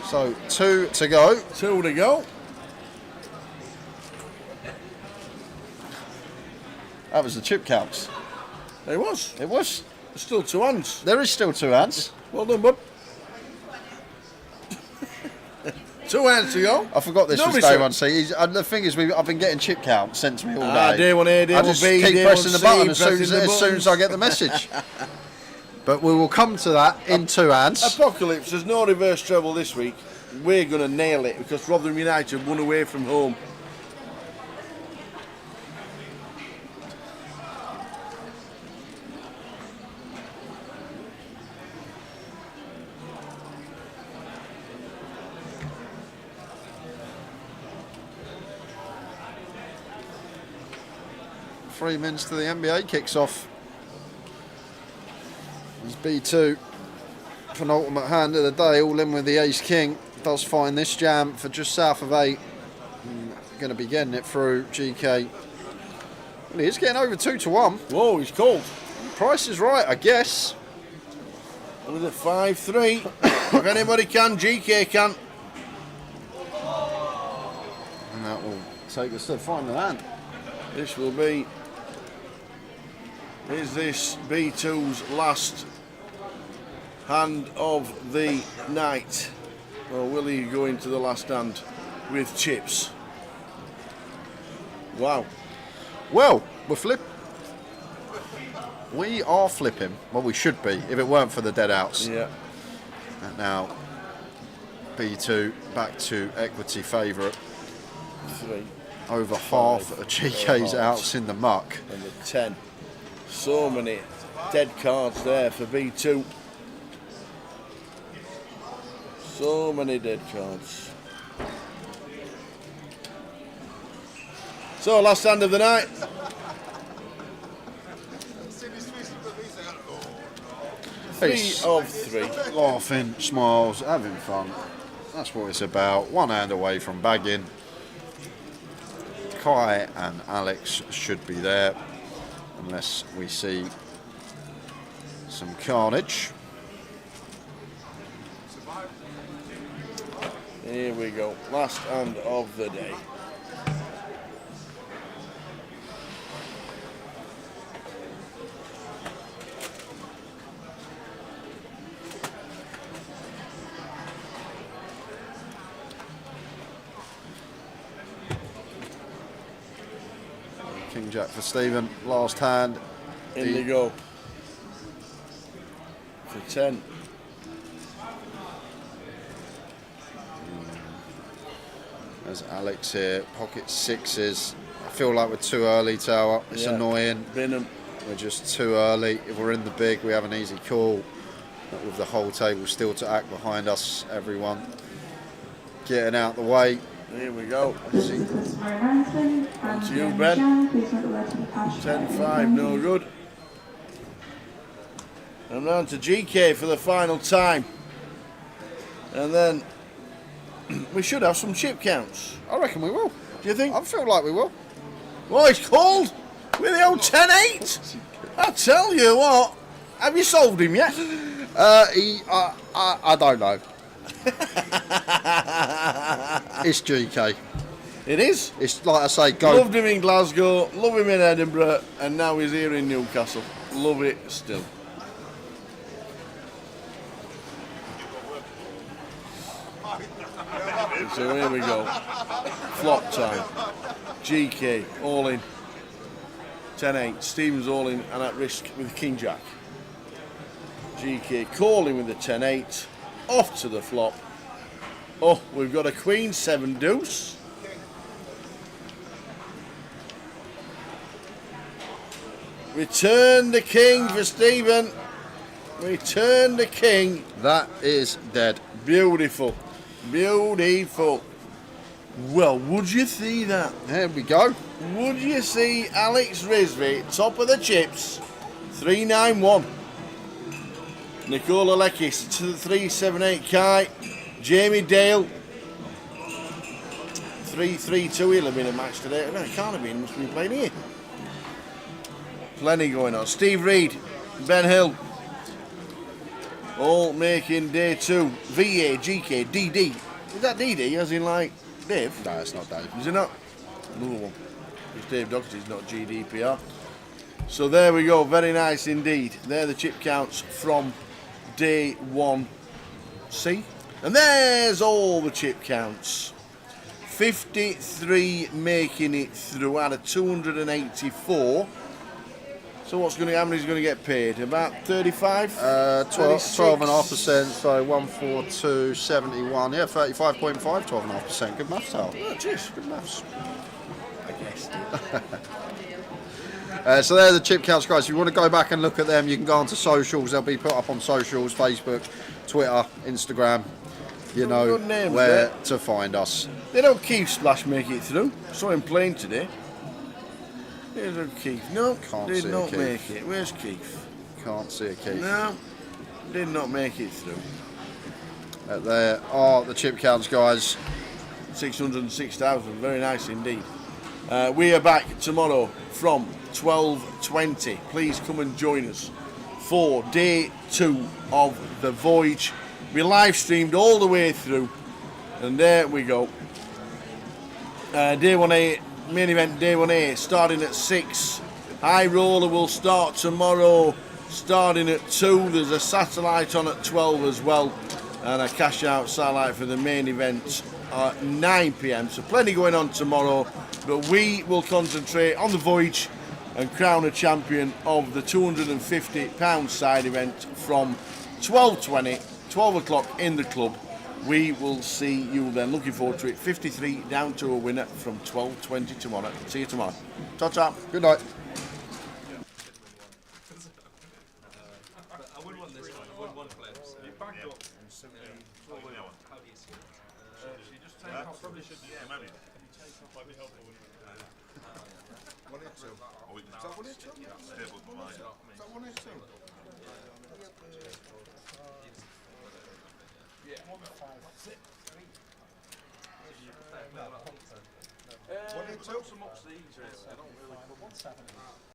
So 2 to go. 2 to go. That was the chip counts. It was. It was. There's still 2 hands. There is still 2 hands. Well done, bud. 2 hands to go. I forgot this Nobody was day said- 1. See, the thing is, I've been getting chip count sent to me all day. Day 1 A, day I 1 just B, keep day pressing 1 the C, button as pressing soon as I get the message. But we will come to that in 2 hands. Apocalypse, there's no reverse treble this week. We're going to nail it because Rotherham United won away from home. 3 minutes to the NBA kicks off. As B2, penultimate hand of the day, all in with the ace-king. Does find this jam for just south of 8. Going to be getting it through GK. Well, he is getting over 2-1. Whoa, he's cold. Price is right, I guess. With a 5-3. If anybody can, GK can. And that will take us to the final hand. This will be... Is this B2's last hand of the night? Or will he go into the last hand with chips? Wow. Well, we are flipping. Well, we should be, if it weren't for the dead outs. Yeah. And now, B2 back to equity favourite. 3. Over half of GK's outs in the muck. And the 10. So many dead cards there for B2. So many dead cards. So, last hand of the night. Three of 3. Laughing, smiles, having fun. That's what it's about. One hand away from bagging. Kai and Alex should be there, unless we see some carnage. Here we go. Last hand of the day. King Jack for Stephen. Last hand. In they go. For 10. There's Alex here. Pocket 6s. I feel like we're too early, Tower. It's annoying. Binham. We're just too early. If we're in the big, we have an easy call. But with the whole table still to act behind us, everyone getting out the way. Here we go. On to you, Ben. 10-5, no good. And round to GK for the final time. And then we should have some chip counts. I reckon we will. Do you think? I feel like we will. Oh, it's cold with the old 10-8. I tell you what. Have you solved him yet? I don't know. It's GK. It is. It's like I say, go. Loved him in Glasgow, love him in Edinburgh, and now he's here in Newcastle. Love it still. So here we go. Flop time. GK, all in. 10-8. Stevens all in and at risk with King Jack. GK calling with the 10-8. Off to the flop. Oh, we've got a queen, 7 deuce. Return the king for Stephen. Return the king. That is dead. Beautiful. Beautiful. Well, would you see that? There we go. Would you see Alex Rizvi, top of the chips, 391. Nicola Lekis to the 378 Kai. Jamie Dale, 332. He'll have been a match today. No, it can't have been. He must have been playing here. Plenty going on. Steve Reed, Ben Hill, all making day 2. VA, GK, DD. Is that DD as in like Dave? No, it's not Dave. Is it not? Another one. It's Dave Doherty's, not GDPR. So there we go. Very nice indeed. They're the chip counts from day 1C. And there's all the chip counts. 53 making it through out of 284. So what's going to happen? He's going to get paid about 35? 12.5%, so 142, 71. Yeah, 35.5, 12.5%. Good maths, Al. Oh, cheers. Good maths. I guess. So there are the chip counts, guys. If you want to go back and look at them, you can go onto socials. They'll be put up on socials, Facebook, Twitter, Instagram. You know Good names where there. to find us. They don't keep Splash make it through. Saw him playing today. Here's a Keith. No, Can't did see a not Keith. make it. Where's Keith? Can't see a key. No, did not make it through. There are the chip counts, guys. 606,000. Very nice indeed. We are back tomorrow from 12:20. Please come and join us for day 2 of the voyage. We live streamed all the way through, and there we go. Day 1A, main event day 1A, starting at 6. High roller will start tomorrow, starting at 2. There's a satellite on at 12 as well, and a cash out satellite for the main event at 9 p.m. So plenty going on tomorrow, but we will concentrate on the voyage and crown a champion of the £250 side event from 12:20, 12 o'clock in the club. We will see you then. Looking forward to it. 53 down to a winner from 12:20 tomorrow. See you tomorrow. Ta-ta. Good night. I would want this one. I would want flips. You backed up. How do you see it? You just take off. Probably should. Yeah, maybe. Might be helpful. Some upseas, I don't really.